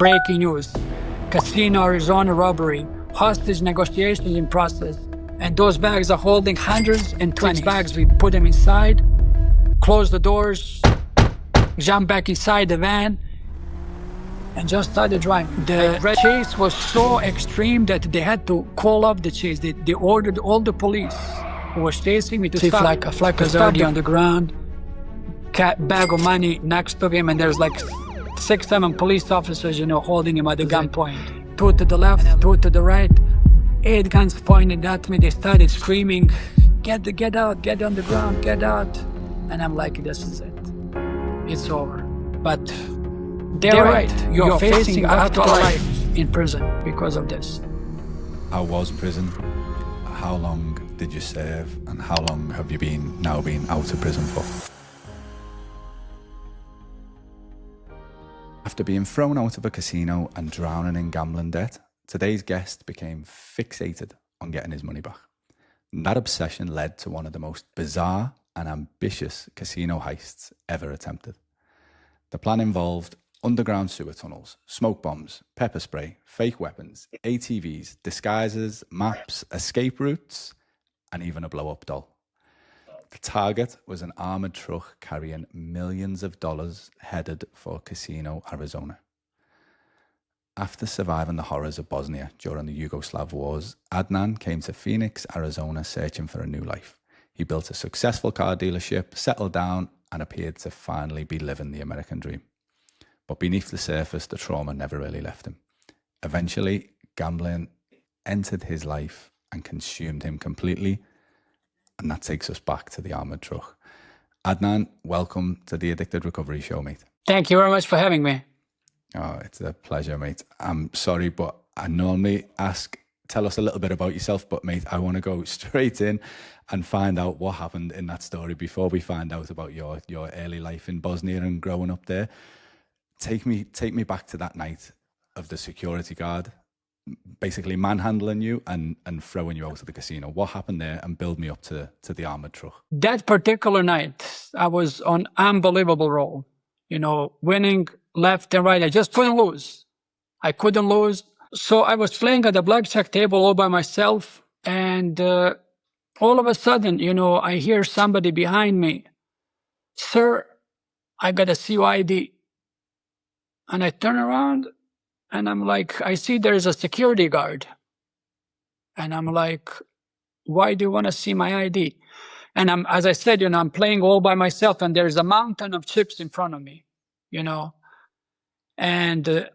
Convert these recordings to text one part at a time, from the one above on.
Breaking news. Casino Arizona robbery. Hostage negotiations in process. And those bags are holding hundreds and 20 bags. We put them inside, close the doors, jump back inside the van, and just started driving. The chase was so extreme that they had to call off the chase. They ordered all the police who was chasing me to stop. A flag was already on the ground, bag of money next to him, and there's like 6, 7 police officers, holding him at the gunpoint. 2 to the left, 2 to the right, 8 guns pointed at me. They started screaming, get out, get on the ground, get out. And I'm like, this is it. It's over. But they're right. You're facing afterlife in prison because of this. How was prison? How long did you serve? And how long have you now been out of prison for? After being thrown out of a casino and drowning in gambling debt, today's guest became fixated on getting his money back. And that obsession led to one of the most bizarre and ambitious casino heists ever attempted. The plan involved underground sewer tunnels, smoke bombs, pepper spray, fake weapons, ATVs, disguises, maps, escape routes, and even a blow-up doll. The target was an armoured truck carrying millions of dollars headed for Casino, Arizona. After surviving the horrors of Bosnia during the Yugoslav wars, Adnan came to Phoenix, Arizona searching for a new life. He built a successful car dealership, settled down, and appeared to finally be living the American dream. But beneath the surface, the trauma never really left him. Eventually, gambling entered his life and consumed him completely. And that takes us back to the armoured truck. Adnan, welcome to the Addicted Recovery Show, mate. Thank you very much for having me. Oh, it's a pleasure, mate. I'm sorry, but I normally ask, tell us a little bit about yourself, but mate, I want to go straight in and find out what happened in that story before we find out about your early life in Bosnia and growing up there. Take me back to that night of the security guard basically manhandling you and throwing you out of the casino. What happened there? And build me up to the armoured truck. That particular night, I was on unbelievable roll, winning left and right. I just couldn't lose. I couldn't lose. So I was playing at the blackjack table all by myself. And all of a sudden, I hear somebody behind me, "Sir, I got a COID." And I turn around and I'm like, I see there's a security guard. And I'm like, why do you want to see my ID? And as I said, I'm playing all by myself and there's a mountain of chips in front of me, And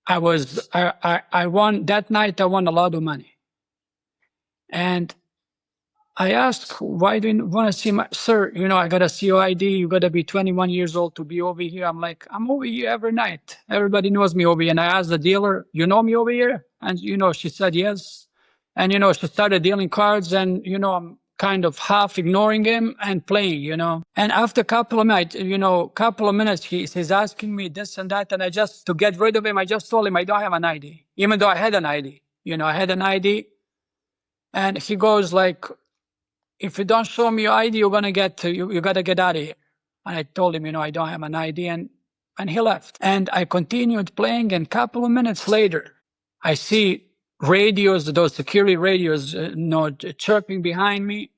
I won, that night I won a lot of money. And I asked, why do you want to see my, "Sir, I got a COID, you got to be 21 years old to be over here." I'm like, I'm over here every night. Everybody knows me over here. And I asked the dealer, "You know me over here?" And, she said yes. And, she started dealing cards and, I'm kind of half ignoring him and playing, And after a couple of minutes, he's asking me this and that. And to get rid of him, I just told him I don't have an ID, even though I had an ID. I had an ID. And he goes like, "If you don't show me your ID, you're going to you got to get out of here." And I told him, I don't have an ID. And he left. And I continued playing. And a couple of minutes later, I see radios, those security radios, chirping behind me.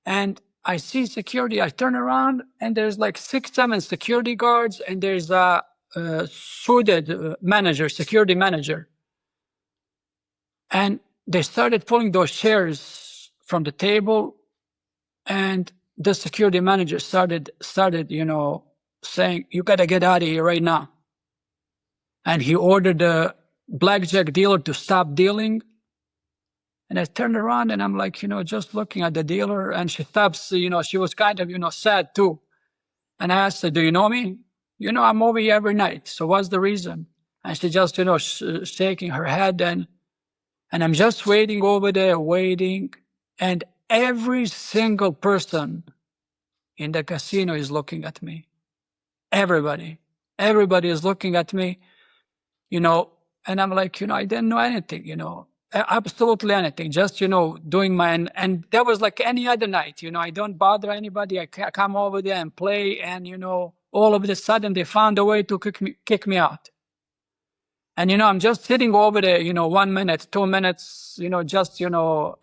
And I see security. I turn around and there's like 6, 7 security guards. And there's a suited security manager. And they started pulling those chairs from the table. And the security manager started, saying, "You got to get out of here right now." And he ordered the blackjack dealer to stop dealing. And I turned around and I'm like, just looking at the dealer, and she stops, she was kind of, sad too. And I asked her, "Do you know me?" "I'm over here every night. So what's the reason?" And she just, shaking her head. And I'm just waiting over there, waiting. And every single person in the casino is looking at me. Everybody is looking at me, and I'm like, I didn't know anything, absolutely anything, just, doing and that was like any other night, I don't bother anybody. I come over there and play, and, all of a sudden they found a way to kick me out. And, I'm just sitting over there, 1 minute, 2 minutes, just,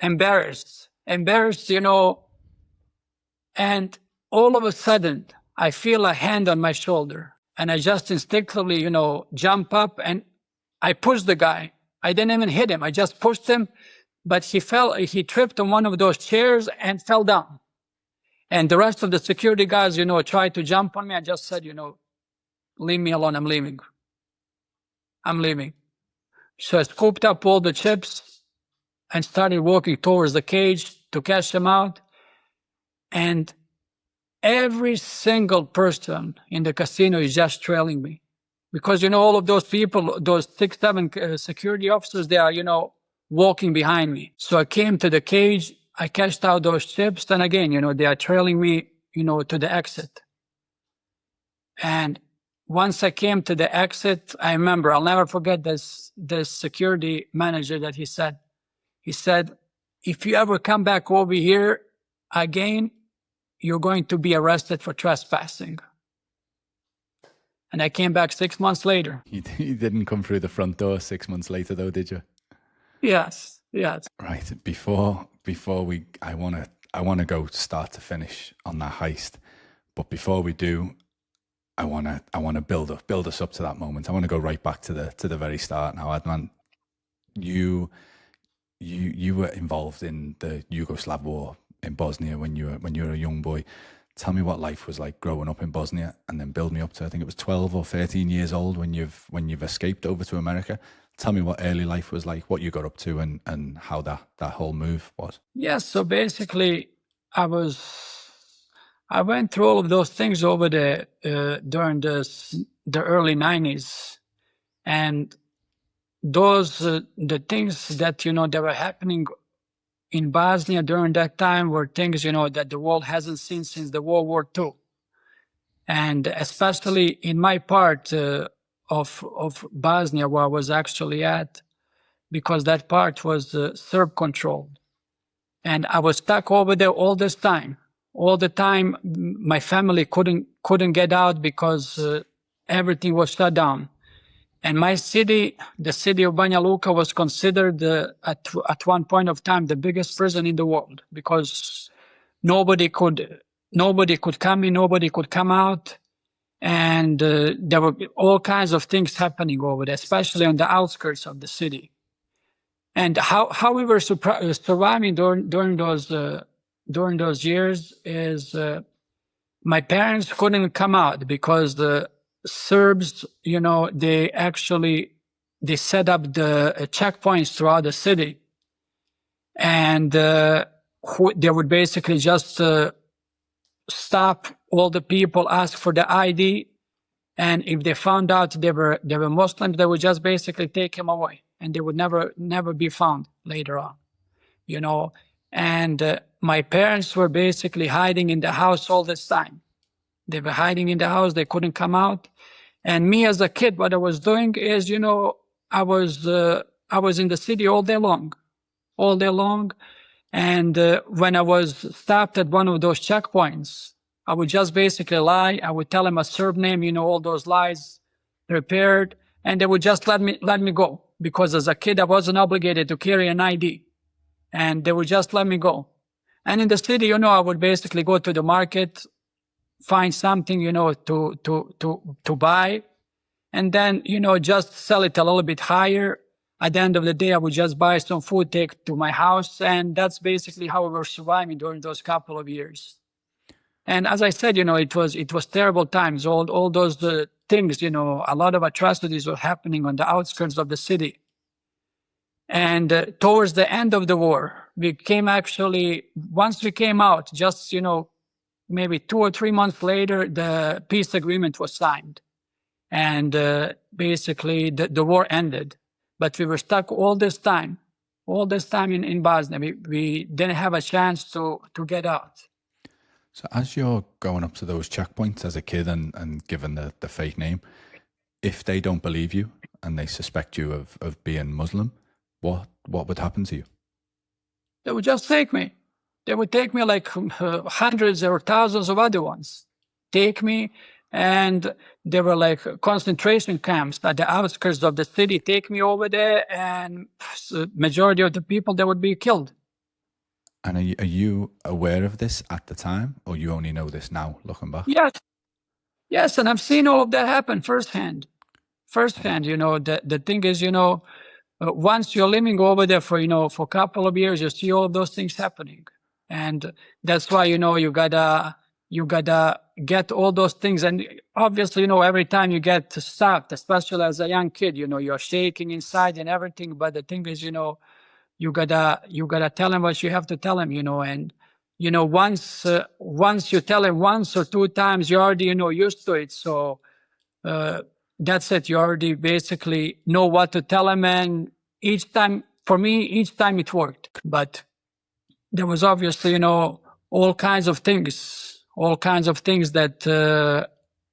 embarrassed, and all of a sudden I feel a hand on my shoulder and I just instinctively, jump up and I pushed the guy. I didn't even hit him. I just pushed him, but he tripped on one of those chairs and fell down. And the rest of the security guys, tried to jump on me. I just said, leave me alone. I'm leaving. So I scooped up all the chips and started walking towards the cage to cash them out. And every single person in the casino is just trailing me. Because, all of those people, those 6, 7 security officers, they are, walking behind me. So I came to the cage, I cashed out those chips, and again, they are trailing me, to the exit. And once I came to the exit, I remember, I'll never forget this security manager that he said, if you ever come back over here again, you're going to be arrested for trespassing. And I came back 6 months later. You didn't come through the front door 6 months later, though, did you? Yes. Right. Before I want to go start to finish on that heist, but before we do, I want to build us up to that moment. I want to go right back to the very start now. Adnan, you were involved in the Yugoslav war in Bosnia when you were a young boy. Tell me what life was like growing up in Bosnia, and then build me up to, I think it was 12 or 13 years old when you've escaped over to America. Tell me what early life was like, what you got up to, and how that whole move was. Yes, so basically I went through all of those things over there during the early 90s. And those, the things that, that were happening in Bosnia during that time were things, that the world hasn't seen since the World War II. And especially in my part of Bosnia, where I was actually at, because that part was Serb controlled. And I was stuck over there all this time. All the time, my family couldn't get out because everything was shut down. And my city, the city of Banja Luka, was considered at one point of time the biggest prison in the world, because nobody could come in, nobody could come out. And there were all kinds of things happening over there, especially on the outskirts of the city. And how we were surviving during those years is my parents couldn't come out because the Serbs, they set up the checkpoints throughout the city, and they would basically just stop all the people, ask for the ID, and if they found out they were Muslims, they would just basically take them away, and they would never be found later on, And my parents were basically hiding in the house all this time. They were hiding in the house. They couldn't come out. And me as a kid, what I was doing is, I was in the city all day long. And when I was stopped at one of those checkpoints, I would just basically lie. I would tell them a Serb name, all those lies prepared, and they would just let me go, because as a kid I wasn't obligated to carry an ID, and they would just let me go. And in the city, I would basically go to the market, find something, to buy, and then, just sell it a little bit higher. At the end of the day, I would just buy some food, take to my house, and that's basically how we were surviving during those couple of years. And as I said, it was terrible times. All those things, a lot of atrocities were happening on the outskirts of the city. And towards the end of the war, once we came out, just, maybe 2 or 3 months later, the peace agreement was signed. And basically the war ended. But we were stuck all this time in Bosnia. We didn't have a chance to get out. So as you're going up to those checkpoints as a kid and given the fake name, if they don't believe you and they suspect you of being Muslim, what would happen to you? They would just take me. They would take me like hundreds or thousands of other ones. Take me, And there were like concentration camps at the outskirts of the city. Take me over there, and majority of the people, they would be killed. And are you aware of this at the time, or you only know this now, looking back? Yes, and I've seen all of that happen firsthand. You know, the thing is, you know, once you're living over there for, you know, for a couple of years, you see all of those things happening. And that's why, you know, you gotta get all those things. And obviously, you know, every time you get stopped, especially as a young kid, you know, you're shaking inside and everything. But the thing is, you know, you gotta tell him what you have to tell him, you know. And, you know, once you tell him once or two times, you're already, you know, used to it. So, that's it. You already basically know what to tell him. And each time, for me, each time it worked. But there was obviously, you know, all kinds of things that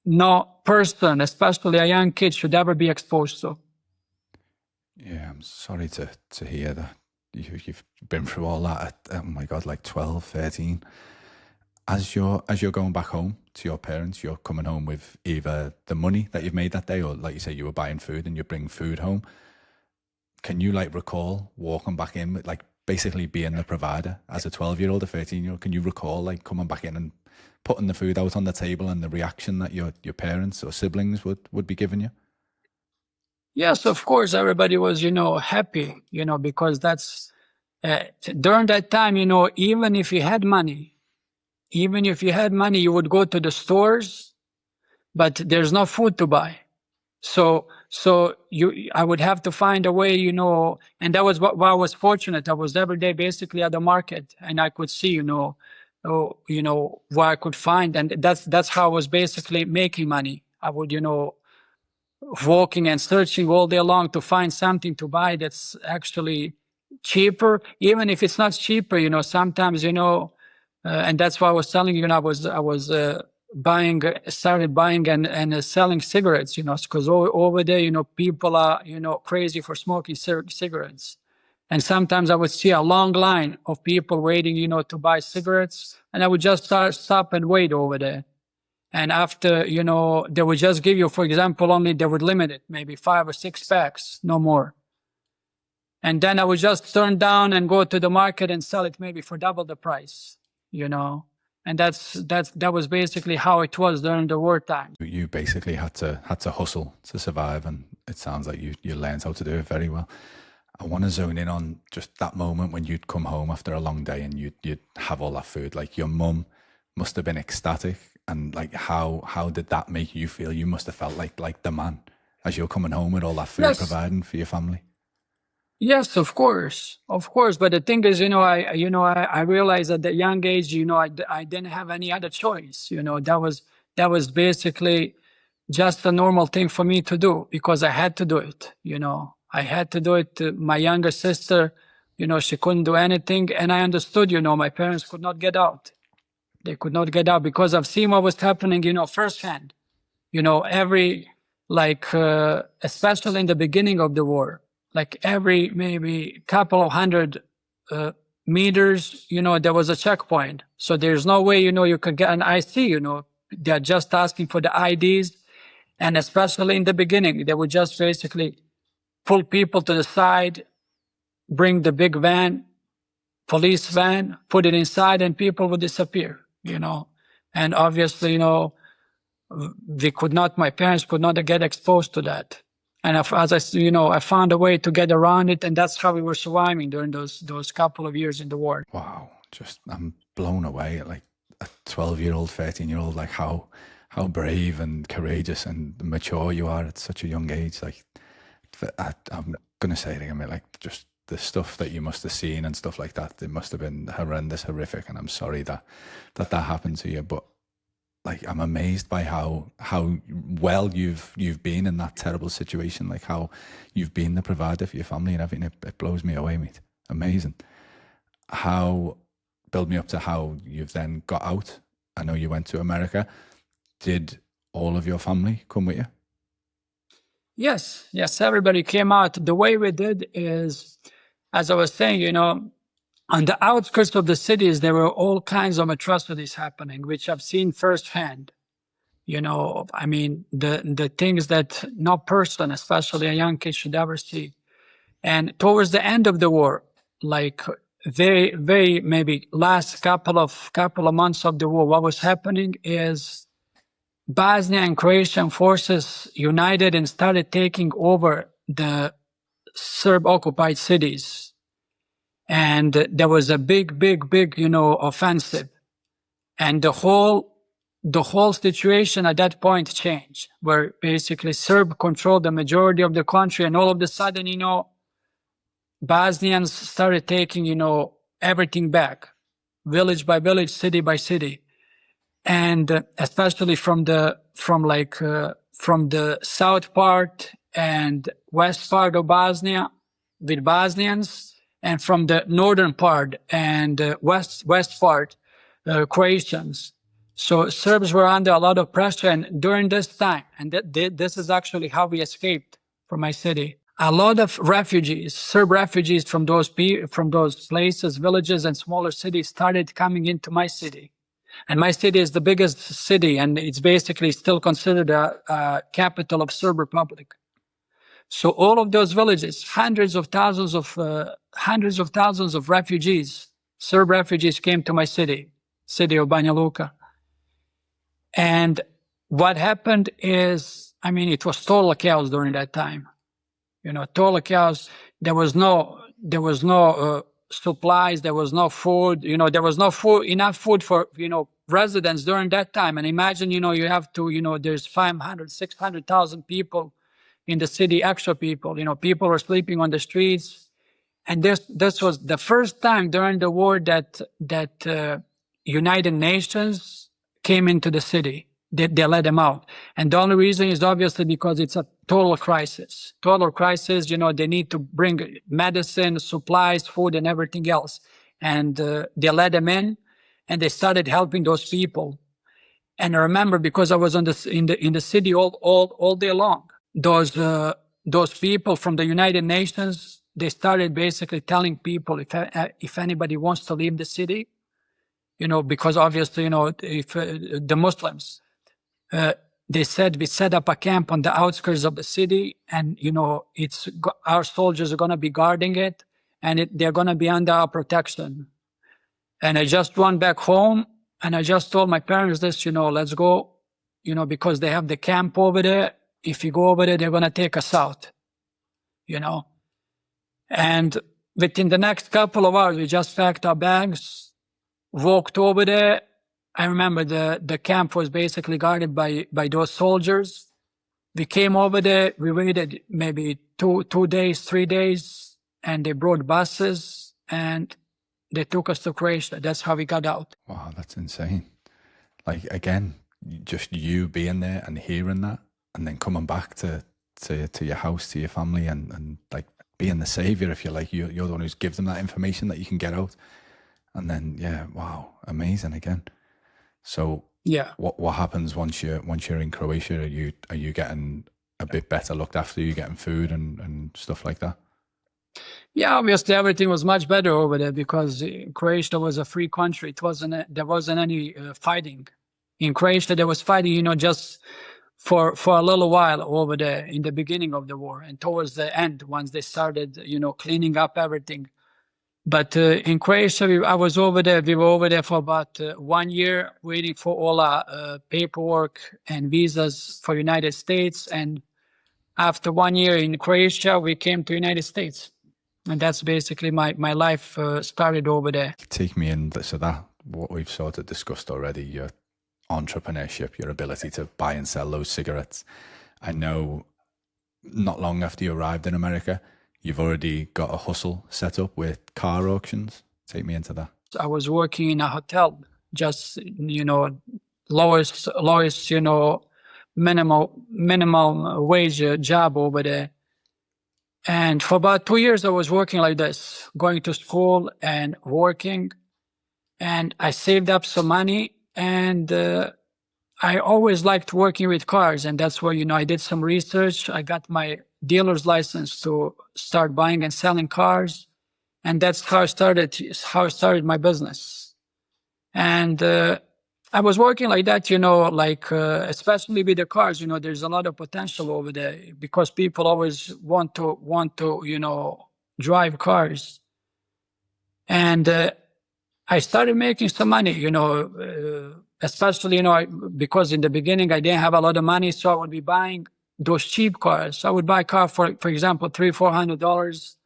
no person, especially a young kid, should ever be exposed to. Yeah, I'm sorry to hear that you've been through all that at, oh my God, like 12, 13. As you're going back home to your parents, you're coming home with either the money that you've made that day, or like you say, you were buying food and you bring food home. Can you like recall walking back in with like basically being the provider as a 12-year-old or 13-year-old? Can you recall like coming back in and putting the food out on the table and the reaction that your parents or siblings would be giving you? Yes, of course, everybody was, you know, happy, you know, because that's during that time, you know, even if you had money, you would go to the stores, but there's no food to buy. So I would have to find a way, you know, and that was what I was fortunate. I was every day basically at the market, and I could see, you know, what I could find, and that's how I was basically making money. I would, you know, walking and searching all day long to find something to buy that's actually cheaper, even if it's not cheaper, you know, sometimes, you know, and that's why I was telling you, you know, I was started buying and selling cigarettes, you know, because over there, you know, people are, you know, crazy for smoking cigarettes. And sometimes I would see a long line of people waiting, you know, to buy cigarettes, and I would just stop and wait over there. And after, you know, they would just give you, for example, only they would limit it, maybe 5 or 6 packs, no more. And then I would just turn down and go to the market and sell it maybe for double the price, you know. And that was basically how it was during the wartime. You basically had to hustle to survive, and it sounds like you learned how to do it very well. I want to zone in on just that moment when you'd come home after a long day and you'd have all that food. Like, your mum must have been ecstatic, and like how did that make you feel? You must have felt like the man as you're coming home with all that food, yes, providing for your family. Yes, of course. But the thing is, you know, I realized at the young age, you know, I didn't have any other choice. You know, that was basically just a normal thing for me to do, because I had to do it. You know, I had to do it. My younger sister, you know, she couldn't do anything, and I understood. You know, my parents could not get out. They could not get out because I've seen what was happening, you know, firsthand. You know, especially in the beginning of the war, like every maybe couple of hundred meters, you know, there was a checkpoint. So there's no way, you know, you could get an IC, you know, they're just asking for the IDs. And especially in the beginning, they would just basically pull people to the side, bring the big van, police van, put it inside, and people would disappear, you know. And obviously, you know, my parents could not get exposed to that. And as I, you know, I found a way to get around it, and that's how we were surviving during those couple of years in the war. Wow, I'm blown away. Like a 12-year-old, 13-year-old, like how brave and courageous and mature you are at such a young age. Like, I'm gonna say it again, like just the stuff that you must have seen and stuff like that. It must have been horrendous, horrific, and I'm sorry that happened to you. But like, I'm amazed by how well you've been in that terrible situation. Like, how you've been the provider for your family and everything. It blows me away, mate. Amazing. Build me up to how you've then got out. I know you went to America. Did all of your family come with you? Yes, everybody came out. The way we did is, as I was saying, you know, on the outskirts of the cities, there were all kinds of atrocities happening, which I've seen firsthand. You know, I mean, the things that no person, especially a young kid, should ever see. And towards the end of the war, like very maybe last couple of months of the war, what was happening is Bosnia and Croatian forces united and started taking over the Serb occupied cities. And there was a big, offensive. And the whole situation at that point changed, where basically Serb controlled the majority of the country, and all of a sudden, Bosnians started taking, everything back, village by village, city by city. And especially from the south part and west part of Bosnia with Bosnians, and from the northern part and west part, Croatians. So Serbs were under a lot of pressure, and during this time, and this is actually how we escaped from my city. A lot of refugees, Serb refugees from those places, villages, and smaller cities started coming into my city. And my city is the biggest city, and it's basically still considered a capital of Serb Republic. So all of those villages, hundreds of thousands of refugees, Serb refugees, came to my city of Banja Luka. And what happened is, I mean, it was total chaos during that time. Total chaos. There was no supplies. There was no food. There was no enough food for, residents during that time. And imagine, you have to, there's 500, 600,000 people in the city, extra people. People were sleeping on the streets. And this was the first time during the war that United Nations came into the city. They let them out. And the only reason is obviously because it's a total crisis. They need to bring medicine, supplies, food, and everything else. And they let them in, and they started helping those people. And I remember, because I was in the city all day long, those people from the United Nations, they started basically telling people if anybody wants to leave the city, because obviously, if the Muslims, they said we set up a camp on the outskirts of the city, and our soldiers are going to be guarding it, and they're going to be under our protection. And I just went back home, and I just told my parents this, let's go, because they have the camp over there. If you go over there, they're going to take us out, And within the next couple of hours, we just packed our bags, walked over there. I remember the camp was basically guarded by those soldiers. We came over there, we waited maybe 2 days, 3 days, and they brought buses, and they took us to Croatia. That's how we got out. Wow, that's insane. Like, again, just you being there and hearing that, and then coming back to your house, to your family, and like being the savior, if you like. You're the one who gives them that information that you can get out. And then, yeah, wow, amazing again. So yeah, what happens once you're in Croatia? Are you getting a bit better looked after? Are you getting food and stuff like that? Yeah, obviously everything was much better over there, because Croatia was a free country. There wasn't any fighting. In Croatia, there was fighting, just for a little while over there in the beginning of the war, and towards the end, once they started, cleaning up everything. But in Croatia, we were over there for about 1 year, waiting for all our paperwork and visas for United States. And after 1 year in Croatia, we came to United States. And that's basically my life started over there. Take me in. So that, what we've sort of discussed already, your entrepreneurship, your ability to buy and sell those cigarettes. I know not long after you arrived in America, you've already got a hustle set up with car auctions. Take me into that. I was working in a hotel, just, lowest, minimum wage job over there. And for about 2 years, I was working like this, going to school and working. And I saved up some money, and I always liked working with cars. And that's where, I did some research. I got my dealer's license to start buying and selling cars. And that's how I started my business. And I was working like that, like especially with the cars. There's a lot of potential over there because people always want to drive cars. And I started making some money, especially because in the beginning I didn't have a lot of money, so I would be buying those cheap cars. I would buy a car for example, $300-400.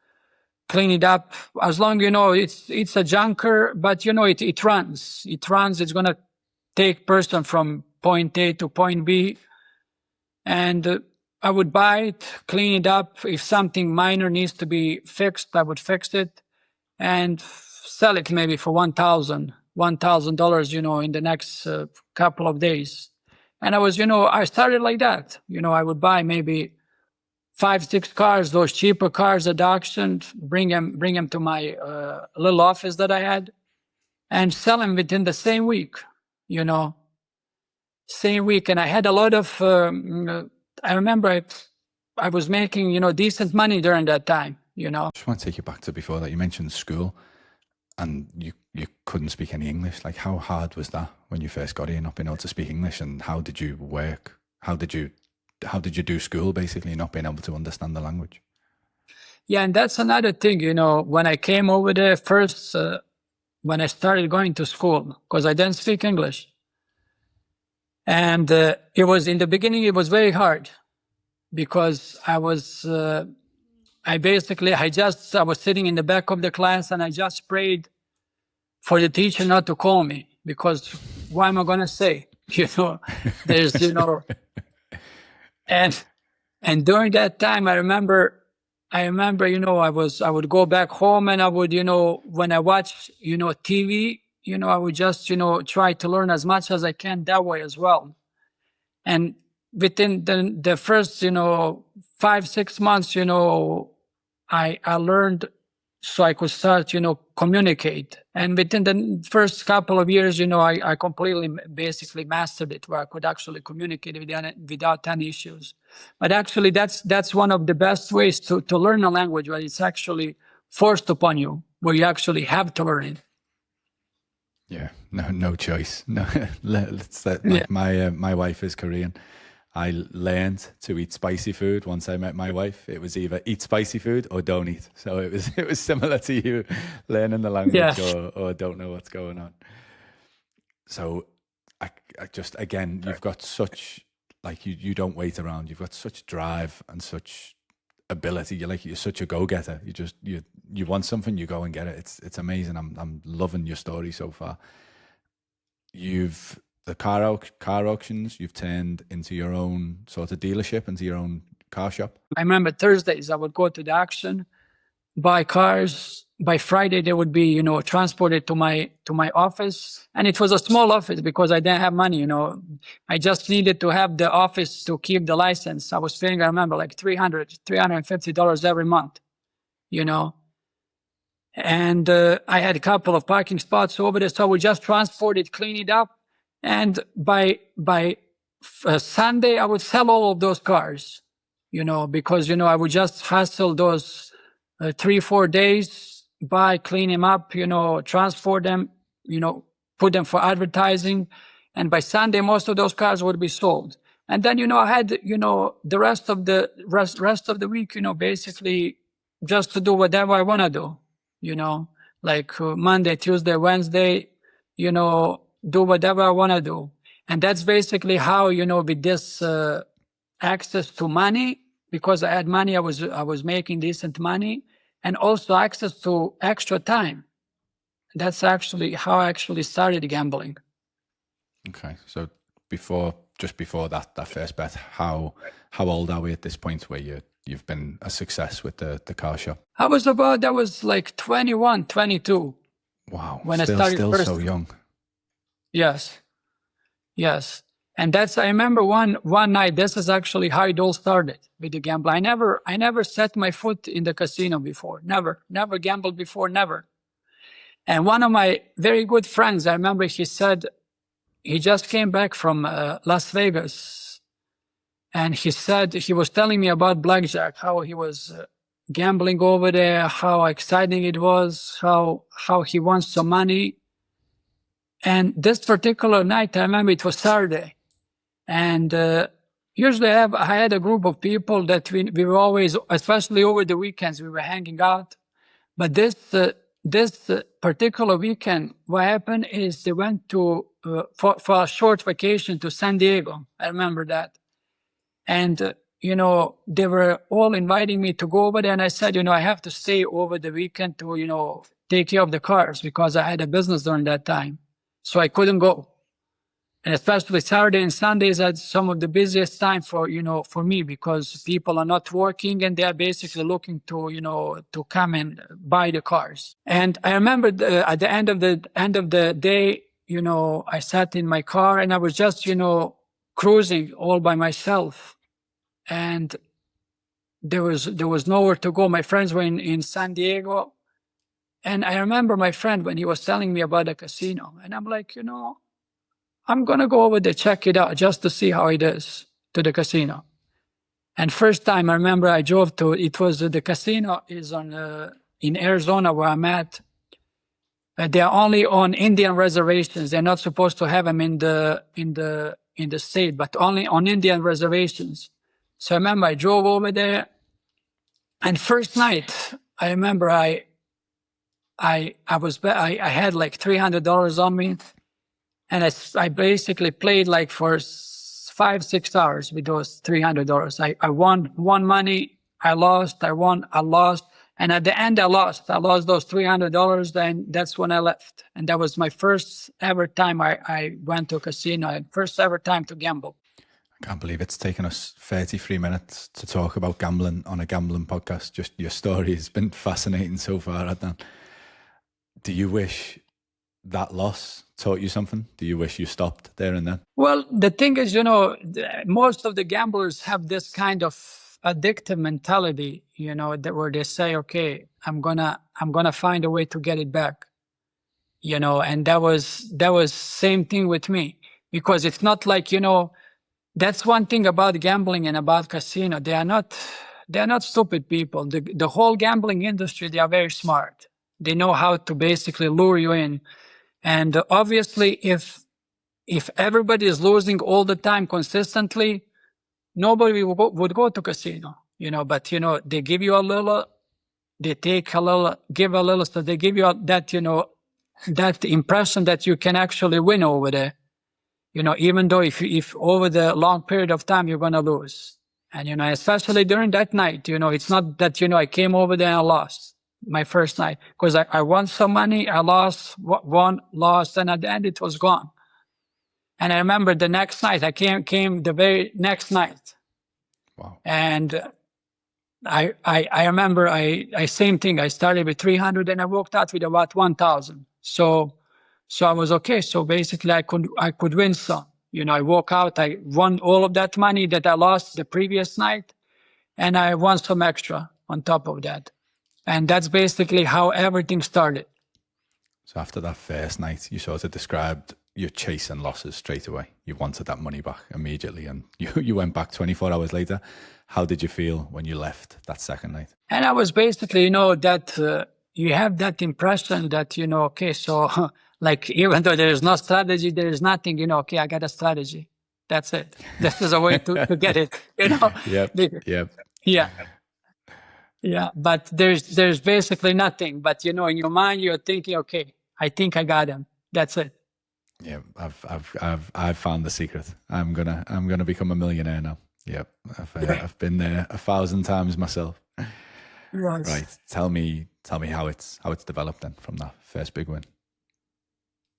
Clean it up as long it's a junker, but it runs. It's gonna take person from point A to point B, and I would buy it, clean it up. If something minor needs to be fixed, I would fix it and sell it maybe for $1,000, in the next couple of days. And I started like that. I would buy maybe 5-6 cars, those cheaper cars at the auction, bring them to my little office that I had, and sell them within the same week. Same week. And I had a lot of. I remember I was making decent money during that time. I just want to take you back to before that. You mentioned school, and you couldn't speak any English. Like, how hard was that when you first got here, not being able to speak English? And how did you work? How did you do school, basically, not being able to understand the language? Yeah, and that's another thing, when I came over there first, when I started going to school, because I didn't speak English. And it was, in the beginning, it was very hard because I was sitting in the back of the class and I just prayed for the teacher not to call me, because what am I going to say? There's, and during that time, I remember, I would go back home and I would, when I watch, TV, I would just, try to learn as much as I can that way as well. And within the first, 5-6 months, I learned so I could start, communicate. And within the first couple of years, I completely basically mastered it, where I could actually communicate without any issues. But actually, that's one of the best ways to learn a language, where it's actually forced upon you, where you actually have to learn it. Yeah, no choice. No, like my wife is Korean. I learned to eat spicy food once I met my wife. It was either eat spicy food or don't eat. So it was similar to you learning the language or don't know what's going on. So I just, again, you've got such, like, you don't wait around. You've got such drive and such ability. You're such a go-getter. You want something, you go and get it. It's amazing. I'm loving your story so far. The car auctions, you've turned into your own sort of dealership, into your own car shop. I remember Thursdays I would go to the auction, buy cars. By Friday they would be, transported to my office, and it was a small office because I didn't have money. I just needed to have the office to keep the license. I was paying, I remember, like $350 every month. And I had a couple of parking spots over there, so I would just transport it, clean it up. And by Sunday, I would sell all of those cars, because, I would just hustle those 3-4 days, buy, clean them up, transport them, put them for advertising. And by Sunday, most of those cars would be sold. And then, I had, the rest of the week, basically just to do whatever I want to do, like Monday, Tuesday, Wednesday, do whatever I want to do. And that's basically how, with this access to money, because I had money, I was making decent money, and also access to extra time. That's actually how I actually started gambling. Okay. So just before that first bet, how old are we at this point where you've been a success with the car shop? I was like 21, 22. Wow. When I started still first. So young. Yes. And I remember one night, this is actually how it all started with the gamble. I never set my foot in the casino before. Never gambled before, never. And one of my very good friends, I remember he said, he just came back from Las Vegas. And he said, he was telling me about blackjack, how he was gambling over there, how exciting it was, how he won some money. And this particular night, I remember it was Saturday. And usually I had a group of people that we were always, especially over the weekends, we were hanging out. But this particular weekend, what happened is they went to for a short vacation to San Diego. I remember that. And you know, they were all inviting me to go over there. And I said, you know, I have to stay over the weekend to, you know, take care of the cars because I had a business during that time. So I couldn't go. And especially Saturday and Sundays are some of the busiest time for, you know, for me because people are not working and they are basically looking to, you know, to come and buy the cars. And I remember at the end of the day, you know, I sat in my car and I was just, you know, cruising all by myself. And there was nowhere to go. My friends were in San Diego. And I remember my friend when he was telling me about the casino. And I'm like, you know, I'm going to go over there, check it out just to see how it is to the casino. And first time I remember I drove to, it was the casino is on in Arizona where I'm at. They're only on Indian reservations. They're not supposed to have them in the state, but only on Indian reservations. So I remember I drove over there, and first night I remember I had like $300 on me, and I basically played like for 5-6 hours with those $300. I won money, I lost, I won, I lost, and at the end I lost those $300. Then that's when I left, and that was my first ever time I went to a casino, and first ever time to gamble. I can't believe it's taken us 33 minutes to talk about gambling on a gambling podcast. Just your story has been fascinating so far, Adnan. Do you wish that loss taught you something? Do you wish you stopped there and then? Well, the thing is, you know, most of the gamblers have this kind of addictive mentality, you know, that where they say, okay, I'm gonna find a way to get it back, you know, and that was same thing with me, because it's not like, you know, that's one thing about gambling and about casino. They are not stupid people. The whole gambling industry, they are very smart. They know how to basically lure you in. And obviously, if everybody is losing all the time consistently, nobody would go to casino, you know. But, you know, they give you a little, they take a little, give a little, so they give you that, you know, that impression that you can actually win over there. You know, even though if over the long period of time, you're going to lose. And, you know, especially during that night, you know, it's not that, you know, I came over there and I lost my first night, because I won some money, I lost, won, lost, and at the end it was gone. And I remember the next night, I came the very next night. Wow. And I remember I same thing. I started with 300 and I walked out with about 1,000. So I was okay. So basically I could win some. You know, I walk out, I won all of that money that I lost the previous night, and I won some extra on top of that. And that's basically how everything started. So after that first night, you sort of described you're chasing losses straight away. You wanted that money back immediately, and you went back 24 hours later. How did you feel when you left that second night? And I was basically, you know, that you have that impression that, you know, okay, so like even though there is no strategy, there is nothing, you know, okay, I got a strategy. That's it. This is a way to get it, you know? Yep. Yeah. Yeah, but there's basically nothing. But, you know, in your mind, you're thinking, okay, I think I got him. That's it. Yeah, I've found the secret. I'm gonna become a millionaire now. Yep, I've been there 1,000 times myself. Right. Tell me how it's developed then from that first big win.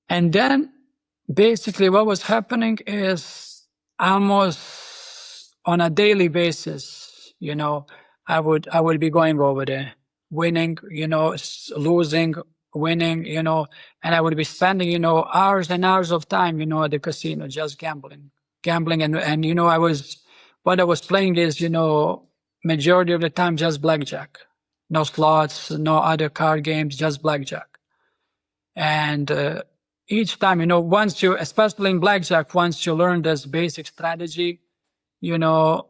And then basically what was happening is almost on a daily basis, you know, I would be going over there, winning, you know, losing, winning, you know, and I would be spending, you know, hours and hours of time, you know, at the casino, just gambling. And, you know, what I was playing is, you know, majority of the time, just blackjack, no slots, no other card games, just blackjack. And each time, you know, especially in blackjack, once you learn this basic strategy, you know,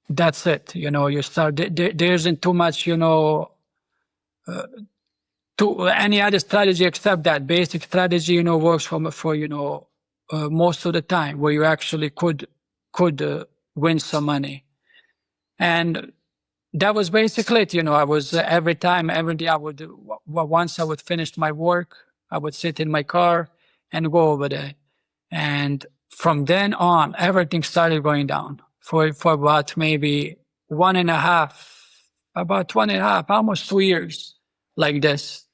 that's it. You know, you start, there isn't too much, you know, to any other strategy except that. Basic strategy, you know, works for you know, most of the time, where you actually could win some money. And that was basically it. You know, I was every day I would, once I would finish my work, I would sit in my car and go over there. And from then on, everything started going down for about maybe 1.5, almost 2 years like this.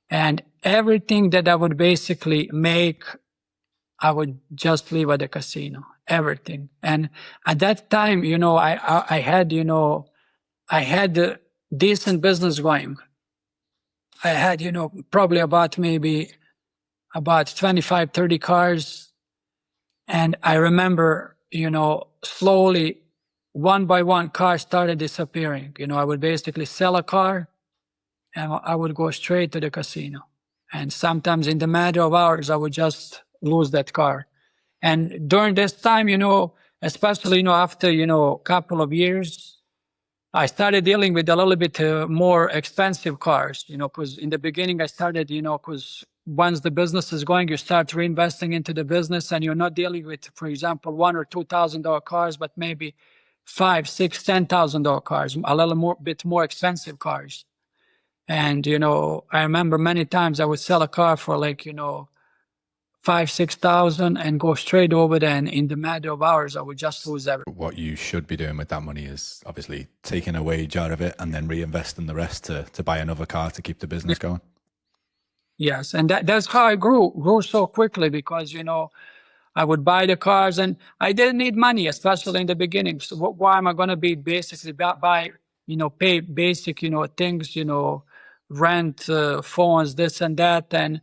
And everything that I would basically make, I would just leave at the casino, everything. And at that time, you know, I had, you know, I had a decent business going. I had, you know, probably about 25, 30 cars. And I remember, you know, slowly, one by one, cars started disappearing. You know, I would basically sell a car and I would go straight to the casino. And sometimes in the matter of hours, I would just lose that car. And during this time, you know, especially, you know, after, you know, a couple of years, I started dealing with a little bit more expensive cars, you know, because in the beginning I started, you know, because once the business is going, you start reinvesting into the business and you're not dealing with, for example, $1,000 or $2,000 cars, but maybe $5,000, $6,000, $10,000 cars, a little bit more expensive cars. And, you know, I remember many times I would sell a car for like, you know, 5,000, 6,000 and go straight over there. And in the matter of hours, I would just lose everything. What you should be doing with that money is obviously taking a wage out of it and then reinvesting the rest to buy another car to keep the business going. Yes, and that's how I grew so quickly, because, you know, I would buy the cars and I didn't need money, especially in the beginning. So why am I going to be basically buy, you know, pay basic, you know, things, you know, rent, phones, this and that. And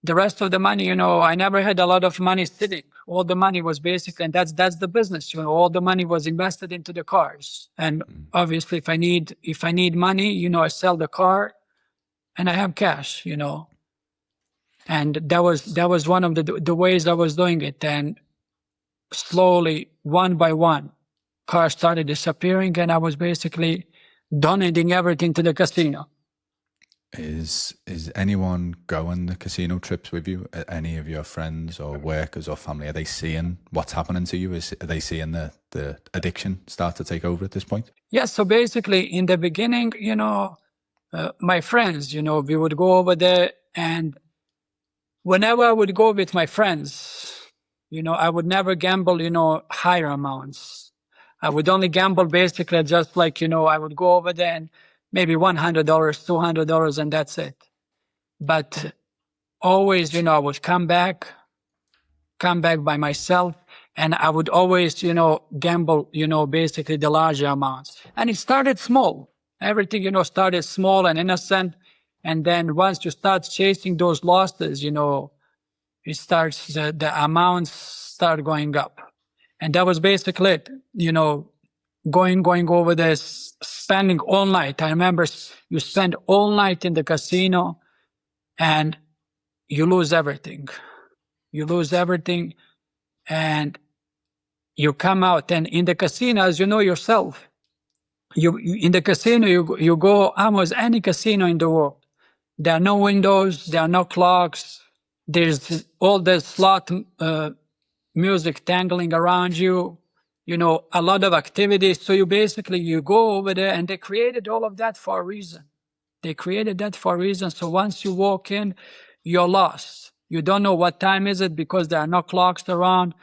the rest of the money, you know, I never had a lot of money sitting. All the money was basically, and that's the business, you know, all the money was invested into the cars. And obviously if I need money, you know, I sell the car and I have cash, you know. And that was one of the ways I was doing it. And slowly, one by one, cars started disappearing, and I was basically donating everything to the casino. Is anyone going the casino trips with you? Any of your friends or workers or family, are they seeing what's happening to you? Are they seeing the addiction start to take over at this point? Yes. So basically, in the beginning, you know, my friends, you know, we would go over there, and whenever I would go with my friends, you know, I would never gamble, you know, higher amounts. I would only gamble basically just like, you know, I would go over there and maybe $100, $200, and that's it. But always, you know, I would come back by myself, and I would always, you know, gamble, you know, basically the larger amounts. And it started small. Everything, you know, started small and innocent. And then once you start chasing those losses, you know, it starts, the amounts start going up. And that was basically it, you know, going over there, spending all night. I remember you spend all night in the casino and you lose everything. You lose everything and you come out. And in the casino, as you know yourself, in the casino, you go almost any casino in the world. There are no windows, there are no clocks. There's all the slot music tangling around you, you know, a lot of activities. So you go over there, and they created all of that for a reason. They created that for a reason. So once you walk in, you're lost. You don't know what time is it because there are no clocks around.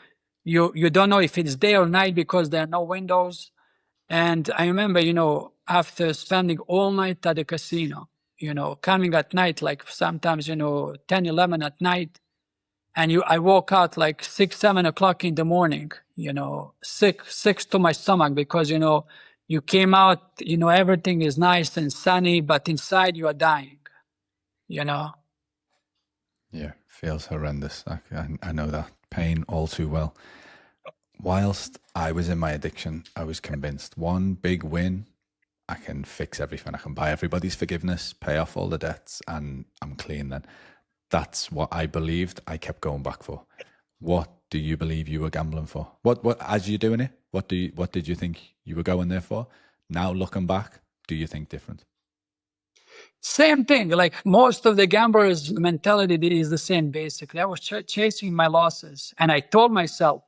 You don't know if it's day or night because there are no windows. And I remember, you know, after spending all night at the casino, you know, coming at night, like sometimes, you know, 10, 11 at night, and I woke out like 6, 7 o'clock in the morning, you know, sick to my stomach because, you know, you came out, you know, everything is nice and sunny, but inside you are dying, you know. Yeah, feels horrendous. I know that pain all too well. Whilst I was in my addiction, I was convinced one big win, I can fix everything. I can buy everybody's forgiveness, pay off all the debts, and I'm clean then. That's what I believed. I kept going back for. What do you believe you were gambling for? What as you're doing it, what did you think you were going there for? Now looking back, do you think different? Same thing. Like most of the gamblers' mentality is the same, basically. I was chasing my losses. And I told myself,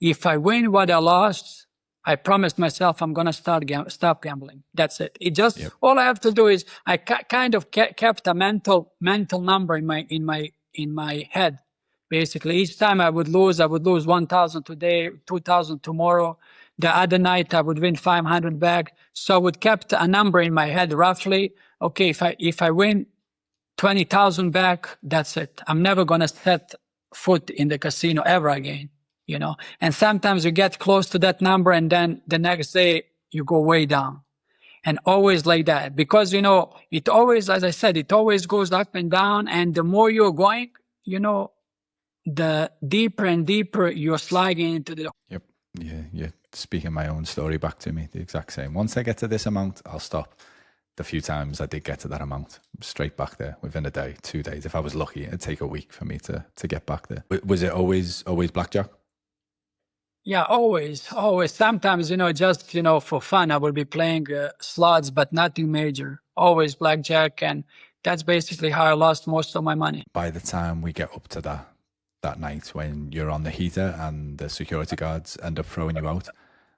if I win what I lost, I promised myself I'm going to stop gambling. That's it. It just, all I have to do is I kind of kept a mental number in my head. Basically, each time I would lose 1,000 today, 2,000 tomorrow. The other night I would win 500 back. So I would kept a number in my head roughly. Okay, if I win 20,000 back, that's it. I'm never going to set foot in the casino ever again, you know. And sometimes you get close to that number and then the next day you go way down. And always like that. Because, you know, it always, as I said, it always goes up and down. And the more you're going, you know, the deeper and deeper you're sliding into the... Yep. Yeah, you're speaking my own story back to me, the exact same. Once I get to this amount, I'll stop. The few times I did get to that amount, straight back there within a day, 2 days. If I was lucky, it'd take a week for me to get back there. Was it always blackjack? Yeah, always. Sometimes, you know, just, you know, for fun, I will be playing slots, but nothing major. Always blackjack. And that's basically how I lost most of my money. By the time we get up to that night when you're on the heater and the security guards end up throwing you out,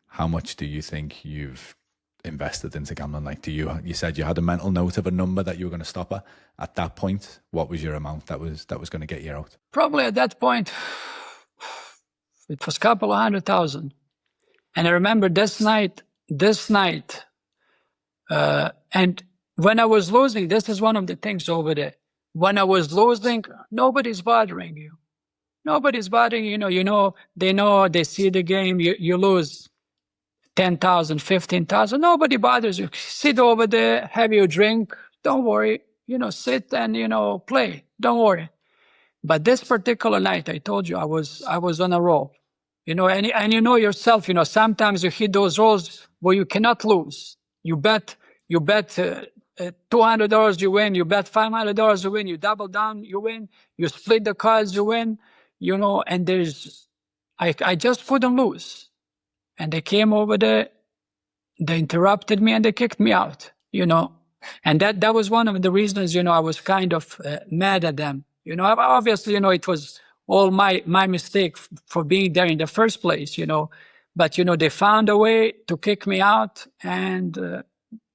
how much do you think you've invested into gambling? Like, you said you had a mental note of a number that you were going to stop at that point. What was your amount that was going to get you out? Probably at that point, it was a couple of 100,000. And I remember this night, and when I was losing, this is one of the things over there. When I was losing, nobody's bothering you. Nobody's bothering you. You know, they see the game, you lose 10,000, 15,000. Nobody bothers you. Sit over there, have your drink. Don't worry. You know, sit and, you know, play. Don't worry. But this particular night, I told you, I was on a roll. You know, and you know yourself, you know, sometimes you hit those rolls where you cannot lose. You bet $200, you win. You bet $500, you win. You double down, you win. You split the cards, you win. You know, and I just couldn't lose. And they came over there, they interrupted me and they kicked me out, you know. And that was one of the reasons, you know, I was kind of mad at them. You know, obviously, you know, it was all my mistake for being there in the first place, you know. But, you know, they found a way to kick me out, and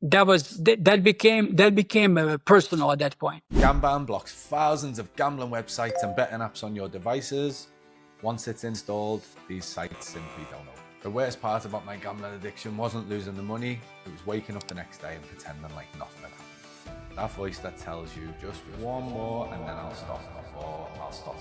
that became personal at that point. Gamban blocks thousands of gambling websites and betting apps on your devices. Once it's installed, these sites simply don't open. The worst part about my gambling addiction wasn't losing the money, it was waking up the next day and pretending like nothing had happened. That voice that tells you just one more and then I'll stop, or I'll stop.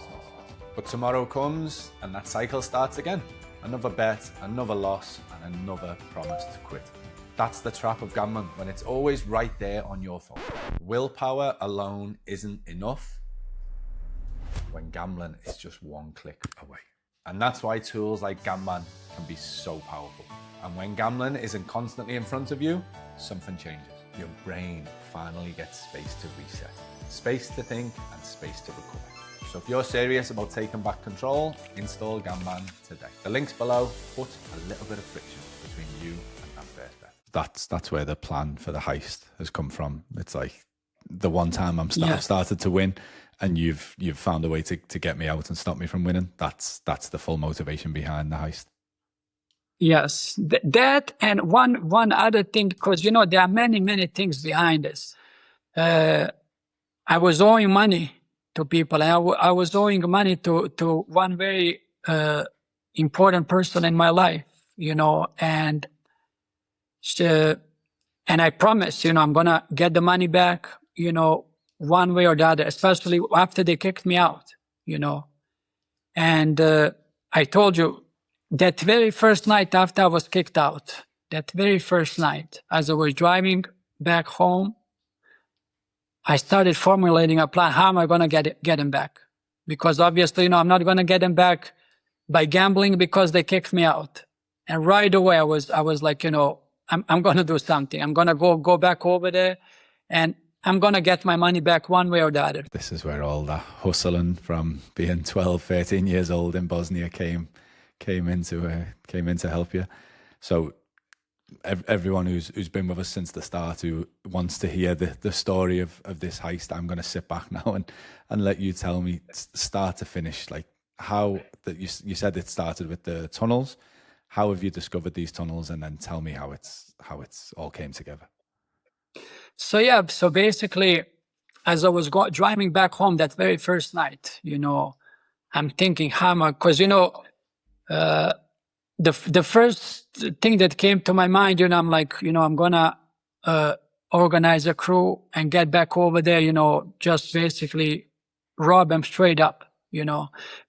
But tomorrow comes and that cycle starts again. Another bet, another loss, and another promise to quit. That's the trap of gambling, when it's always right there on your phone. Willpower alone isn't enough when gambling is just one click away. And that's why tools like Gamban can be so powerful. And when gambling isn't constantly in front of you, something changes. Your brain finally gets space to reset, space to think, and space to recover. So if you're serious about taking back control, install Gamban today. The link's below. Put a little bit of friction between you and that first bet. That's where the plan for the heist has come from. It's like the one time I've started to win, and you've found a way to get me out and stop me from winning. That's the full motivation behind the heist. Yes, that, and one other thing, because, you know, there are many things behind this. I was owing money to people. I was owing money to one very important person in my life, you know, and I promised, you know, I'm gonna get the money back, you know, one way or the other, especially after they kicked me out, you know. And I told you, that very first night after I was kicked out, that very first night, as I was driving back home, I started formulating a plan. How am I going to get him back? Because obviously, you know, I'm not going to get him back by gambling because they kicked me out. And right away, I was like, you know, I'm going to do something. I'm going to go back over there, and I'm going to get my money back one way or the other. This is where all that hustling from being 12, 13 years old in Bosnia came in to help you. So everyone who's been with us since the start, who wants to hear the story of this heist, I'm going to sit back now and let you tell me start to finish, like how that you said it started with the tunnels. How have you discovered these tunnels, and then tell me how it's all came together. So yeah, so basically, as I was driving back home that very first night, I'm thinking, how am I? Because the first thing that came to my mind, I'm like, I'm gonna organize a crew and get back over there, just basically rob them straight up,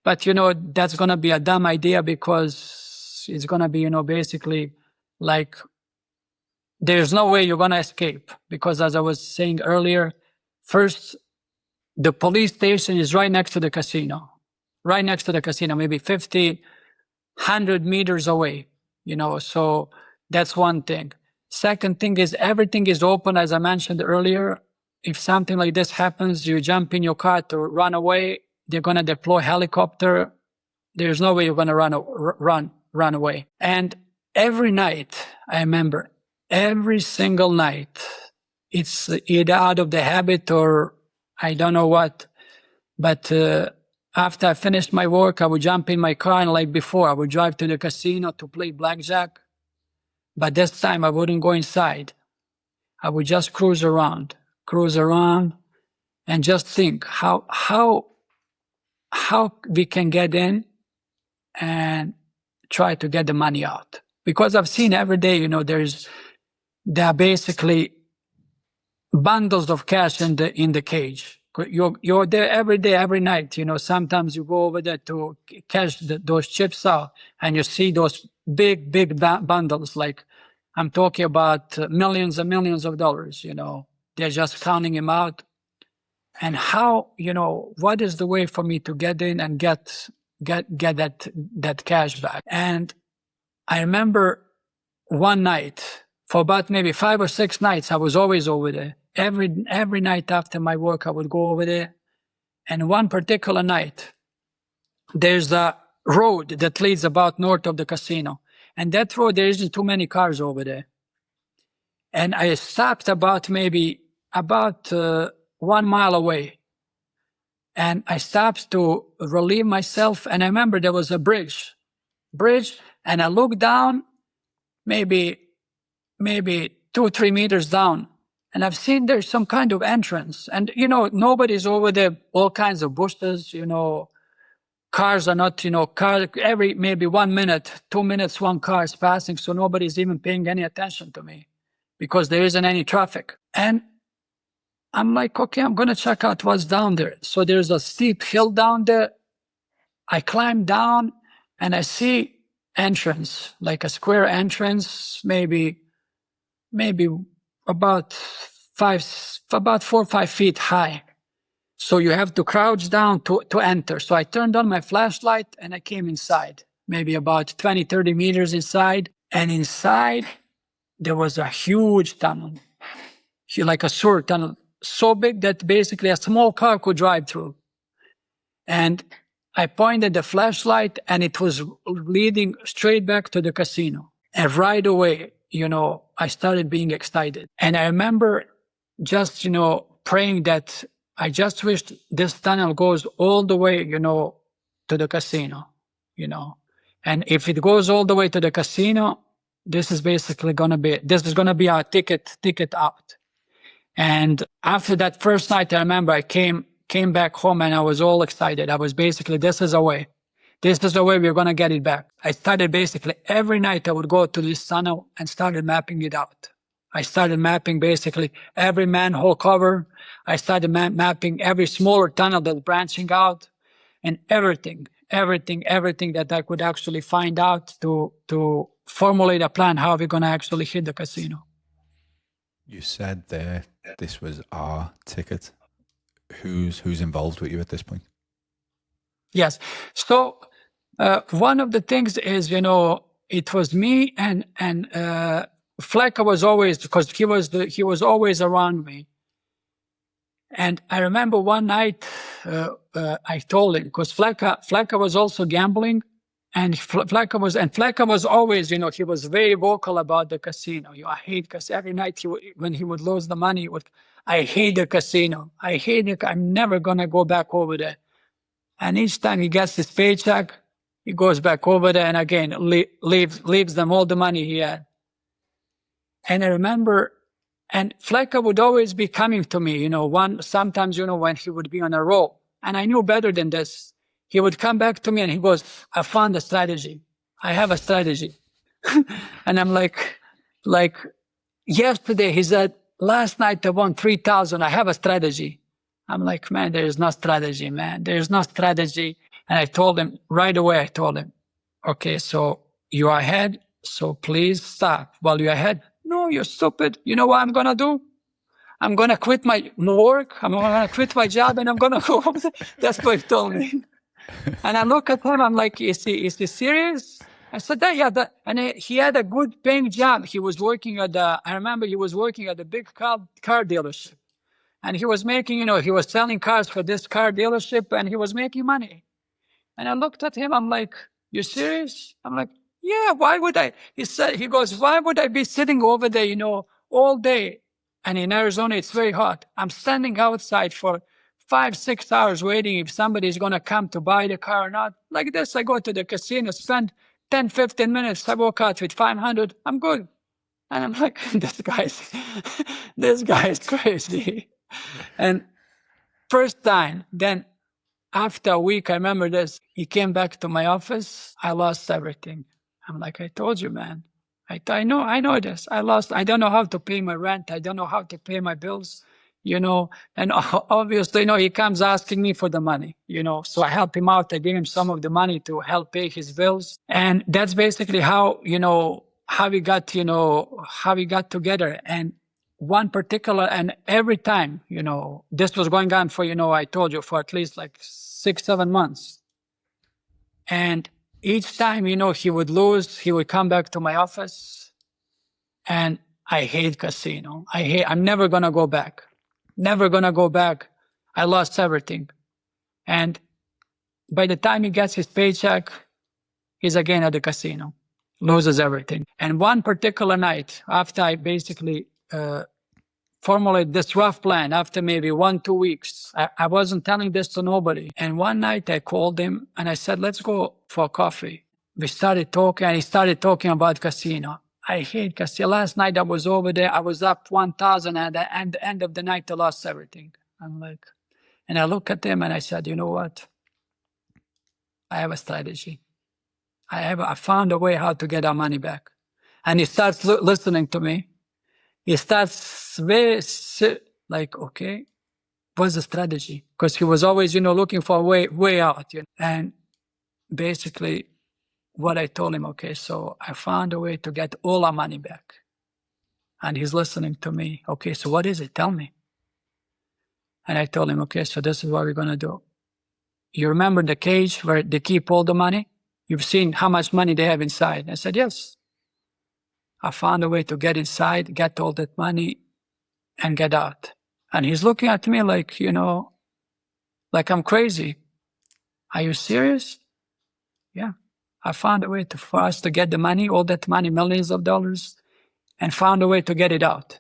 But that's gonna be a dumb idea, because it's gonna be, basically like there's no way you're gonna escape, because as I was saying earlier, first, the police station is right next to the casino, maybe 50, 100 meters away, so that's one thing. Second thing is everything is open, as I mentioned earlier. If something like this happens, you jump in your car to run away, they're going to deploy helicopter. There's no way you're going to run away. And every night, I remember, every single night, it's either out of the habit or I don't know what, but after I finished my work, I would jump in my car, and like before, I would drive to the casino to play blackjack. But this time I wouldn't go inside. I would just cruise around and just think how we can get in and try to get the money out. Because I've seen every day, there are basically bundles of cash in the cage. You're there every day, every night. Sometimes you go over there to cash those chips out, and you see those big bundles. Like I'm talking about millions and millions of dollars. They're just counting them out. And how, what is the way for me to get in and get that cash back? And I remember one night, for about maybe 5 or 6 nights, I was always over there. Every night after my work, I would go over there. And one particular night, there's a road that leads about north of the casino. And that road, there isn't too many cars over there. And I stopped about 1 mile away. And I stopped to relieve myself. And I remember there was a bridge. And I looked down, maybe 2 or 3 meters down. And I've seen there's some kind of entrance. And, nobody's over there, all kinds of bushes, cars are not, every maybe 1 minute, 2 minutes, one car is passing. So nobody's even paying any attention to me because there isn't any traffic. And I'm like, okay, I'm going to check out what's down there. So there's a steep hill down there. I climb down and I see entrance, like a square entrance, maybe about 4 or 5 feet high. So you have to crouch down to enter. So I turned on my flashlight and I came inside, maybe about 20, 30 meters inside. And inside there was a huge tunnel, like a sewer tunnel, so big that basically a small car could drive through. And I pointed the flashlight and it was leading straight back to the casino. And right away, I started being excited. And I remember just, praying that I just wished this tunnel goes all the way, to the casino, And if it goes all the way to the casino, this is going to be our ticket out. And after that first night, I remember I came back home and I was all excited. I was basically, this is the way we're going to get it back. I started basically every night I would go to this tunnel and started mapping it out. I started mapping basically every manhole cover. I started mapping every smaller tunnel that's branching out, and everything that I could actually find out to formulate a plan how we're going to actually hit the casino. You said there this was our ticket. Who's involved with you at this point? Yes. So one of the things is, it was me and Flecka was always, because he was always around me. And I remember one night I told him, because Flecka was also gambling, And Fleka was always, he was very vocal about the casino. I hate casino. Every night when he would lose the money, I hate the casino. I hate it. I'm never gonna go back over there. And each time he gets his paycheck, he goes back over there and again leaves them all the money he had. And I remember, and Fleka would always be coming to me, sometimes, when he would be on a roll. And I knew better than this. He would come back to me and he goes, I found a strategy. I have a strategy. And I'm like, yesterday he said, last night I won 3,000. I have a strategy. I'm like, man, there is no strategy, man. There is no strategy. And I told him right away, okay, so you are ahead. So please stop while you're ahead. No, you're stupid. You know what I'm going to do? I'm going to quit my work. I'm going to quit my job and I'm going to go. That's what he told me. And I look at him. I'm like, is he serious? I said, and he had a good paying job. He was working I remember he was working at a big car dealership. And he was making, he was selling cars for this car dealership and he was making money. And I looked at him. I'm like, you serious? I'm like, yeah, why would I? He goes, why would I be sitting over there, all day? And in Arizona, it's very hot. I'm standing outside for 5-6 hours waiting if somebody's going to come to buy the car or not. Like this, I go to the casino, spend 10-15 minutes. I walk out with 500. I'm good. And I'm like, this guy's crazy. And first time, then after a week, I remember this, he came back to my office. I lost everything. I'm like, I told you, man. I know this. I don't know how to pay my rent. I don't know how to pay my bills, and obviously, he comes asking me for the money, so I help him out. I give him some of the money to help pay his bills. And that's basically how we got together. And one particular, and every time, this was going on for, I told you, for at least like 6-7 months. And each time, he would lose, he would come back to my office. And I hate casino. I'm never going to go back. Never going to go back. I lost everything. And by the time he gets his paycheck, he's again at the casino, loses everything. And one particular night, after I basically formulate this rough plan, after maybe 1-2 weeks, I wasn't telling this to nobody. And one night I called him and I said, let's go for coffee. We started talking and he started talking about casino. I hate casino. Last night I was over there. I was up 1,000 and at the end of the night I lost everything. I'm like, and I look at him and I said, you know what? I have a strategy. I found a way how to get our money back. And he starts listening to me. He starts like, okay, what's the strategy? Because he was always, looking for a way out. And basically what I told him, okay, so I found a way to get all our money back. And he's listening to me. Okay, so what is it? Tell me. And I told him, okay, so this is what we're going to do. You remember the cage where they keep all the money? You've seen how much money they have inside. I said, yes. I found a way to get inside, get all that money, and get out. And he's looking at me like, like I'm crazy. Are you serious? Yeah. I found a way for us to get the money, all that money, millions of dollars, and found a way to get it out.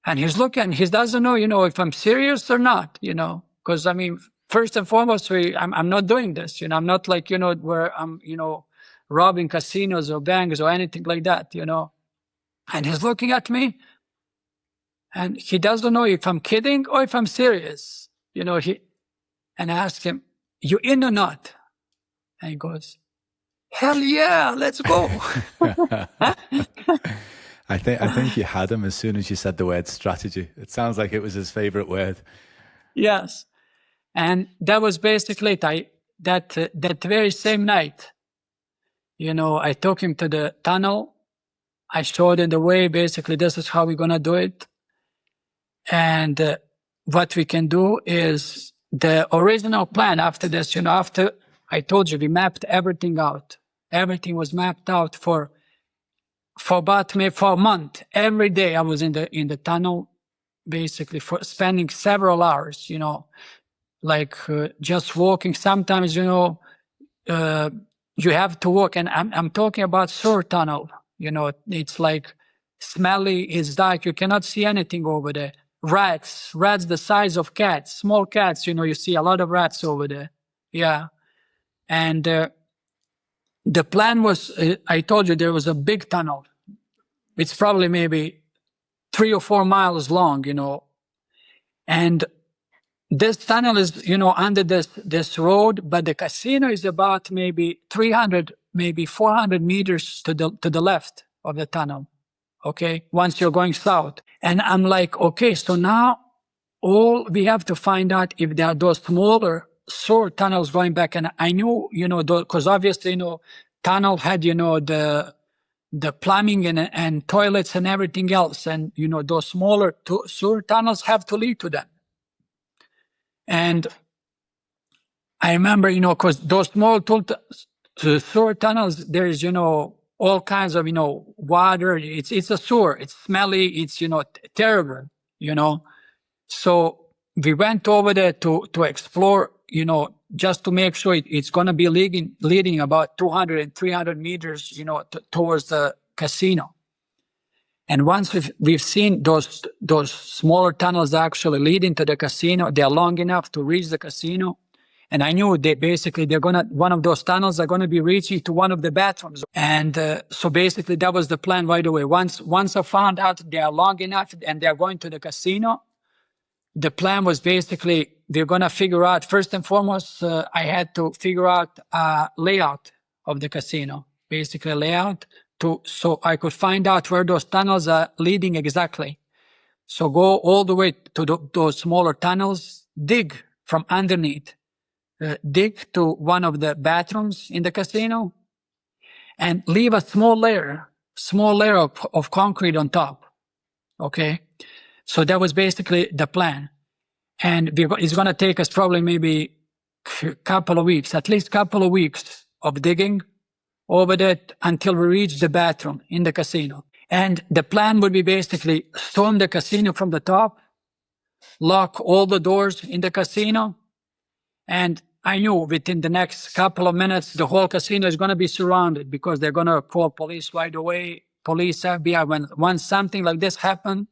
And he's looking, he doesn't know, if I'm serious or not, because first and foremost, I'm not doing this, I'm not like, where I'm, robbing casinos or banks or anything like that, And he's looking at me and he doesn't know if I'm kidding or if I'm serious, and I ask him, you in or not? And he goes, hell yeah, let's go. I think you had him as soon as you said the word strategy. It sounds like it was his favorite word. Yes. And that was basically that very same night, I took him to the tunnel. I showed him the way. Basically, this is how we're going to do it. And what we can do is the original plan after this, after I told you, we mapped everything out. Everything was mapped out for about maybe for a month. Every day I was in the tunnel, basically for spending several hours, like just walking. Sometimes, you have to walk, and I'm talking about sewer tunnel. You know, it's like smelly, it's dark, you cannot see anything over there. Rats the size of cats, small cats, you know, you see a lot of rats over there. Yeah. And the plan was, I told you there was a big tunnel. It's probably maybe 3 or 4 miles long, you know. And this tunnel is, you know, under this road, but the casino is about maybe 300, maybe 400 meters to the left of the tunnel. Okay, once you're going south. And I'm like, okay, so now all we have to find out if there are those smaller sewer tunnels going back. And I knew, you know, because obviously, you know, tunnel had, you know, the plumbing and toilets and everything else. And, you know, those smaller sewer tunnels have to lead to them. And I remember, you know, because those small sewer tunnels, there's, you know, all kinds of, you know, water. It's a sewer. It's smelly. It's, you know, terrible, you know. So we went over there to explore, you know, just to make sure it's going to be leading about 200 and 300 meters, you know, towards the casino. And once we've seen those smaller tunnels actually leading to the casino, they're long enough to reach the casino. And I knew one of those tunnels are gonna be reaching to one of the bathrooms. And so basically that was the plan right away. Once I found out they are long enough and they're going to the casino, the plan was basically they're gonna figure out, first and foremost, I had to figure out a layout of the casino, basically layout, so I could find out where those tunnels are leading exactly. So go all the way to those smaller tunnels, dig from underneath, dig to one of the bathrooms in the casino, and leave a small layer of concrete on top. Okay, so that was basically the plan, and it's going to take us probably maybe at least couple of weeks of digging over that until we reach the bathroom in the casino. And the plan would be basically storm the casino from the top, lock all the doors in the casino, and I knew within the next couple of minutes, the whole casino is going to be surrounded because they're going to call police right away, police, FBI. Once something like this happens,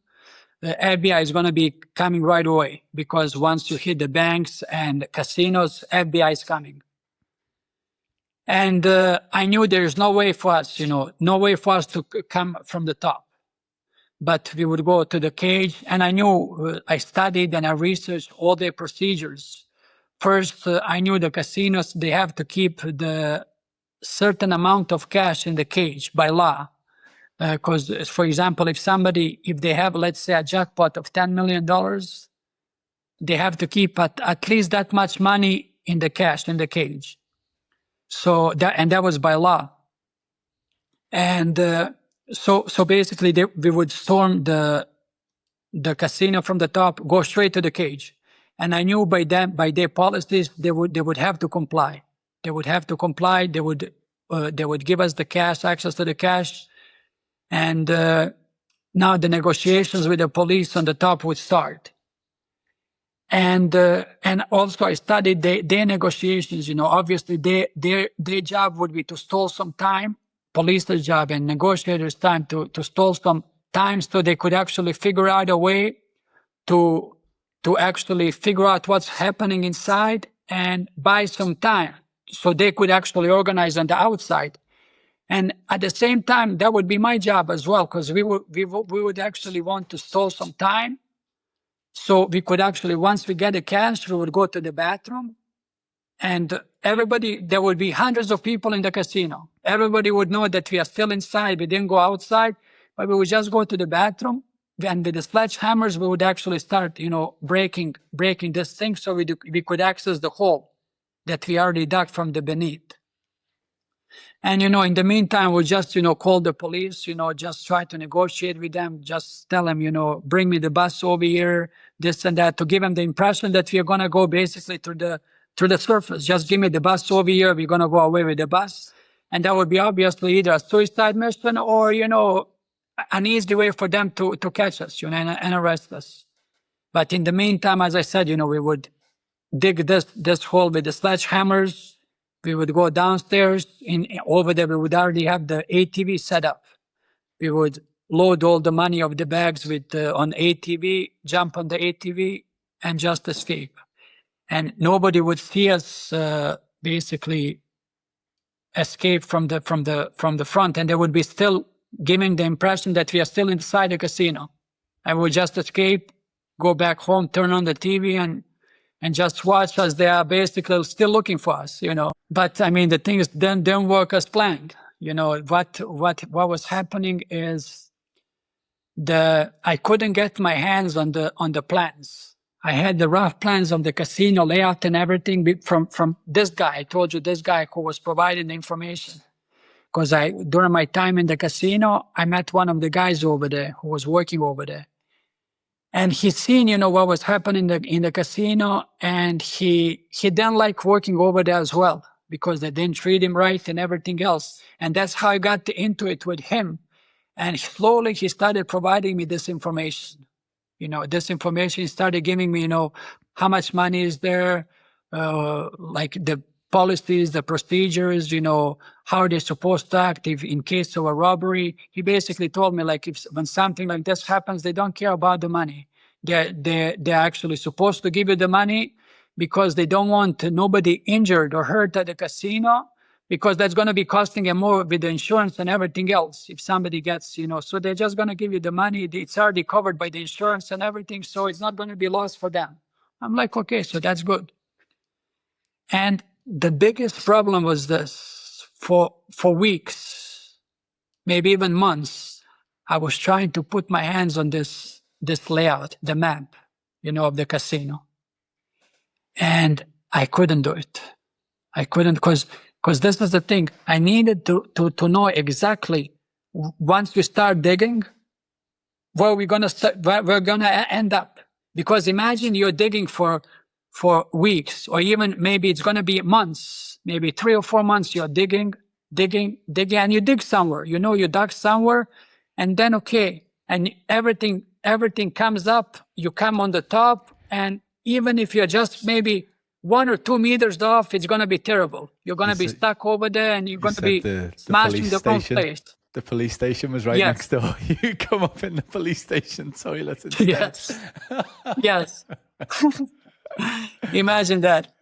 the FBI is going to be coming right away because once you hit the banks and casinos, FBI is coming. And I knew there's no way for us, you know, no way for us to come from the top. But we would go to the cage, and I knew, I studied and I researched all their procedures. First, I knew the casinos, they have to keep the certain amount of cash in the cage by law. Because, for example, if they have, let's say, a jackpot of $10 million, they have to keep at least that much money in the cash, in the cage. So that was by law. And so basically we would storm the casino from the top, go straight to the cage. And I knew by their policies, they would have to comply. They would have to comply. They would give us the cash, access to the cash. And now the negotiations with the police on the top would start. And also I studied their negotiations, you know, obviously their job would be to stall some time, police's job and negotiators' time to stall some time so they could actually figure out a way to actually figure out what's happening inside and buy some time so they could actually organize on the outside. And at the same time, that would be my job as well, because we would actually want to stall some time. So we could actually, once we get the cash, we would go to the bathroom, and there would be hundreds of people in the casino. Everybody would know that we are still inside. We didn't go outside, but we would just go to the bathroom. And with the sledgehammers, we would actually start, you know, breaking this thing so we could access the hole that we already dug from the beneath. And, you know, in the meantime, we just, you know, call the police, you know, just try to negotiate with them, just tell them, you know, bring me the bus over here, this and that, to give them the impression that we are going to go basically through the surface. Just give me the bus over here. We're going to go away with the bus. And that would be obviously either a suicide mission or, you know, an easy way for them to catch us, you know, and arrest us. But in the meantime, as I said, you know, we would dig this hole with the sledgehammers, We would go downstairs over there. We would already have the ATV set up. We would load all the money of the bags with on ATV, jump on the ATV, and just escape. And nobody would see us basically escape from the front, and they would be still giving the impression that we are still inside the casino. And we would just escape, go back home, turn on the TV, and just watch as they are basically still looking for us, you know. But I mean, the thing is, didn't work as planned. You know, what was happening is I couldn't get my hands on the plans. I had the rough plans of the casino layout and everything from this guy. I told you, this guy who was providing the information. Because during my time in the casino, I met one of the guys over there who was working over there. And he seen, you know, what was happening in the casino, and he didn't like working over there as well because they didn't treat him right and everything else. And that's how I got into it with him. And slowly he started providing me this information. You know, this information started giving me, you know, how much money is there, like the policies, the procedures, you know, how are they supposed to act if in case of a robbery. He basically told me, like, when something like this happens, they don't care about the money. They're actually supposed to give you the money because they don't want nobody injured or hurt at the casino, because that's going to be costing them more with the insurance and everything else if somebody gets, you know. So they're just going to give you the money. It's already covered by the insurance and everything, so it's not going to be lost for them. I'm like, okay, so that's good. And the biggest problem was this. For weeks, maybe even months, I was trying to put my hands on this layout, the map, you know, of the casino. And I couldn't do it. I couldn't, because this is the thing. I needed to know exactly, once we start digging, where we're gonna end up. Because imagine you're digging for weeks, or even maybe it's gonna be months, maybe 3 or 4 months. You're digging, and you dig somewhere. You know, you dug somewhere, and then okay, and everything comes up. You come on the top, and even if you're just maybe 1 or 2 meters off, it's going to be terrible. You're going to be stuck over there, and you're going to be smashed in the wrong place. The police station was right next door. You come up in the police station toilet instead. Yes. Yes. Imagine that.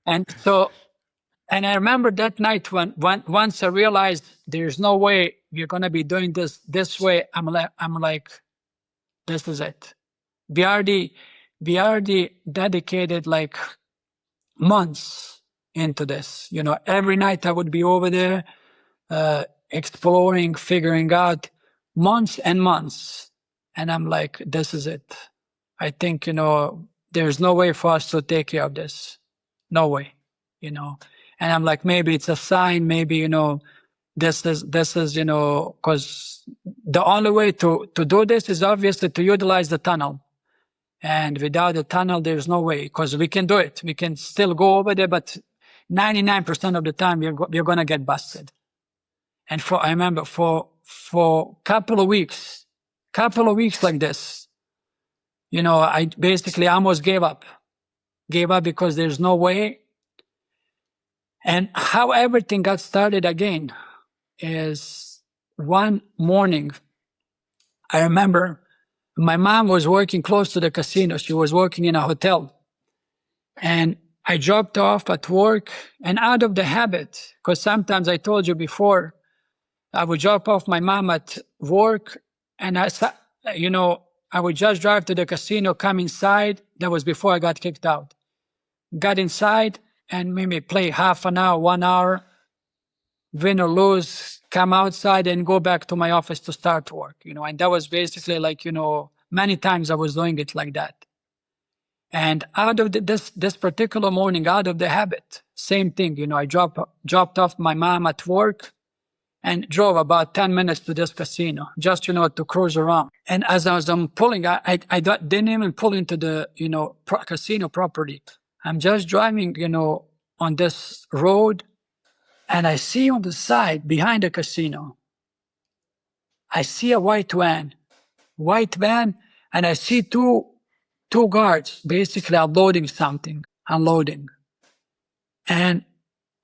And I remember that night when once I realized there's no way we're going to be doing this way, I'm like, this is it. We already dedicated like months into this. You know, every night I would be over there, exploring, figuring out, months and months. And I'm like, this is it. I think, you know, there's no way for us to take care of this. No way, you know. And I'm like, maybe it's a sign, maybe, you know, this is, you know, because the only way to do this is obviously to utilize the tunnel. And without the tunnel, there's no way, because we can do it. We can still go over there, but 99% of the time, you're going to get busted. And I remember for couple of weeks like this, you know, I basically almost gave up because there's no way. And how everything got started again is one morning, I remember my mom was working close to the casino. She was working in a hotel. And I dropped off at work, and out of the habit, because sometimes I told you before, I would drop off my mom at work, and I would just drive to the casino, come inside. That was before I got kicked out. Got inside and maybe play half an hour, 1 hour, win or lose, come outside and go back to my office to start work, you know. And that was basically like, you know, many times I was doing it like that. And out of this particular morning, out of the habit, same thing, you know, I dropped off my mom at work and drove about 10 minutes to this casino, just, you know, to cruise around. And as I was pulling, I didn't even pull into the, you know, casino property. I'm just driving, you know, on this road, and I see on the side behind the casino, I see a white van, and I see two guards basically unloading something. And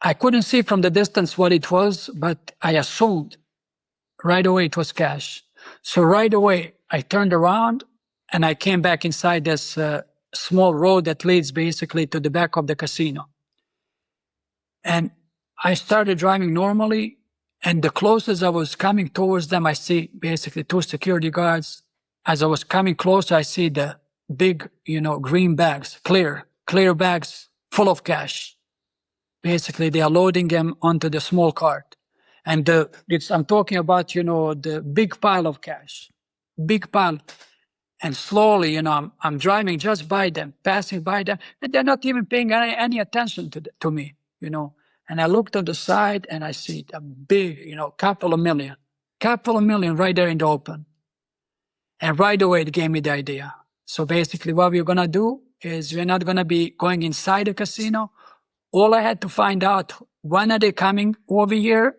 I couldn't see from the distance what it was, but I assumed right away it was cash. So right away I turned around and I came back inside this small road that leads basically to the back of the casino. And I started driving normally, and the closest I was coming towards them, I see basically two security guards. As I was coming closer, I see the big, green bags, clear bags full of cash. Basically, they are loading them onto the small cart. And I'm talking about, the big pile of cash, big pile. And slowly, I'm driving just by them, passing by them, and they're not even paying any attention to me, And I looked on the side and I see a big, couple of million right there in the open. And right away it gave me the idea. So basically what we're going to do is we're not going to be going inside the casino. All I had to find out, when are they coming over here,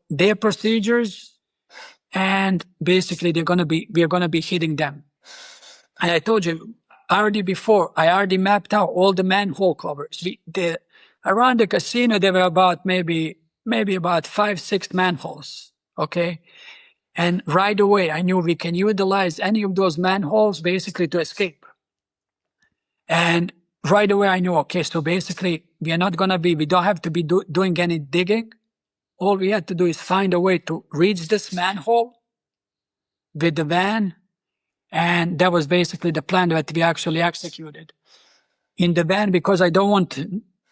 their procedures, and basically we're going to be hitting them. And I told you before, I already mapped out all the manhole covers. Around the casino, there were about maybe about 5-6 manholes. Okay. And right away, I knew we can utilize any of those manholes basically to escape. And right away, I knew, okay, so basically we don't have to be doing any digging. All we had to do is find a way to reach this manhole with the van. And that was basically the plan that we actually executed. In the van, because I don't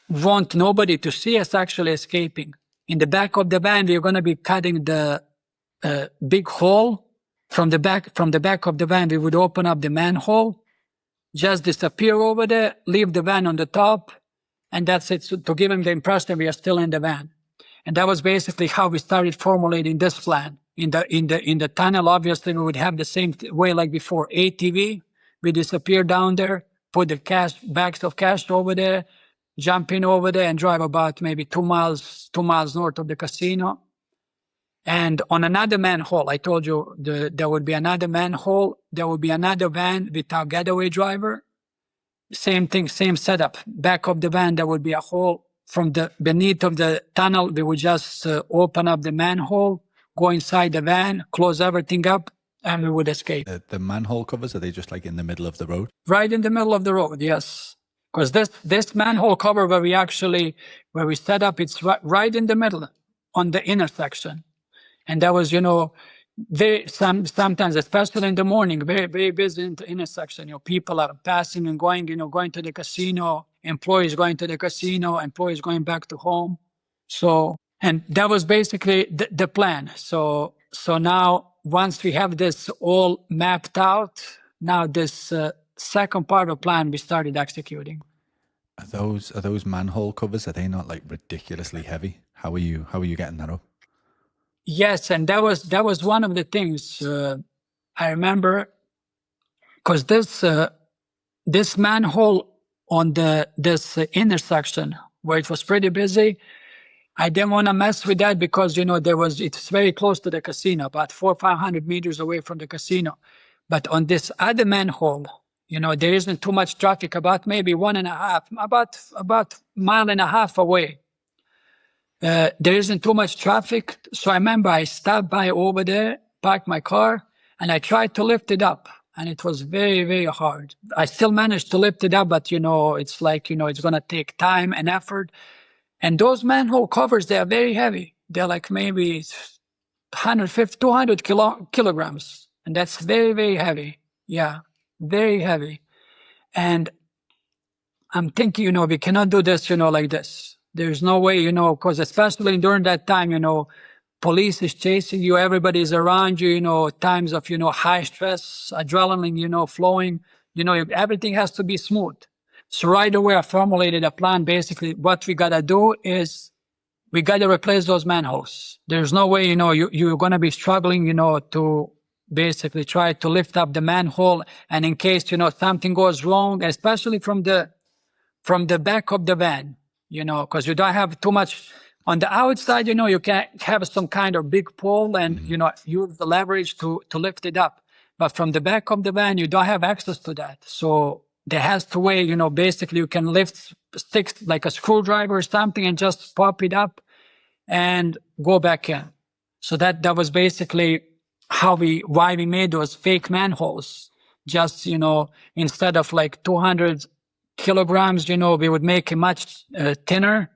want nobody to see us actually escaping. In the back of the van, we're going to be cutting the big hole from the back of the van. We would open up the manhole, just disappear over there, leave the van on the top, and that's it, to give them the impression we are still in the van. And that was basically how we started formulating this plan. In the tunnel, obviously, we would have the same way like before. ATV, we disappear down there, put the bags of cash over there, jump in over there, and drive about maybe 2 miles north of the casino. And on another manhole, I told you there would be another manhole. There would be another van with our getaway driver. Same thing, same setup. Back of the van, there would be a hole. From the beneath of the tunnel, we would just open up the manhole, go inside the van, close everything up, and we would escape. The manhole covers, are they just like in the middle of the road? Right in the middle of the road, yes. Because this manhole cover where we set up, it's right in the middle on the intersection. And that was, sometimes, especially in the morning, very, very busy in the intersection. People are passing and going, going to the casino, employees going to the casino, employees going back to home. So, and that was basically the plan. So now, once we have this all mapped out, now this second part of the plan we started executing. Are those manhole covers, are they not like ridiculously heavy? How are you getting that up? Yes, and that was one of the things I remember, because this manhole on this intersection where it was pretty busy, I didn't want to mess with that because it's very close to the casino, about 400 or 500 meters away from the casino. But on this other manhole, there isn't too much traffic, about maybe 1.5, about 1.5 miles away. There isn't too much traffic. So I remember I stopped by over there, parked my car, and I tried to lift it up. And it was very, very hard. I still managed to lift it up, but it's like, it's going to take time and effort. And those manhole covers, they are very heavy. They're like maybe 150, 200 kilograms. And that's very, very heavy. Yeah, very heavy. And I'm thinking, we cannot do this, like this. There's no way, because especially during that time, police is chasing you, everybody's around you, times of, high stress, adrenaline, flowing, everything has to be smooth. So right away, I formulated a plan. Basically, what we got to do is we got to replace those manholes. There's no way, you're going to be struggling, to basically try to lift up the manhole. And in case, something goes wrong, especially from the back of the van, because you don't have too much on the outside, you can have some kind of big pole and, use the leverage to lift it up. But from the back of the van, you don't have access to that. So there has to weigh, you know, basically you can lift sticks like a screwdriver or something and just pop it up and go back in. So that was basically why we made those fake manholes. Just, you know, instead of like 200 kilograms, you know, we would make it much thinner,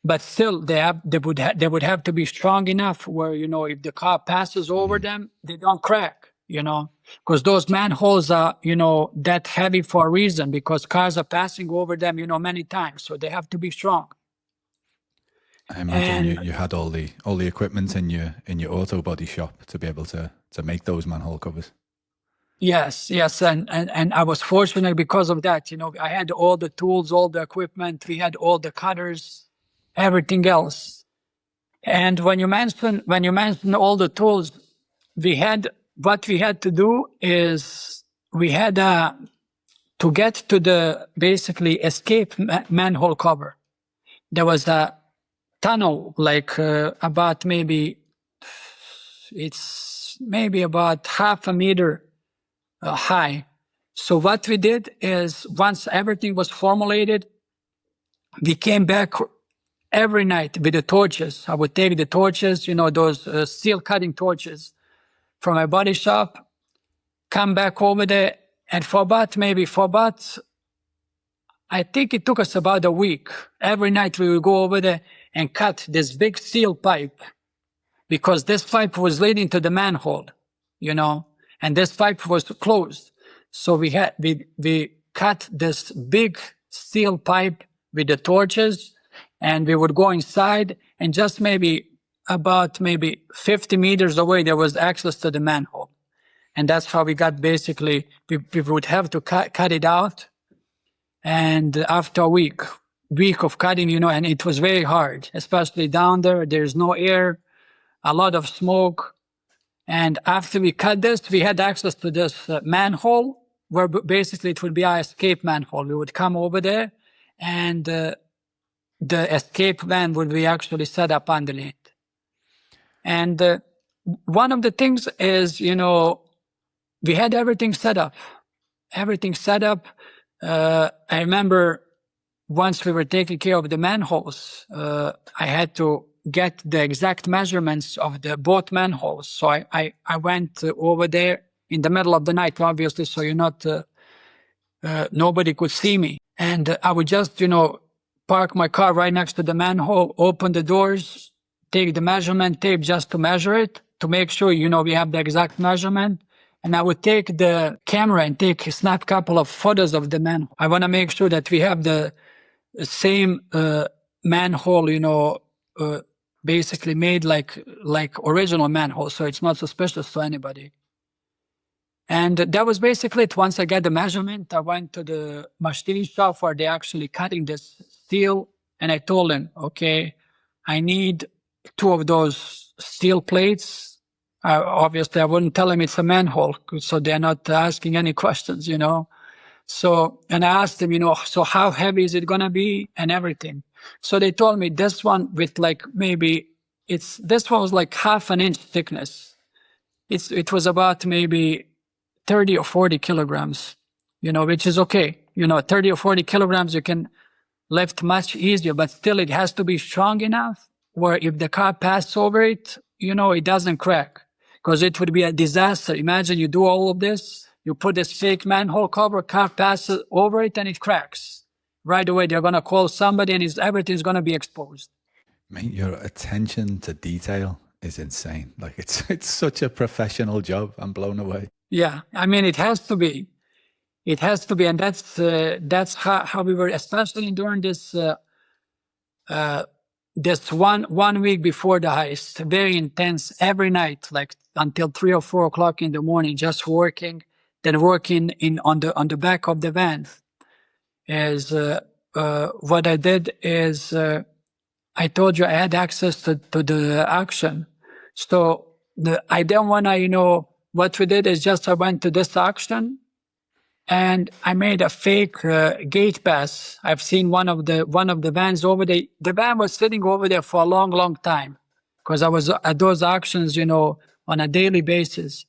but still they would have to be strong enough where, you know, if the car passes over them, they don't crack, you know, because those manholes are, you know, that heavy for a reason, because cars are passing over them, you know, many times. So they have to be strong. I imagine And you had all the equipment in your auto body shop to be able to make those manhole covers. yes, and I was fortunate because of that. You know, I had all the tools, all the equipment, we had all the cutters, everything else. And when you mention all the tools, what we had to do is we had to get to the basically escape manhole cover. There was a tunnel like about it's maybe about half a meter high. So what we did is once everything was formulated, we came back every night with the torches. I would take the torches, you know, those steel cutting torches from my body shop, come back over there, and I think it took us about a week. Every night we would go over there and cut this big steel pipe, because this pipe was leading to the manhole, you know, and this pipe was closed. So we cut this big steel pipe with the torches, and we would go inside, and just about 50 meters away, there was access to the manhole. And that's how we got basically, we would have to cut it out. And after a week of cutting, you know, and it was very hard, especially down there. There's no air, a lot of smoke. And after we cut this, we had access to this manhole, where basically it would be our escape manhole. We would come over there, and the escape van would be actually set up underneath. And one of the things is, you know, we had everything set up. I remember once we were taking care of the manholes, I had to get the exact measurements of both manholes. So I went over there in the middle of the night, obviously, so nobody could see me. And I would just, you know, park my car right next to the manhole, open the doors, take the measurement tape just to measure it, to make sure, you know, we have the exact measurement. And I would take the camera and snap a couple of photos of the manhole. I want to make sure that we have the same manhole, you know, basically made like original manhole, so it's not suspicious to anybody. And that was basically it. Once I got the measurement, I went to the machine shop where they're actually cutting this steel, and I told them, okay, I need 2 of those steel plates. Obviously, I wouldn't tell them it's a manhole, so they're not asking any questions, you know. So, and I asked them, you know, so how heavy is it going to be and everything. So they told me this one with like this one was like half an inch thickness. It was about maybe 30 or 40 kilograms, you know, which is okay. You know, 30 or 40 kilograms, you can lift much easier, but still it has to be strong enough where if the car passes over it, you know, it doesn't crack, because it would be a disaster. Imagine you do all of this, you put this fake manhole cover, car passes over it, and it cracks. Right away, they're going to call somebody, and everything's going to be exposed. Mate, your attention to detail is insane. Like it's such a professional job. I'm blown away. Yeah, I mean, it has to be. It has to be, and that's how we were, especially during this one week before the heist. Very intense every night, like until 3 or 4 o'clock in the morning, just working. Then working on the back of the van. Is what I did is I told you I had access to the auction, so I didn't want to, you know, what we did is just I went to this auction and I made a fake gate pass. I've seen one of the vans over there. The van was sitting over there for a long, long time, because I was at those auctions, you know, on a daily basis.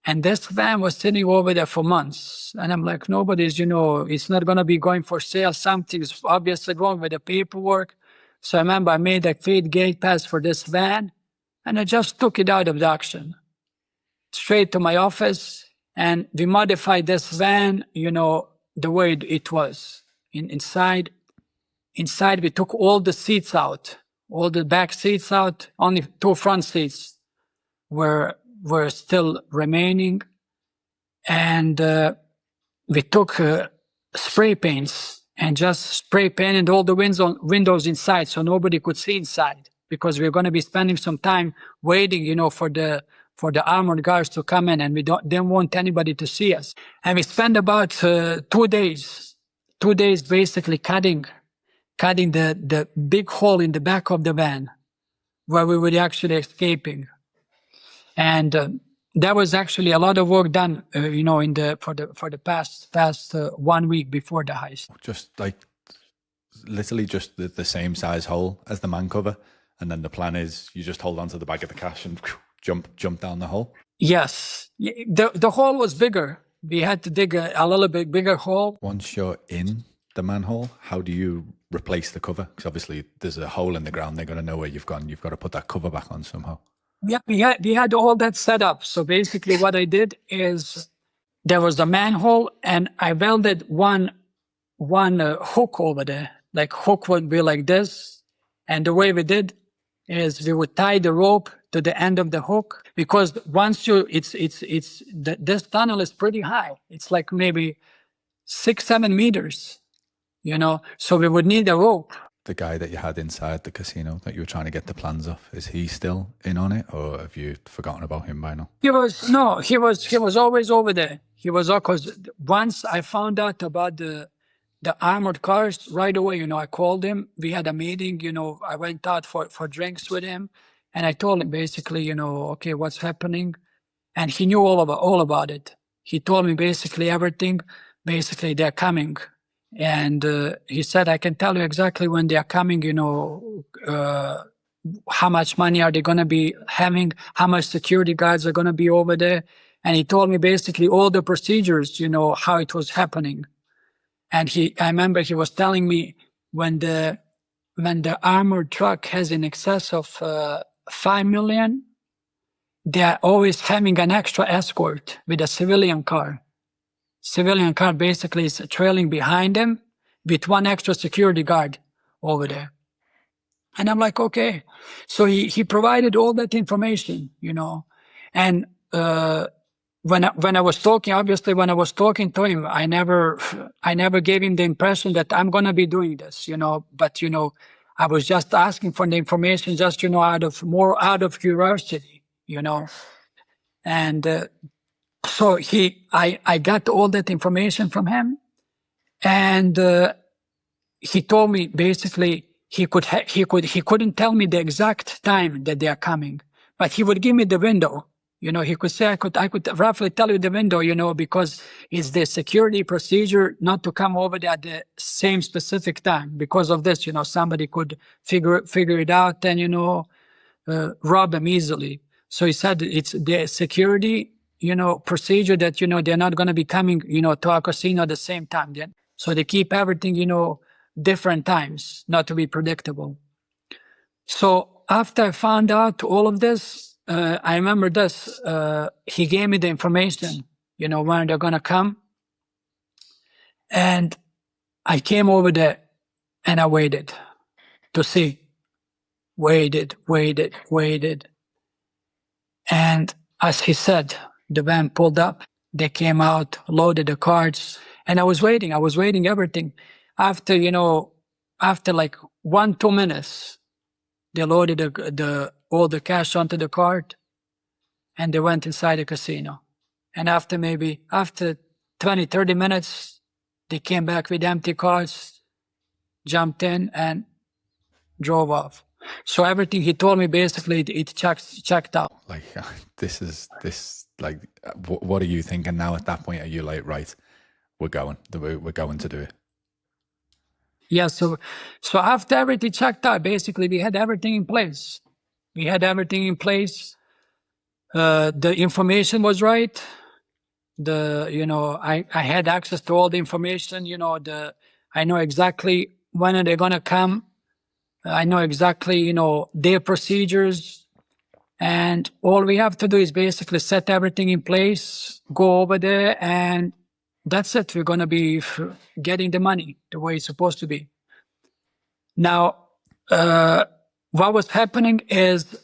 And this van was sitting over there for months. And I'm like, nobody's, it's not going to be going for sale. Something's obviously wrong with the paperwork. So I remember I made a paid gate pass for this van, and I just took it out of the auction, straight to my office. And we modified this van, the way it was. Inside, we took all the seats out, all the back seats out, only 2 front seats were still remaining. And we took spray paints and just spray painted all the windows inside so nobody could see inside, because we're going to be spending some time waiting, for the armored guards to come in, and we didn't want anybody to see us. And we spent about 2 days basically cutting the big hole in the back of the van where we were actually escaping. And there was actually a lot of work done, for the past 1 week before the heist. Just like literally just the same size hole as the man cover, and then the plan is you just hold onto the bag of the cash and jump down the hole. Yes, the hole was bigger. We had to dig a little bit bigger hole. Once you're in the manhole, how do you replace the cover? Because obviously there's a hole in the ground. They're going to know where you've gone. You've got to put that cover back on somehow. Yeah, we had all that set up. So basically what I did is there was a manhole, and I welded one hook over there. Like hook would be like this. And the way we did is we would tie the rope to the end of the hook, because once this tunnel is pretty high. It's like maybe 6-7 meters, so we would need a rope. The guy that you had inside the casino that you were trying to get the plans off, is he still in on it, or have you forgotten about him by now? He was always over there. He was, because once I found out about the armored cars, right away, I called him. We had a meeting, I went out for drinks with him, and I told him basically, okay, what's happening. And he knew all about it. He told me basically everything. Basically, they're coming. And he said, I can tell you exactly when they are coming, how much money are they going to be having, how much security guards are going to be over there. And he told me basically all the procedures, how it was happening. And I remember he was telling me when the armored truck has in excess of 5 million, they're always having an extra escort with a civilian car. Civilian car basically is trailing behind them with one extra security guard over there. And I'm like, okay. So he provided all that information, and when I was talking, obviously when I was talking to him, I never gave him the impression that I'm going to be doing this, but, I was just asking for the information just, out of curiosity, and, so I got all that information from him, and he told me basically he couldn't tell me the exact time that they are coming, but he would give me the window. He could say I could roughly tell you the window, because it's the security procedure not to come over there at the same specific time. Because of this, somebody could figure it out and rob them easily. So he said it's the security procedure that, they're not going to be coming, to our casino at the same time. So they keep everything, different times, not to be predictable. So after I found out all of this, I remember this, he gave me the information, when they're going to come. And I came over there and I waited to see. Waited. And as he said, the van pulled up, they came out, loaded the cards, and I was waiting everything. After like 1-2 minutes, they loaded all the cash onto the card, and they went inside the casino. And after 20-30 minutes, they came back with empty cards, jumped in, and drove off. So everything he told me, basically, it checked out. Like, what are you thinking now at that point? Are you like, right, we're going to do it? Yeah, so after everything checked out, basically, we had everything in place. The information was right. I had access to all the information, I know exactly when they're going to come. I know exactly, their procedures. And all we have to do is basically set everything in place, go over there, and that's it. We're going to be getting the money the way it's supposed to be. Now, what was happening is,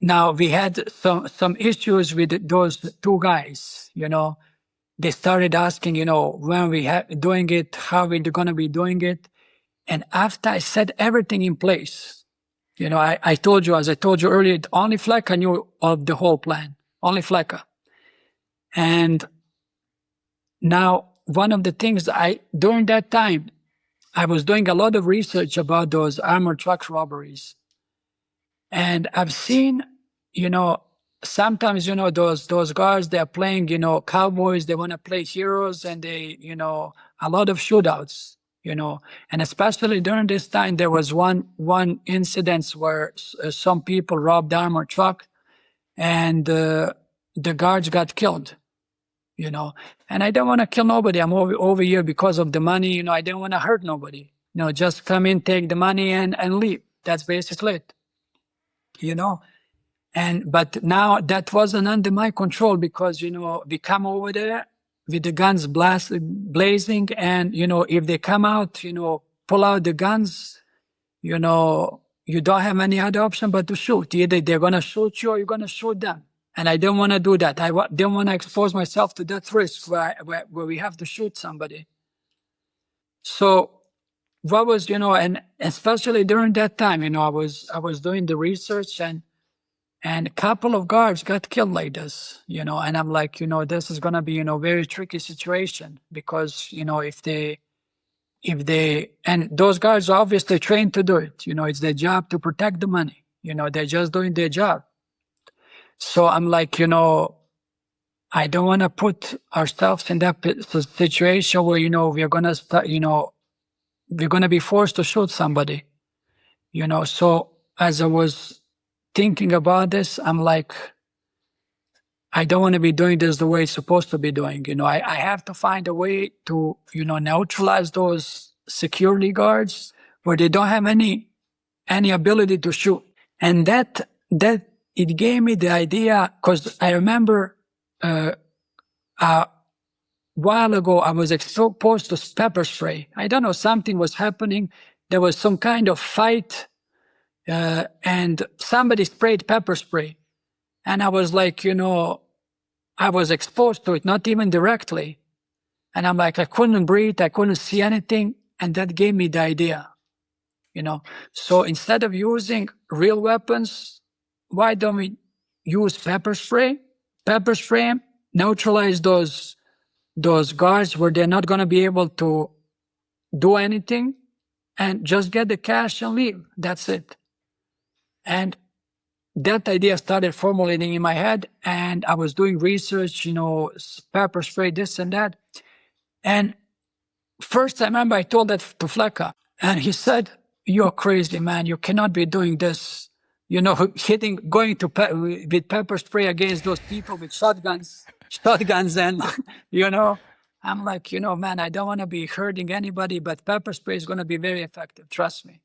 now we had some issues with those two guys, They started asking, when we doing it, how we're going to be doing it. And after I set everything in place, I told you, as I told you earlier, only Flecker knew of the whole plan, only Flecker. And now one of the things during that time, I was doing a lot of research about those armored truck robberies. And I've seen, sometimes, those guards, they're playing, cowboys, they want to play heroes, and they, a lot of shootouts, and especially during this time, there was one incident where some people robbed the armored truck, and the guards got killed, and I don't want to kill nobody. I'm over here because of the money, I don't want to hurt nobody, just come in, take the money and leave. That's basically it. But now that wasn't under my control because, we come over there with the guns blazing, and, if they come out, pull out the guns, you don't have any other option but to shoot. Either they're going to shoot you or you're going to shoot them. And I don't want to do that. I don't want to expose myself to that risk where we have to shoot somebody. So what was, and especially during that time, I was doing the research, and a couple of guards got killed like this, and I'm like, this is going to be, very tricky situation because, if they, and those guards are obviously trained to do it, it's their job to protect the money, they're just doing their job. So I'm like, I don't want to put ourselves in that situation where, we're going to start, we're going to be forced to shoot somebody, so as I was thinking about this, I'm like, I don't want to be doing this the way it's supposed to be doing. I have to find a way to, neutralize those security guards where they don't have any ability to shoot. And that it gave me the idea, because I remember a while ago I was exposed to pepper spray. I don't know, something was happening. There was some kind of fight. And somebody sprayed pepper spray. And I was like, I was exposed to it, not even directly. And I'm like, I couldn't breathe, I couldn't see anything. And that gave me the idea, So instead of using real weapons, why don't we use pepper spray? Pepper spray, neutralize those guards where they're not going to be able to do anything, and just get the cash and leave. That's it. And that idea started formulating in my head, and I was doing research, pepper spray, this and that. And first, I remember I told that to Flecker, and he said, "You're crazy, man. You cannot be doing this. Going with pepper spray against those people with shotguns, and, I'm like, man, I don't want to be hurting anybody, but pepper spray is going to be very effective. Trust me."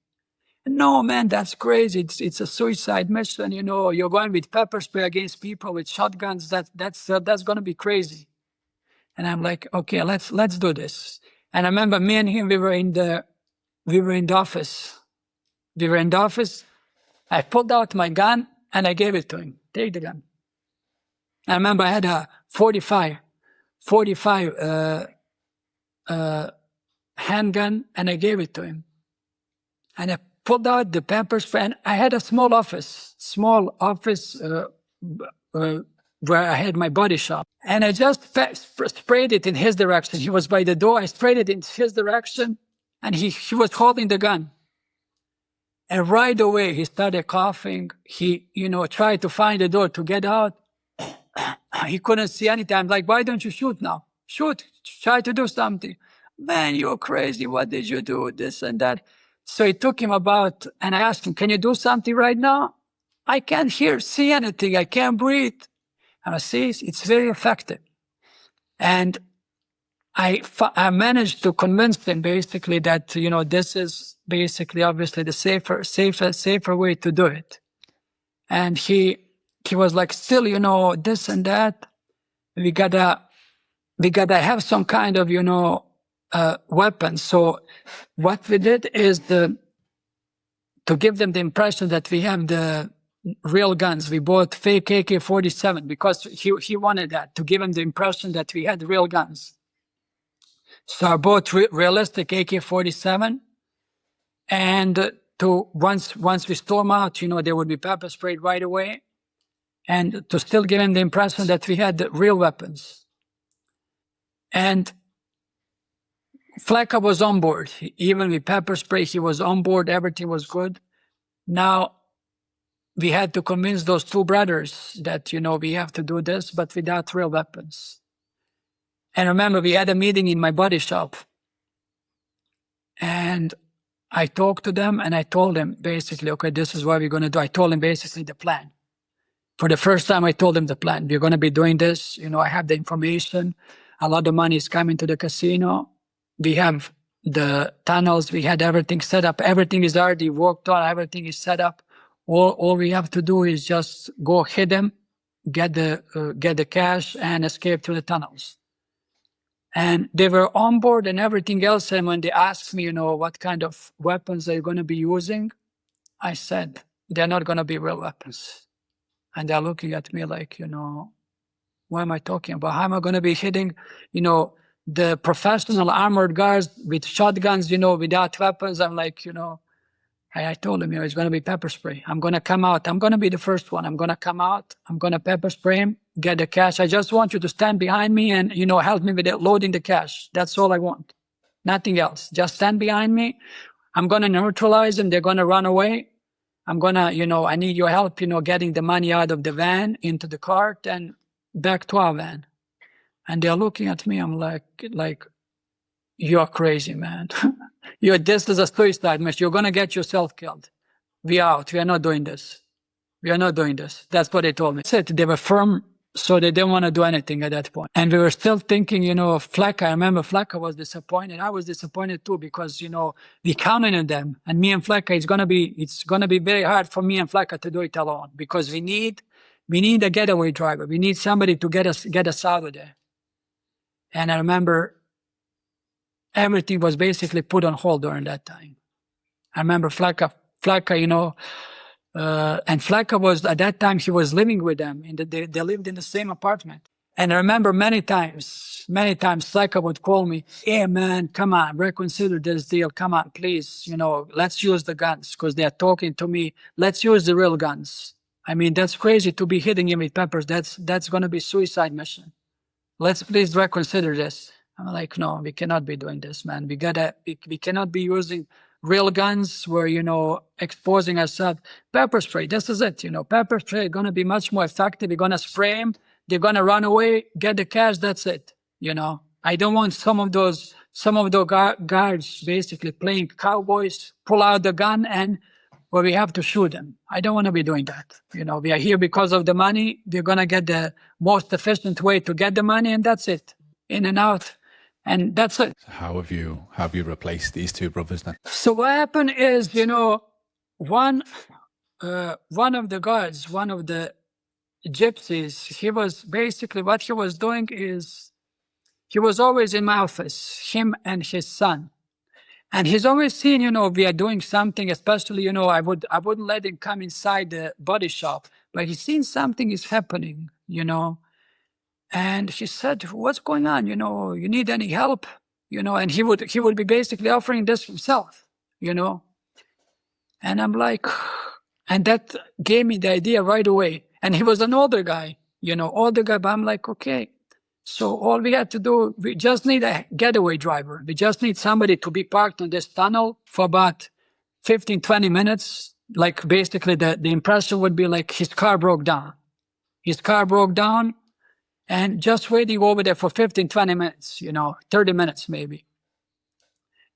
No, man, that's crazy. It's a suicide mission. You're going with pepper spray against people with shotguns. That's going to be crazy. And I'm like, okay, let's do this. And I remember me and him, we were in the office. We were in the office. I pulled out my gun and I gave it to him. Take the gun. I remember I had a 45 handgun, and I gave it to him. And I pulled out the pepper spray, and I had a small office where I had my body shop. And I just sprayed it in his direction. He was by the door. I sprayed it in his direction, and he was holding the gun. And right away, he started coughing. He, tried to find the door to get out. He couldn't see anything. I'm like, why don't you shoot now? Shoot. Try to do something. Man, you're crazy. What did you do? This and that. So it took him about, and I asked him, can you do something right now? I can't see anything. I can't breathe. And I see, it's very effective. And I managed to convince him basically that, you know, this is basically obviously the safer way to do it. And he was like, still, you know, this and that, we gotta have some kind of, you know, weapon. So what we did is to give them the impression that we have the real guns. We bought fake AK-47 because he wanted that, to give him the impression that we had real guns. So I bought realistic AK-47, and once we storm out, you know, there would be pepper sprayed right away, and to still give him the impression that we had real weapons. And Flacca was on board. Even with pepper spray, he was on board. Everything was good. Now, we had to convince those two brothers that, you know, we have to do this, but without real weapons. And remember, we had a meeting in my body shop. And I talked to them and I told them basically, okay, this is what we're going to do. I told them basically the plan. For the first time, I told them the plan. We're going to be doing this. You know, I have the information. A lot of money is coming to the casino. We have the tunnels. We had everything set up. Everything is already worked on. Everything is set up. All we have to do is just go hit them, get the cash, and escape through the tunnels. And they were on board and everything else. And when they asked me, you know, what kind of weapons they're going to be using, I said, they're not going to be real weapons. And they're looking at me like, you know, what am I talking about? How am I going to be hitting, you know, the professional armored guards with shotguns, you know, without weapons? I'm like, you know, I told him, you know, it's going to be pepper spray. I'm going to come out. I'm going to be the first one. I'm going to come out. I'm going to pepper spray him, get the cash. I just want you to stand behind me and, you know, help me with loading the cash. That's all I want. Nothing else. Just stand behind me. I'm going to neutralize them. They're going to run away. I'm going to, you know, I need your help, you know, getting the money out of the van into the cart and back to our van. And they're looking at me. I'm like, you're crazy, man. This is a suicide mission. You're going to get yourself killed. We out. We are not doing this. We are not doing this. That's what they told me. They were firm, so they didn't want to do anything at that point. And we were still thinking, you know, of Flacca. I remember Flacca was disappointed. I was disappointed too because, you know, we counted on them. And me and Flacca, it's going to be very hard for me and Flacca to do it alone because we need a getaway driver. We need somebody to get us out of there. And I remember everything was basically put on hold during that time. I remember Flacca, you know, and Flacca was, at that time, he was living with them. They lived in the same apartment. And I remember many times Flacca would call me, hey man, come on, reconsider this deal. Come on, please, you know, let's use the guns because they're talking to me. Let's use the real guns. I mean, that's crazy to be hitting him with peppers. That's going to be suicide mission. Let's please reconsider this. I'm like, no, we cannot be doing this, man. We cannot be using real guns where, you know, exposing ourselves. Pepper spray, this is it, you know. Pepper spray is going to be much more effective. We're going to spray them. They're going to run away, get the cash, that's it, you know. I don't want some of those guards basically playing cowboys, pull out the gun and where we have to shoot them. I don't want to be doing that. You know, we are here because of the money. We're going to get the most efficient way to get the money and that's it. In and out. And that's it. So how have you replaced these two brothers then? So what happened is, you know, one of the guards, one of the gypsies, he was basically, what he was doing is, he was always in my office, him and his son. And he's always seen, you know, we are doing something, especially, you know, I wouldn't let him come inside the body shop, but he's seen something is happening, you know. And he said, what's going on? You know, you need any help? You know, and he would be basically offering this himself, you know. And I'm like, and that gave me the idea right away. And he was an older guy, you know, but I'm like, okay. So all we had to do, we just need a getaway driver. We just need somebody to be parked on this tunnel for about 15, 20 minutes. Like basically the impression would be like his car broke down. And just waiting over there for 15, 20 minutes, you know, 30 minutes maybe.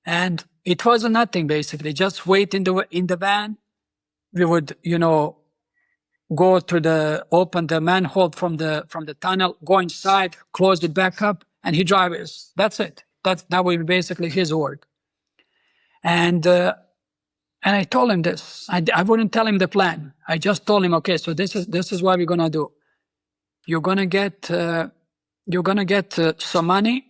And it wasn't nothing basically, just wait in the van. We would, you know, go to open the manhole from the tunnel, go inside, close it back up, and he drives. That's it. That will be basically his work. And I told him this. I wouldn't tell him the plan. I just told him, okay, so this is what we're gonna do. You're gonna get some money.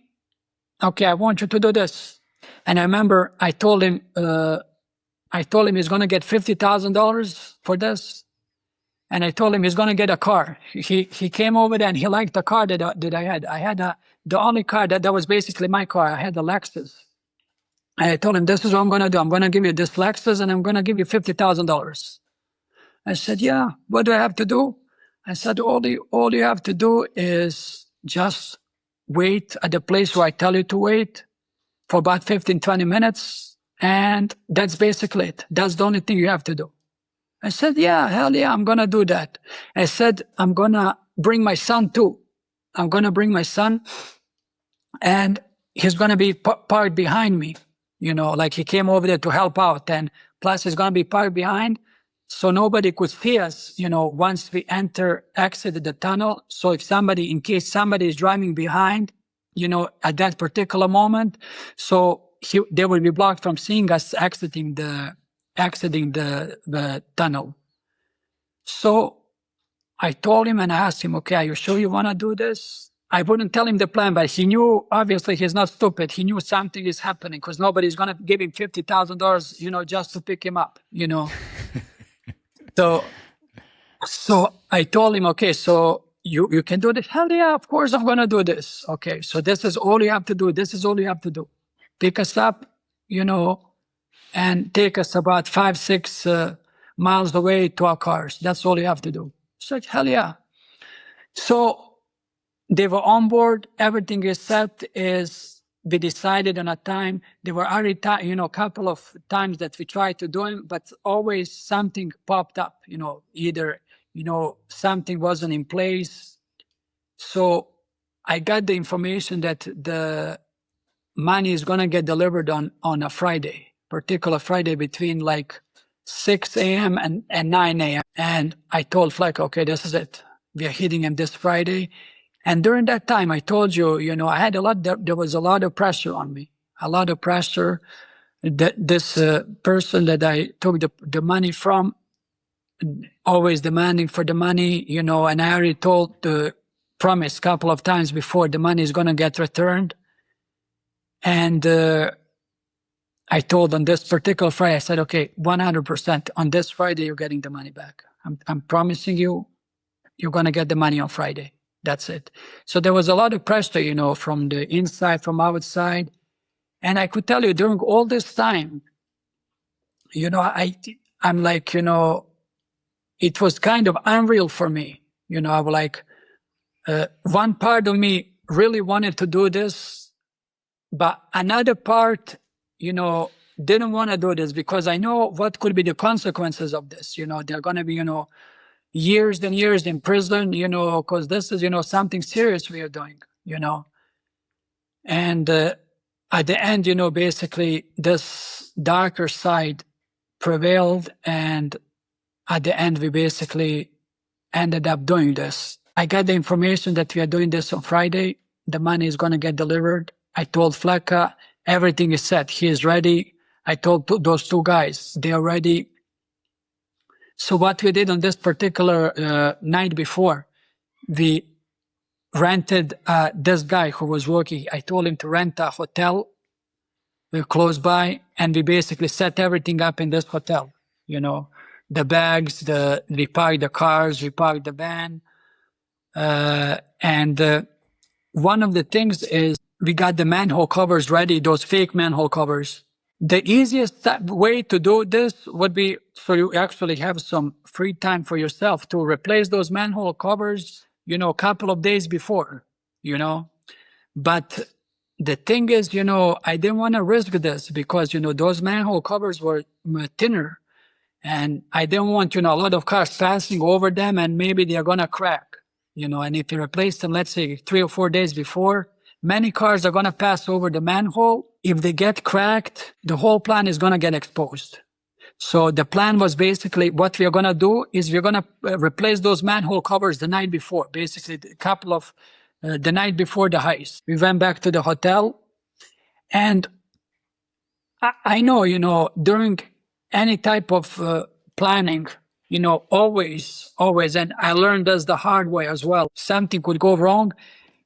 Okay, I want you to do this. And I remember I told him he's gonna get $50,000 for this. And I told him he's gonna get a car. He came over there and he liked the car that I had. I had the only car that was basically my car. I had the Lexus. And I told him, this is what I'm gonna do. I'm gonna give you this Lexus and I'm gonna give you $50,000. I said, yeah, what do I have to do? I said, all you have to do is just wait at the place where I tell you to wait for about 15, 20 minutes. And that's basically it. That's the only thing you have to do. I said, yeah, hell yeah, I'm going to do that. I said, I'm going to bring my son too. I'm going to bring my son and he's going to be parked behind me. You know, like he came over there to help out, and plus he's going to be parked behind so nobody could see us, you know, once we exit the tunnel. So if in case somebody is driving behind, you know, at that particular moment, so they will be blocked from seeing us exiting the tunnel. So I told him and I asked him, okay, are you sure you want to do this? I wouldn't tell him the plan, but he knew, obviously he's not stupid. He knew something is happening because nobody's going to give him $50,000, you know, just to pick him up, you know. So I told him, okay, so you can do this? Hell yeah, of course I'm going to do this. Okay, so this is all you have to do. This is all you have to do. Pick us up, you know, and take us about 5-6 miles away to our cars. That's all you have to do. So hell yeah. So they were on board. Everything is set. We decided on a time. There were already, you know, a couple of times that we tried to do it, but always something popped up, you know, either, you know, something wasn't in place. So I got the information that the money is going to get delivered on a Friday, particular Friday between like 6 a.m. and 9 a.m. And I told Fleck, okay, this is it. We are hitting him this Friday. And during that time, I told you, you know, there was a lot of pressure on me, a lot of pressure. This person that I took the money from, always demanding for the money, you know, and I already promised a couple of times before the money is going to get returned. And I told on this particular Friday, I said, okay, 100% on this Friday, you're getting the money back. I'm promising you, you're going to get the money on Friday. That's it. So there was a lot of pressure, you know, from the inside, from outside. And I could tell you during all this time, you know, I'm like, you know, it was kind of unreal for me. You know, I was like, one part of me really wanted to do this, but another part, you know, didn't want to do this because I know what could be the consequences of this. You know, they're going to be, you know, years and years in prison, you know, because this is, you know, something serious we are doing, you know. And at the end, you know, basically this darker side prevailed. And at the end, we basically ended up doing this. I got the information that we are doing this on Friday. The money is going to get delivered. I told Flecka, everything is set. He is ready. I told those two guys, they are ready. So what we did on this particular night before, we rented this guy who was working. I told him to rent a hotel close by, and we basically set everything up in this hotel. You know, the bags, we parked the cars, we parked the van. And one of the things is we got the manhole covers ready, those fake manhole covers. The easiest way to do this would be so you actually have some free time for yourself to replace those manhole covers, you know, a couple of days before, you know. But the thing is, you know, I didn't want to risk this because, you know, those manhole covers were thinner. And I didn't want, you know, a lot of cars passing over them and maybe they're going to crack, you know. And if you replace them, let's say 3 or 4 days before, many cars are going to pass over the manhole. If they get cracked, the whole plan is going to get exposed. So the plan was basically what we are going to do is we're going to replace those manhole covers the night before, basically a couple of the night before the heist. We went back to the hotel, and I know, during any type of planning, always, and I learned this the hard way as well. Something could go wrong,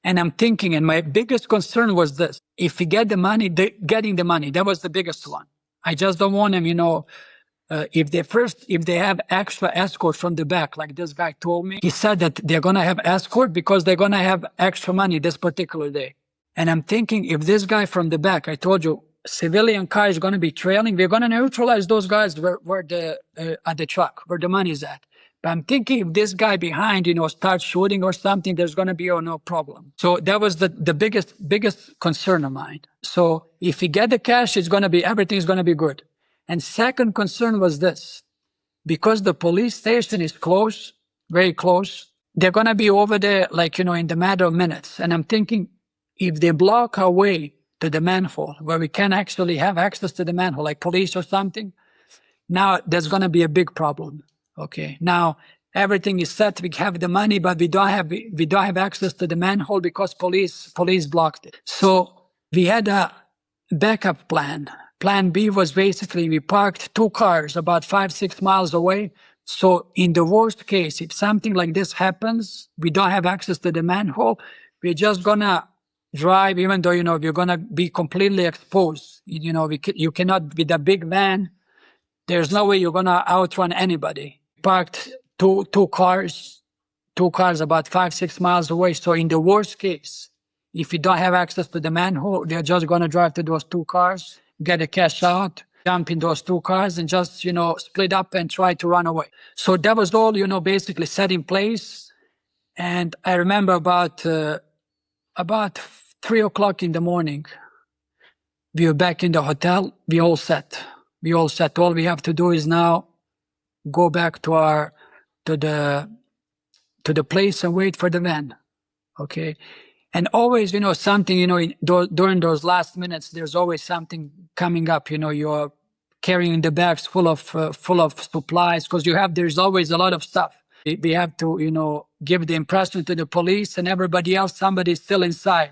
and I'm thinking, and my biggest concern was this: if we get the money, getting the money, that was the biggest one. I just don't want them, if they have extra escort from the back, like this guy told me, he said that they're gonna have escort because they're gonna have extra money this particular day. And I'm thinking, if this guy from the back, I told you, civilian car is gonna be trailing, we're gonna neutralize those guys where at the truck, where the money's at. But I'm thinking if this guy behind, starts shooting or something, there's gonna be no problem. So that was the biggest concern of mine. So if we get the cash, everything's gonna be good. And second concern was this: because the police station is close, very close, they're gonna be over there, in the matter of minutes. And I'm thinking, if they block our way to the manhole, where we can actually have access to the manhole, like police or something, now there's gonna be a big problem. Okay, now everything is set. We have the money, but we don't have access to the manhole because police blocked it. So we had a backup plan. Plan B was basically we parked 2 cars about 5-6 miles away. So in the worst case, if something like this happens, we don't have access to the manhole, we're just gonna drive, even though, you're gonna be completely exposed. You cannot, with a big van, there's no way you're gonna outrun anybody. Parked two cars about 5-6 miles away. So in the worst case, if you don't have access to the manhole, they're just gonna drive to those 2 cars, get the cash out, jump in those 2 cars, and just, split up and try to run away. So that was all, basically set in place. And I remember about 3 o'clock in the morning, we were back in the hotel. We all set. All we have to do is now go back to the place and wait for the van. Okay. And always, something, during those last minutes, there's always something coming up. You're carrying the bags full of supplies, because there's always a lot of stuff. We have to, give the impression to the police and everybody else, somebody's still inside.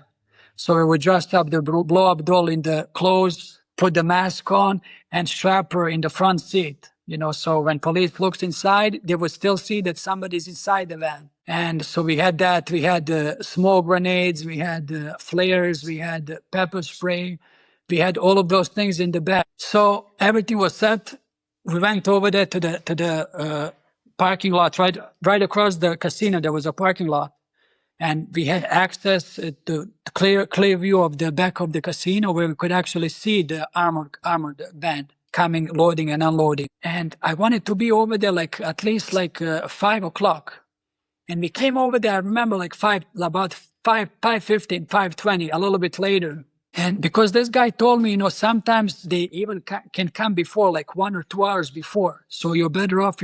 So we would dress up the blow-up doll in the clothes, put the mask on, and strap her in the front seat. So when police looks inside, they would still see that somebody's inside the van. And so we had that. We had smoke grenades, we had flares, we had pepper spray, we had all of those things in the bag. So everything was set. We went over there to the parking lot, right across the casino. There was a parking lot, and we had access to clear view of the back of the casino, where we could actually see the armored van coming, loading and unloading. And I wanted to be over there at least 5 o'clock. And we came over there, I remember about 5:15, 5:20, a little bit later. And because this guy told me, sometimes they even can come before, 1 or 2 hours before. So you're better off,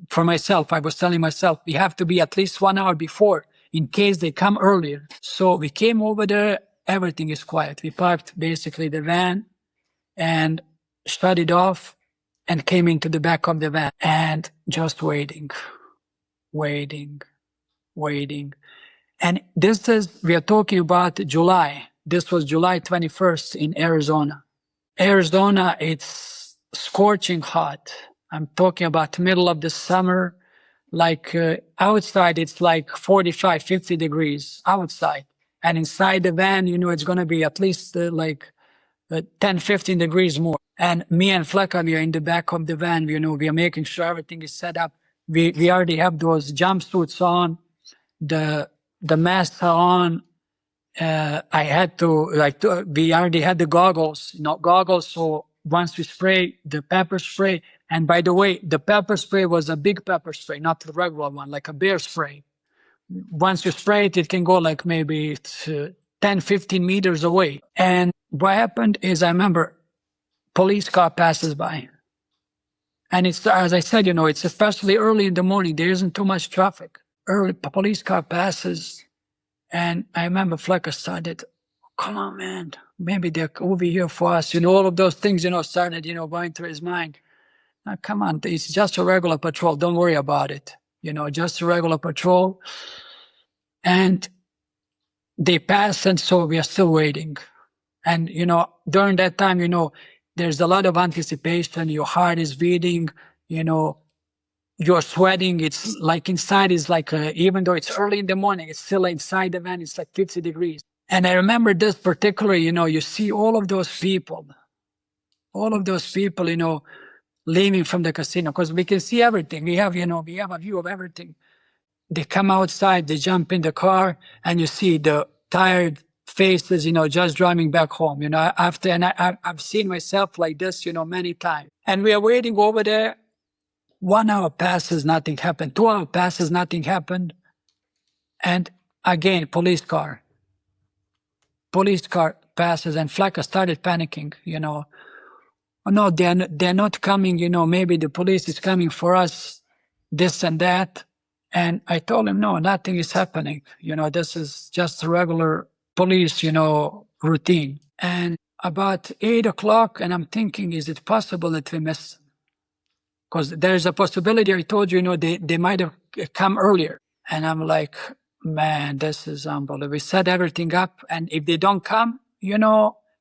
for myself, I was telling myself, we have to be at least 1 hour before in case they come earlier. So we came over there, everything is quiet. We parked basically the van and shut it off and came into the back of the van and just waiting. And we are talking about July. This was July 21st in Arizona. Arizona, it's scorching hot. I'm talking about middle of the summer. Outside, it's 45, 50 degrees outside. And inside the van, it's going to be at least 10, 15 degrees more. And me and Flecka, we are in the back of the van. We are making sure everything is set up. We already have those jumpsuits on, the masks are on. I had to, we already had the goggles, So once we spray the pepper spray, and by the way, the pepper spray was a big pepper spray, not the regular one, like a bear spray. Once you spray it, it can go maybe 10, 15 meters away. And what happened is, I remember police car passes by. And it's, as I said, it's especially early in the morning. There isn't too much traffic. Early police car passes. And I remember Flecker started, come on, man, maybe they're over here for us. All of those things, started, going through his mind. Now, come on, it's just a regular patrol. Don't worry about it. Just a regular patrol. And they passed, and so we are still waiting. And, during that time, there's a lot of anticipation. Your heart is beating, you're sweating. It's like inside is like, even though it's early in the morning, it's still inside the van. It's like 50 degrees. And I remember this particularly, you see all of those people, leaving from the casino, because we can see everything. We have a view of everything. They come outside, they jump in the car, and you see the tired faces, just driving back home, after, and I've seen myself like this, many times. And we are waiting over there. 1 hour passes, nothing happened. 2 hours passes, nothing happened. And again, police car passes, and Flacco started panicking, Oh, no, they're not coming, maybe the police is coming for us, this and that. And I told him, no, nothing is happening. This is just a regular police, routine. And about 8 o'clock, and I'm thinking, is it possible that we missed? Because there's a possibility, I told you, they might have come earlier. And I'm like, man, this is unbelievable. We set everything up, and if they don't come,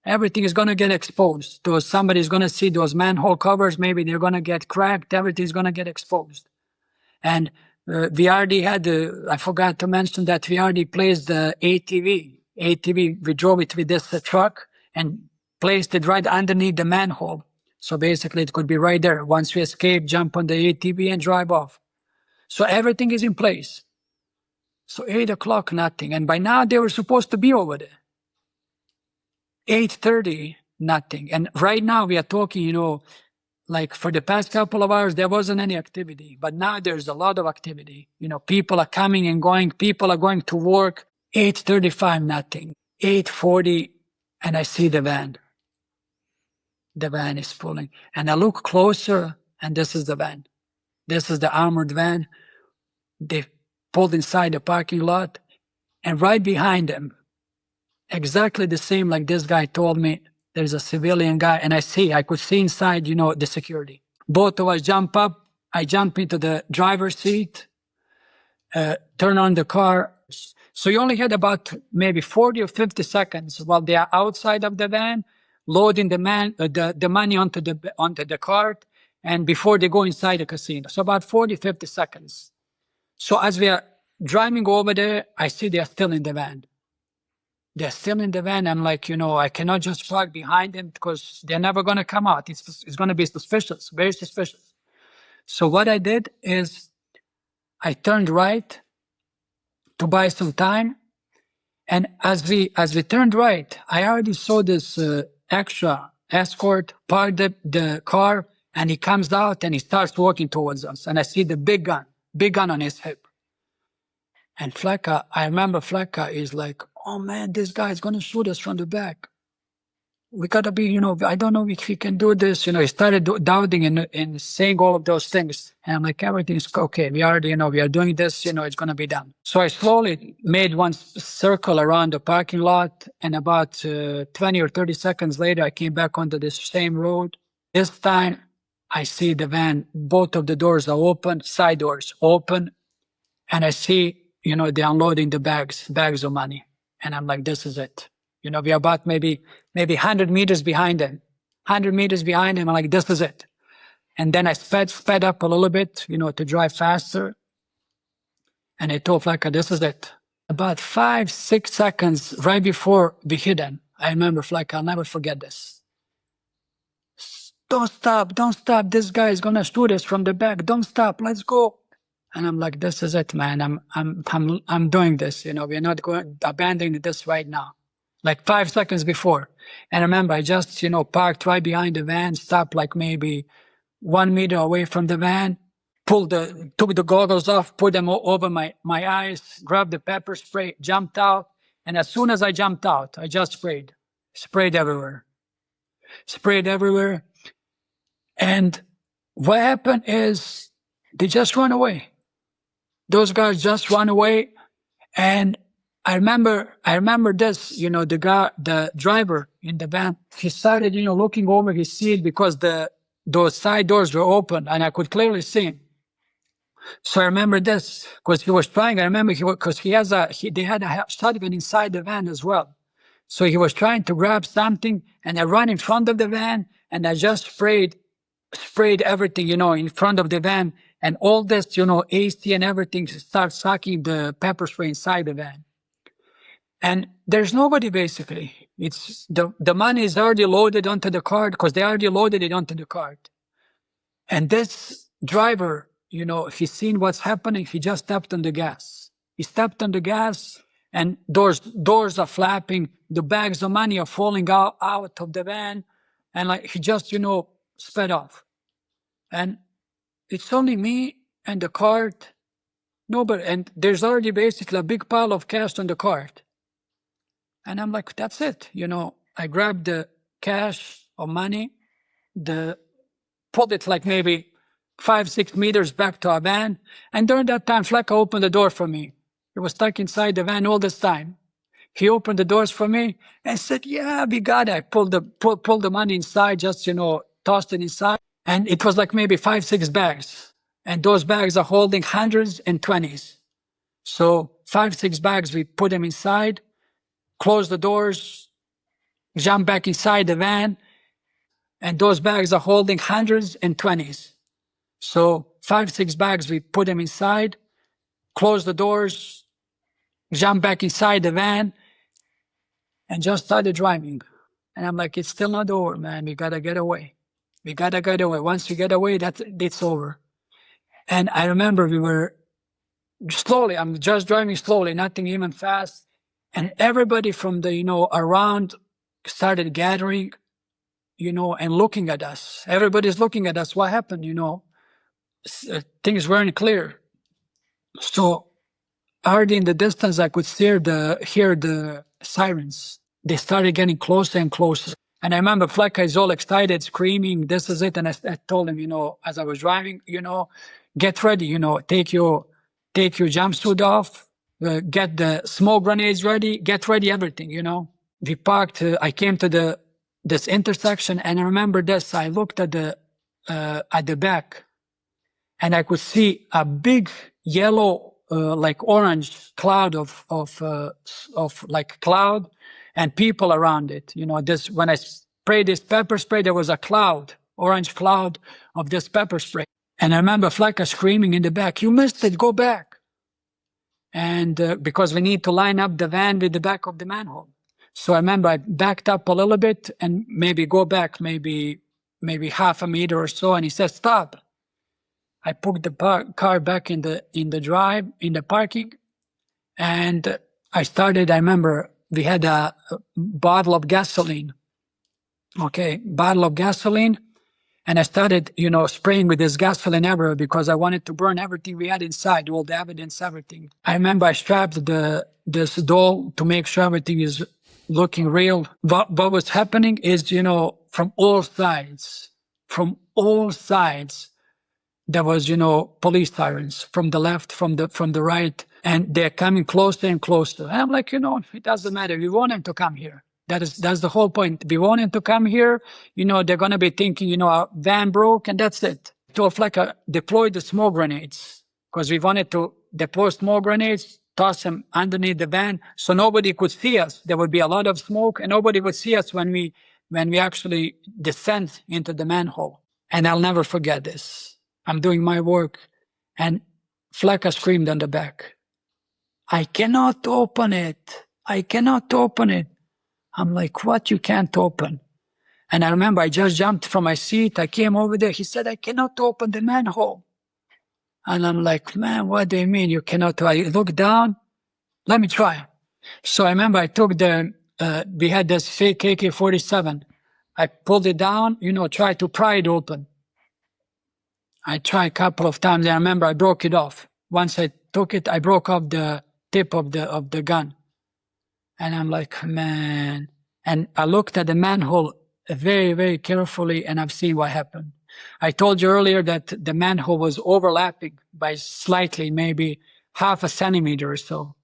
everything is going to get exposed. Somebody's going to see those manhole covers. Maybe they're going to get cracked. Everything's going to get exposed. And we already had I forgot to mention that we already placed the ATV. We drove it with this truck and placed it right underneath the manhole. So basically it could be right there. Once we escape, jump on the ATV and drive off. So everything is in place. So 8 o'clock, nothing. And by now they were supposed to be over there. 8:30, nothing. And right now we are talking, like for the past couple of hours, there wasn't any activity, but now there's a lot of activity. People are coming and going. People are going to work. 8:35, nothing. 8:40, and I see the van. The van is pulling. And I look closer, and this is the van. This is the armored van. They pulled inside the parking lot, and right behind them, exactly the same like this guy told me, there's a civilian guy, and I could see inside, the security. Both of us jump up. I jump into the driver's seat, turn on the car. So you only had about maybe 40 or 50 seconds while they are outside of the van, loading the money onto the cart, and before they go inside the casino. So about 40, 50 seconds. So as we are driving over there, I see they are still in the van. They're still in the van. I'm like, I cannot just park behind them because they're never going to come out. It's going to be suspicious, very suspicious. So what I did is I turned right to buy some time. And as we turned right, I already saw this extra escort park the car, and he comes out and he starts walking towards us. And I see the big gun on his hip. And Flacco, I remember Flacco is like, oh man, this guy is going to shoot us from the back. We got to be, I don't know if he can do this. He started doubting and saying all of those things. And I'm like, everything's okay. We already, we are doing this, it's going to be done. So I slowly made one circle around the parking lot. And about 20 or 30 seconds later, I came back onto this same road. This time I see the van, both of the doors are open, side doors open. And I see, they're unloading the bags of money. And I'm like, this is it. We're about maybe 100 meters behind them. 100 meters behind them, I'm like, this is it. And then I sped up a little bit, to drive faster. And I told Flacco, this is it. About 5-6 seconds right before we hit them, I remember Flacco, I'll never forget this. Don't stop. This guy is gonna shoot us from the back. Don't stop. Let's go. And I'm like, this is it, man. I'm doing this. We're not abandoning this right now. Like 5 seconds before. And remember, I just, parked right behind the van, stopped like maybe 1 meter away from the van, took the goggles off, put them over my eyes, grabbed the pepper spray, jumped out. And as soon as I jumped out, I just sprayed everywhere. And what happened is they just run away. Those guys just run away. And I remember this, the driver in the van, he started, looking over his seat because those side doors were open and I could clearly see him. So I remember this because he was trying. I remember because they had a shotgun inside the van as well. So he was trying to grab something, and I ran in front of the van, and I just sprayed everything, in front of the van, and all this, AC and everything starts sucking the pepper spray inside the van. And there's nobody basically. It's the money is already loaded onto the card because they already loaded it onto the card. And this driver, he seen what's happening. He just stepped on the gas. He stepped on the gas, and doors are flapping. The bags of money are falling out of the van, and like he just, sped off. And it's only me and the card. Nobody, and there's already basically a big pile of cash on the card. And I'm like, that's it. I grabbed the cash or money, pulled it like maybe 5-6 meters back to our van. And during that time, Flecka opened the door for me. He was stuck inside the van all this time. He opened the doors for me and said, yeah, we got it. I pulled the money inside, just, tossed it inside. And it was like maybe 5-6 bags. And those bags are holding hundreds and 20s. So 5-6 bags, we put them inside, close the doors, jump back inside the van, and those bags are holding hundreds and 20s. So 5-6 bags, we put them inside, close the doors, jump back inside the van, and just started driving. And I'm like, it's still not over, man. We gotta get away. We gotta get away. Once we get away, it's over. And I remember we were slowly, I'm just driving slowly, nothing even fast. And everybody from the, around started gathering, and looking at us. Everybody's looking at us. What happened, things weren't clear. So already in the distance, I could hear the sirens. They started getting closer and closer. And I remember Flecka is all excited, screaming, this is it. And I told him, as I was driving, get ready, take your jumpsuit off, get the smoke grenades ready, get ready, everything, We parked, I came to this intersection, and I remember this, I looked at the back, and I could see a big yellow, like orange cloud of like cloud, and people around it. When I sprayed this pepper spray, there was a cloud, orange cloud of this pepper spray. And I remember Flecka screaming in the back, you missed it, go back. And because we need to line up the van with the back of the manhole. So I remember I backed up a little bit and maybe go back, maybe half a meter or so. And he said, stop. I put the car back in the parking. And I remember we had a bottle of gasoline. Bottle of gasoline. And I started, spraying with this gasoline everywhere because I wanted to burn everything we had inside, all the evidence, everything. I remember I strapped this doll to make sure everything is looking real. What was happening is, from all sides, there was, police sirens from the left, from the right, and they're coming closer and closer. And I'm like, it doesn't matter. We want them to come here. That's the whole point. We want them to come here. They're going to be thinking, our van broke, and that's it. I told Flecka, deploy the smoke grenades, because we wanted to deploy smoke grenades, toss them underneath the van so nobody could see us. There would be a lot of smoke, and nobody would see us when we actually descend into the manhole. And I'll never forget this. I'm doing my work, and Flecka screamed on the back, I cannot open it. I cannot open it. I'm like, what? You can't open? And I remember I just jumped from my seat. I came over there. He said, I cannot open the manhole. And I'm like, man, what do you mean you cannot? I look down. Let me try. So I remember I took we had this fake AK-47. I pulled it down, tried to pry it open. I tried a couple of times. I remember I broke it off. Once I took it, I broke off the tip of the gun. And I'm like, man. And I looked at the manhole very, very carefully, and I've seen what happened. I told you earlier that the manhole was overlapping by slightly, maybe half a centimeter or so.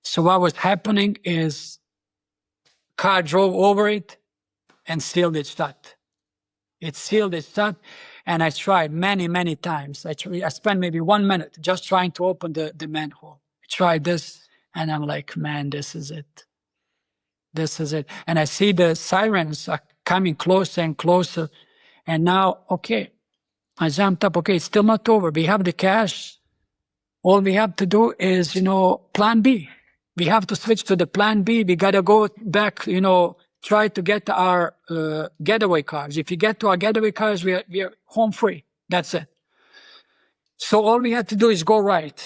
So what was happening is car drove over it and sealed it shut. It's sealed, it's shut. And I tried many times. I spent maybe 1 minute just trying to open the manhole. I tried this, and I'm like, man, this is it. This is it. And I see the sirens are coming closer and closer. And now, okay, I jumped up. Okay, it's still not over. We have the cash. All we have to do is, plan B. We have to switch to the plan B. We got to go back, try to get our getaway cars. If we get to our getaway cars, we are home free. That's it. So all we had to do is go right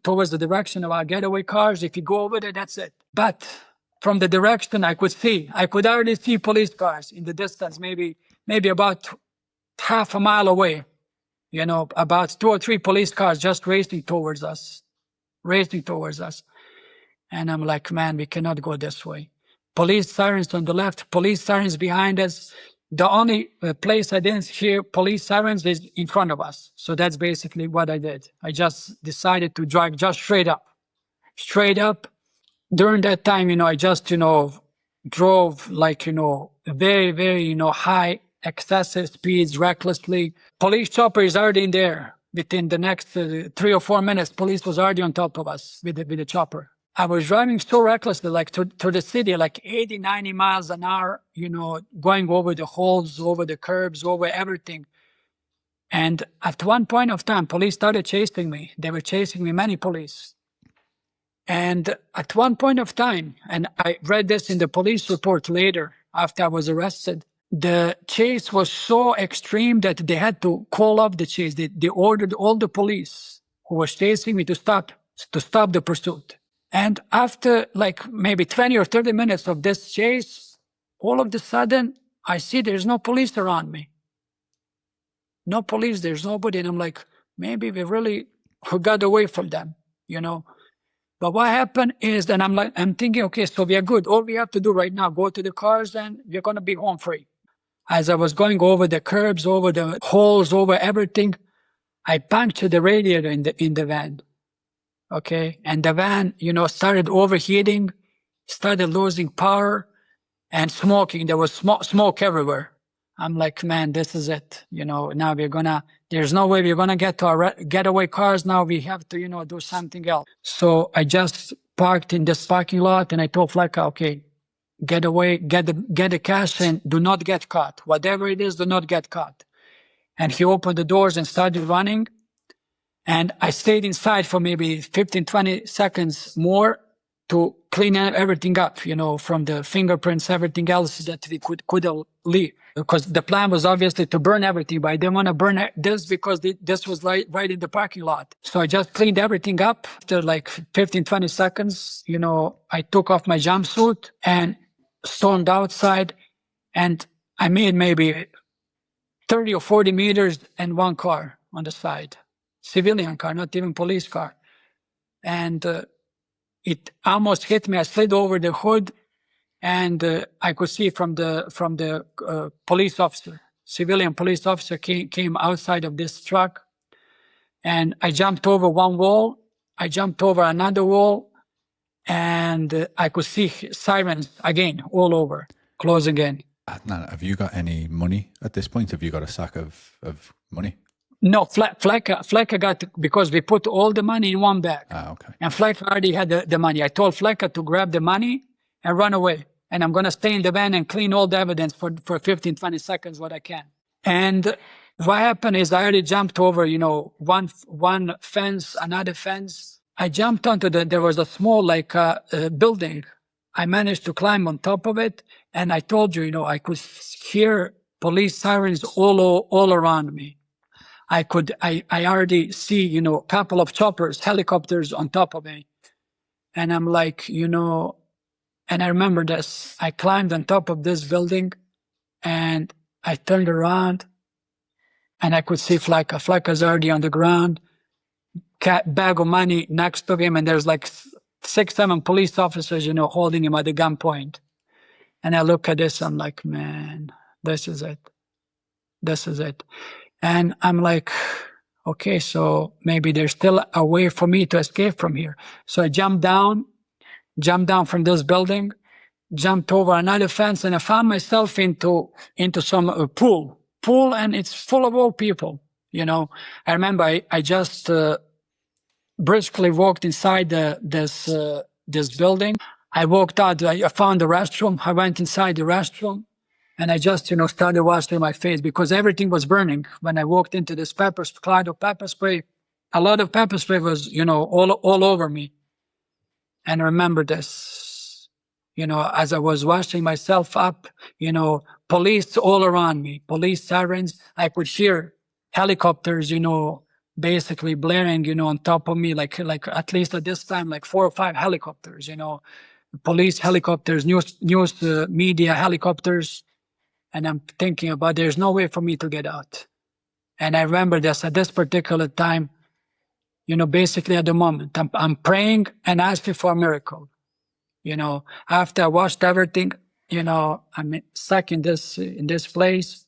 towards the direction of our getaway cars. If you go over there, that's it. But from the direction I could already see police cars in the distance, maybe about half a mile away. About 2 or 3 police cars just racing towards us. And I'm like, man, we cannot go this way. Police sirens on the left, police sirens behind us. The only place I didn't hear police sirens is in front of us. So that's basically what I did. I just decided to drive just straight up. During that time, I just, drove like, very, very, high, excessive speeds, recklessly. Police chopper is already in there. Within the next 3 or 4 minutes, police was already on top of us with the chopper. I was driving so recklessly, like to the city, like 80, 90 miles an hour, going over the holes, over the curbs, over everything. And at one point of time, police started chasing me. They were chasing me, many police. And at one point of time, and I read this in the police report later after I was arrested, the chase was so extreme that they had to call off the chase. They ordered all the police who was chasing me to stop the pursuit. And after like maybe 20 or 30 minutes of this chase, all of a sudden, I see there's no police around me. No police, there's nobody. And I'm like, maybe we really got away from them, But what happened is that I'm thinking, okay, so we are good. All we have to do right now, go to the cars and we're going to be home free. As I was going over the curbs, over the holes, over everything, I punctured the radiator in the van. Okay. And the van, started overheating, started losing power and smoking. There was smoke everywhere. I'm like, man, this is it. Now there's no way we're going to get to our getaway cars. Now we have to, do something else. So I just parked in this parking lot and I told Flecka, okay, get away, get the cash and do not get caught. Whatever it is, do not get caught. And he opened the doors and started running. And I stayed inside for maybe 15, 20 seconds more to clean everything up, from the fingerprints, everything else that we could leave. Because the plan was obviously to burn everything, but I didn't want to burn this because this was right in the parking lot. So I just cleaned everything up. After like 15, 20 seconds, I took off my jumpsuit and stormed outside. And I made maybe 30 or 40 meters and one car on the side. Civilian car, not even police car. And it almost hit me. I slid over the hood and I could see from the police officer, civilian police officer came outside of this truck. And I jumped over one wall. I jumped over another wall and I could see sirens again all over, closing in. Adnan, have you got any money at this point? Have you got a sack of money? No, Flecka got, because we put all the money in one bag. Okay. And Flecka already had the money. I told Flecka to grab the money and run away. And I'm going to stay in the van and clean all the evidence for 15, 20 seconds, what I can. And what happened is I already jumped over, one fence, another fence. I jumped onto there was a small, building. I managed to climb on top of it. And I told you, I could hear police sirens all around me. I already see, a couple of choppers, helicopters on top of me. And I'm like, and I remember this. I climbed on top of this building and I turned around and I could see Flecka. Flecka's already on the ground, bag of money next to him. And there's like 6, 7 police officers, holding him at the gunpoint. And I look at this, I'm like, man, this is it. And I'm like, okay, so maybe there's still a way for me to escape from here. So I jumped down from this building jumped over another fence, and I found myself into some pool, and it's full of old people. You know, I remember I just briskly walked inside this building. I walked out. I found the restroom. I went inside the restroom, and I just started washing my face because everything was burning. When I walked into this cloud of pepper spray, a lot of pepper spray was all over me. And I remember this, as I was washing myself up, police all around me, police sirens. I could hear helicopters, basically blaring, on top of me, like at least at this time, like 4 or 5 helicopters, police helicopters, news media helicopters. And I'm thinking about there's no way for me to get out. And I remember this at this particular time, basically at the moment, I'm praying and asking for a miracle. After I watched everything, I'm stuck in this place.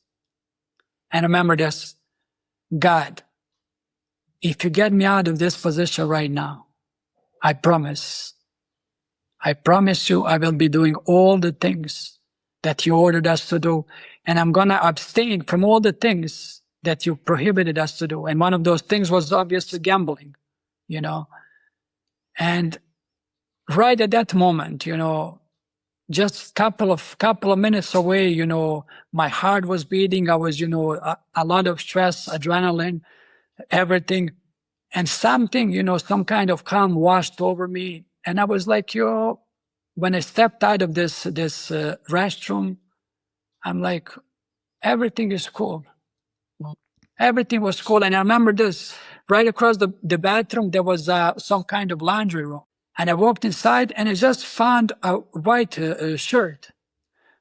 And remember this, God, if you get me out of this position right now, I promise you I will be doing all the things that you ordered us to do. And I'm going to abstain from all the things that you prohibited us to do. And one of those things was obviously gambling, And right at that moment, just couple of minutes away, my heart was beating. I was, a lot of stress, adrenaline, everything. And something, some kind of calm washed over me. And I was like, when I stepped out of this restroom, I'm like, everything is cool. Everything was cool. And I remember this, right across the bathroom, there was some kind of laundry room. And I walked inside and I just found a white shirt.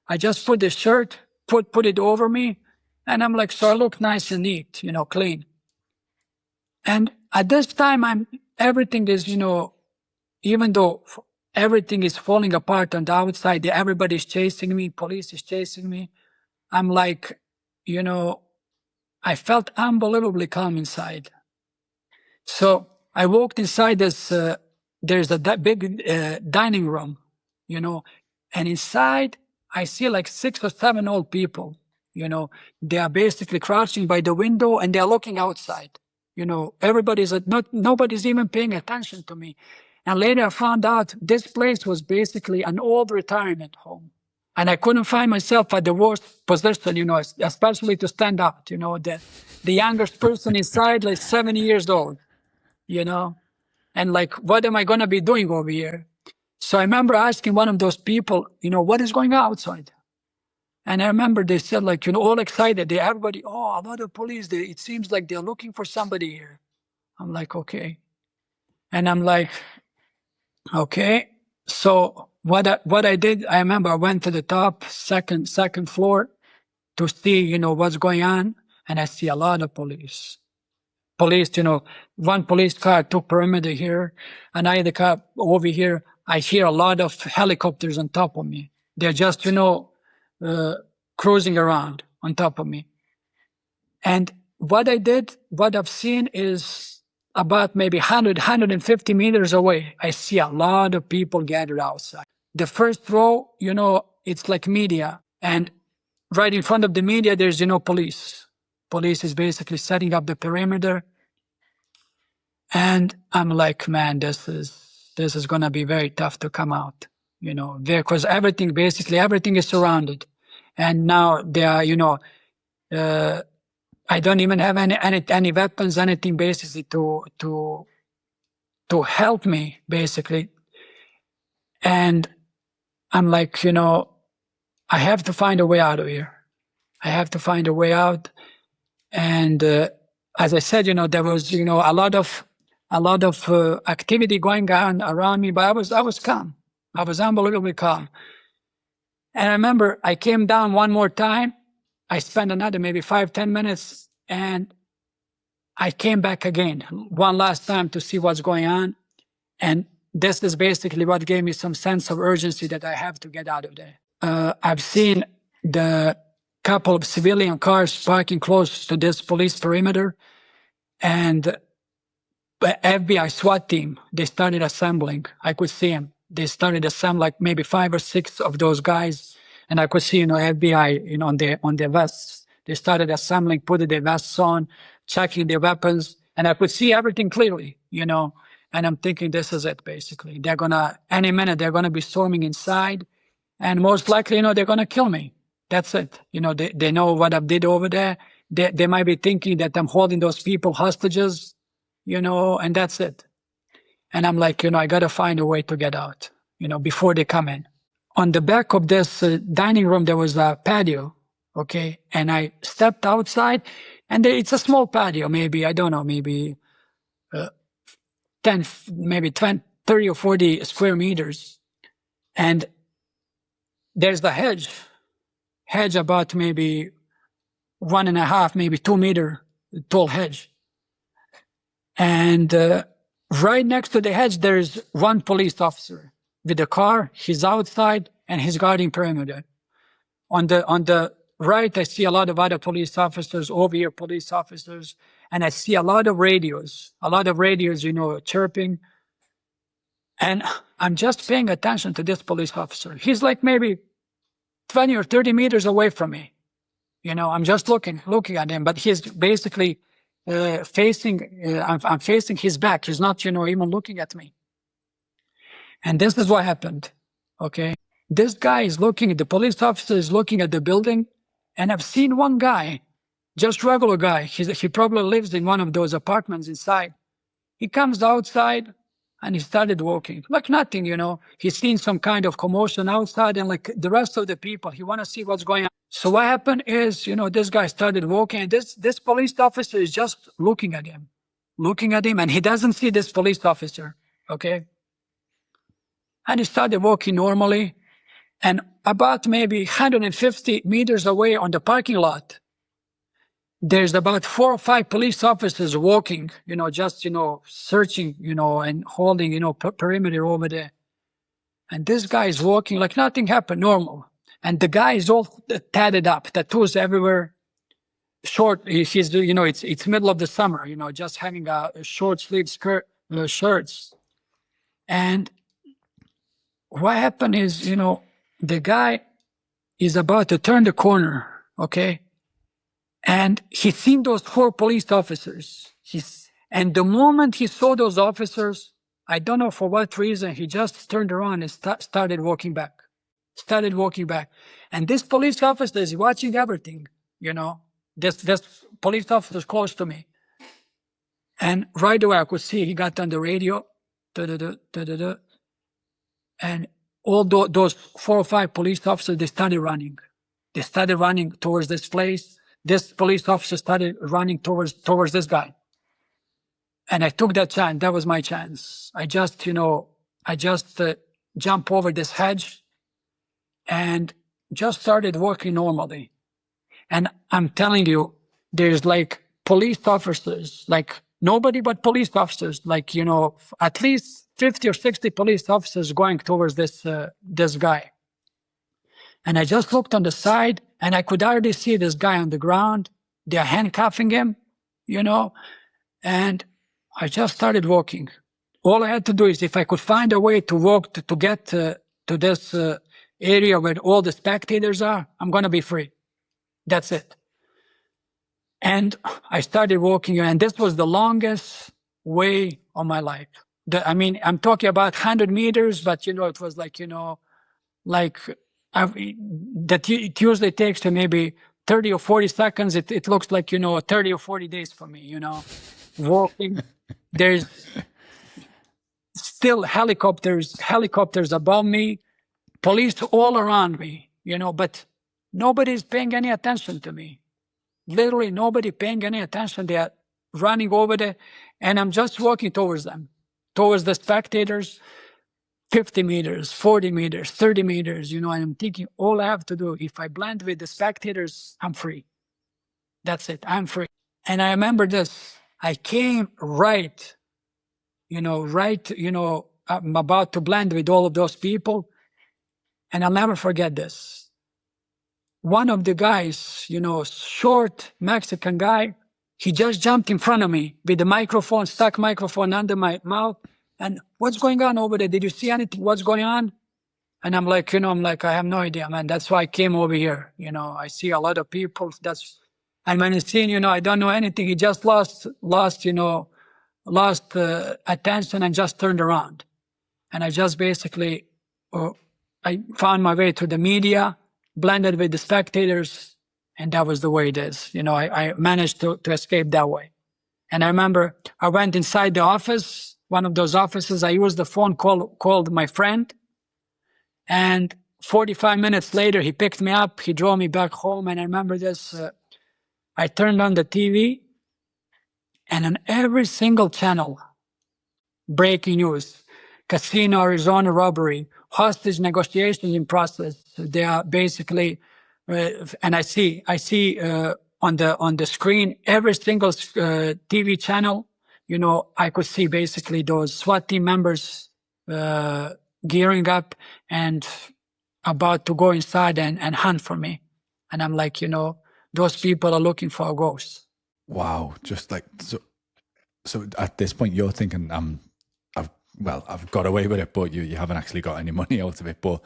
I just put the shirt, put it over me. And I'm like, so I look nice and neat, clean. And at this time, everything is, even though everything is falling apart on the outside, everybody's chasing me, police is chasing me. I'm like, I felt unbelievably calm inside. So I walked inside this, there's a big dining room, and inside I see like 6 or 7 old people, they are basically crouching by the window and they're looking outside. Nobody's even paying attention to me. And later I found out this place was basically an old retirement home. And I couldn't find myself at the worst position, especially to stand out, the youngest person inside, like 70 years old, and like, what am I going to be doing over here? So I remember asking one of those people, what is going on outside? And I remember they said, like, all excited. Everybody, a lot of police. It seems like they're looking for somebody here. I'm like, okay. And I'm like, okay. So what I did, I remember I went to the top, second floor to see, what's going on. And I see a lot of police. One police car took perimeter here, another car over here. I hear a lot of helicopters on top of me. They're just, cruising around on top of me. And what I've seen is about maybe 150 meters away, I see a lot of people gathered outside. The first row, it's like media. And right in front of the media, there's, police. Police is basically setting up the perimeter. And I'm like, man, this is going to be very tough to come out, because everything is surrounded. And now they are, I don't even have any weapons, anything basically to help me, basically. And I'm like, I have to find a way out of here. I have to find a way out. And as I said, there was, a lot of activity going on around me, but I was calm. I was unbelievably calm. And I remember I came down one more time. I spent another maybe 5-10 minutes, and I came back again one last time to see what's going on. And this is basically what gave me some sense of urgency that I have to get out of there. I've seen the couple of civilian cars parking close to this police perimeter, and the FBI SWAT team, they started assembling. I could see them. They started to assemble like maybe 5 or 6 of those guys. And I could see, FBI, on their vests. They started assembling, putting their vests on, checking their weapons. And I could see everything clearly, And I'm thinking this is it, basically. Any minute, they're going to be storming inside. And most likely, they're going to kill me. That's it. They know what I did over there. They might be thinking that I'm holding those people hostages, and that's it. And I'm like, I got to find a way to get out, before they come in. On the back of this dining room, there was a patio, okay? And I stepped outside, and it's a small patio, maybe, I don't know, maybe 10, maybe 20, 30 or 40 square meters. And there's the hedge about maybe 1.5, maybe 2 meter tall hedge. And right next to the hedge, there's one police officer with a car. He's outside and he's guarding perimeter. On the right, I see a lot of other police officers, over here police officers, and I see a lot of radios, chirping. And I'm just paying attention to this police officer. He's like maybe 20 or 30 meters away from me. I'm just looking at him, but he's basically I'm facing his back. He's not, even looking at me. And this is what happened, okay? This guy is the police officer is looking at the building, and I've seen one guy, just regular guy. He probably lives in one of those apartments inside. He comes outside, and he started walking, like nothing, He's seen some kind of commotion outside, and like the rest of the people, he want to see what's going on. So what happened is, this guy started walking, and this police officer is just looking at him, and he doesn't see this police officer, okay? And he started walking normally, and about maybe 150 meters away on the parking lot, there's about 4 or 5 police officers walking, just, searching, and holding, perimeter over there. And this guy is walking like nothing happened, normal. And the guy is all tatted up, tattoos everywhere, short. He's, it's middle of the summer, just having a short sleeve shirts. And what happened is, the guy is about to turn the corner, okay? And he seen those 4 police officers. And the moment he saw those officers, I don't know for what reason, he just turned around and started walking back. And this police officer is watching everything, This police officer is close to me. And right away I could see he got on the radio, and all those 4 or 5 police officers, they started running. They started running towards this place. This police officer started running towards this guy. And I took that chance. That was my chance. I just jumped over this hedge and just started walking normally. And I'm telling you, there's like police officers, like nobody but police officers, like, at least 50 or 60 police officers going towards this guy. And I just looked on the side, and I could already see this guy on the ground. They're handcuffing him, and I just started walking. All I had to do is, if I could find a way to walk to get to this area where all the spectators are, I'm going to be free. That's it. And I started walking, and this was the longest way of my life. I'm talking about 100 meters, but, it was like, it usually takes to maybe 30 or 40 seconds. It looks like, 30 or 40 days for me, walking. There's still helicopters above me, police all around me, but nobody's paying any attention to me. Literally nobody paying any attention. They are running over there, and I'm just walking towards them, towards the spectators. 50 meters, 40 meters, 30 meters, and I'm thinking, all I have to do, if I blend with the spectators, I'm free. That's it, I'm free. And I remember this, I came right, I'm about to blend with all of those people, and I'll never forget this. One of the guys, short Mexican guy, he just jumped in front of me with the microphone, stuck microphone under my mouth, And what's going on over there? Did you see anything? What's going on? And I'm like, I have no idea, man. That's why I came over here. I see a lot of people. And when I seen, I don't know anything. He just lost attention and just turned around. And I just basically, I found my way to the media, blended with the spectators, and that was the way it is. I managed to escape that way. And I remember I went inside the office, one of those offices. I used the phone, called my friend. And 45 minutes later, he picked me up. He drove me back home. And I remember this. I turned on the TV, and on every single channel, breaking news, Casino Arizona robbery, hostage negotiations in process. They are basically, and I see on the screen every single TV channel. I could see basically those SWAT team members gearing up and about to go inside and hunt for me. And I'm like, those people are looking for a ghost. Wow. Just like, so at this point you're thinking, I've got away with it, but you haven't actually got any money out of it, but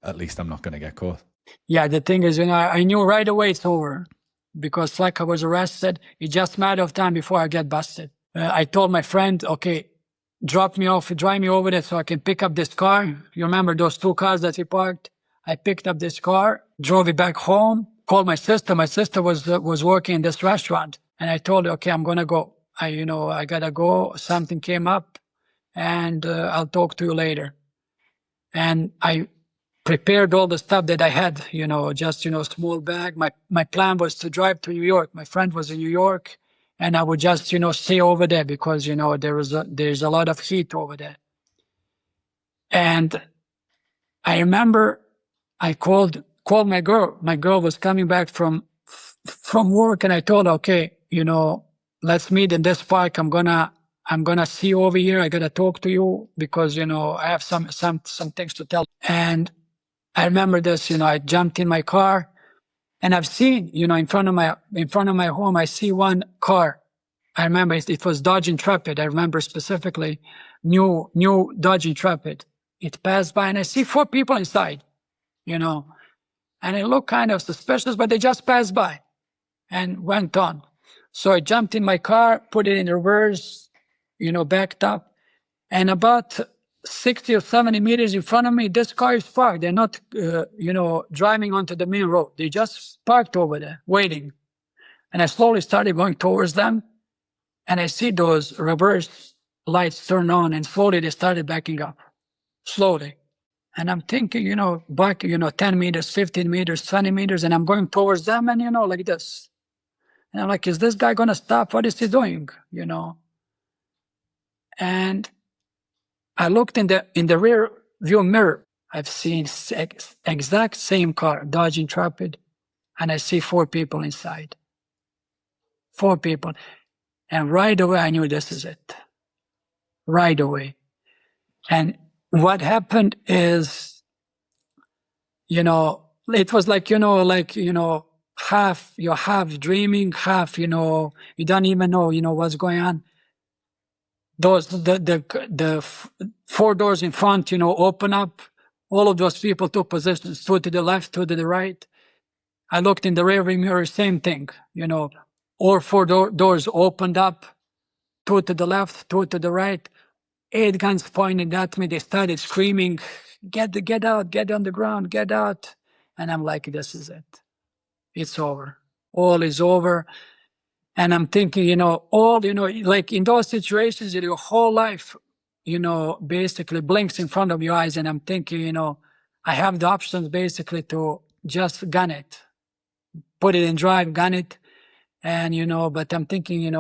at least I'm not going to get caught. Yeah, the thing is, I knew right away it's over because like I was arrested. It's just a matter of time before I get busted. I told my friend, okay, drop me off, drive me over there so I can pick up this car. You remember those two cars that he parked? I picked up this car, drove it back home, called my sister. My sister was working in this restaurant. And I told her, okay, I'm going to go. I got to go. Something came up and I'll talk to you later. And I prepared all the stuff that I had, just, small bag. My plan was to drive to New York. My friend was in New York, and I would just, stay over there because, there's a lot of heat over there. And I remember I called my girl. My girl was coming back from work, and I told her, okay, let's meet in this park. I'm gonna see you over here. I gotta talk to you because, I have some things to tell. And I remember this, I jumped in my car and I've seen, in front of my home, I see one car. I remember it was Dodge Intrepid. I remember specifically new Dodge Intrepid. It passed by and I see 4 people inside, and it looked kind of suspicious, but they just passed by and went on. So I jumped in my car, put it in reverse, backed up, and about 60 or 70 meters in front of me, this car is parked. They're not, driving onto the main road. They just parked over there, waiting. And I slowly started going towards them, and I see those reverse lights turn on, and slowly they started backing up, slowly. And I'm thinking, back, 10 meters, 15 meters, 20 meters, and I'm going towards them, and, like this. And I'm like, is this guy going to stop? What is he doing? And I looked in the rear view mirror. I've seen exact same car, Dodge Intrepid, and I see 4 people inside. 4 people. And right away, I knew this is it. Right away. And what happened is, it was like, you're half dreaming, half, you don't even know, what's going on. The 4 doors in front, open up. All of those people took positions, 2 to the left, 2 to the right. I looked in the rearview mirror, same thing, all 4 doors opened up, 2 to the left, 2 to the right. 8 guns pointed at me. They started screaming, get out, get on the ground, get out. And I'm like, this is it. It's over. All is over. And I'm thinking, like in those situations, your whole life, basically blinks in front of your eyes. And I'm thinking, I have the options basically to just gun it, put it in drive, gun it. And, but I'm thinking,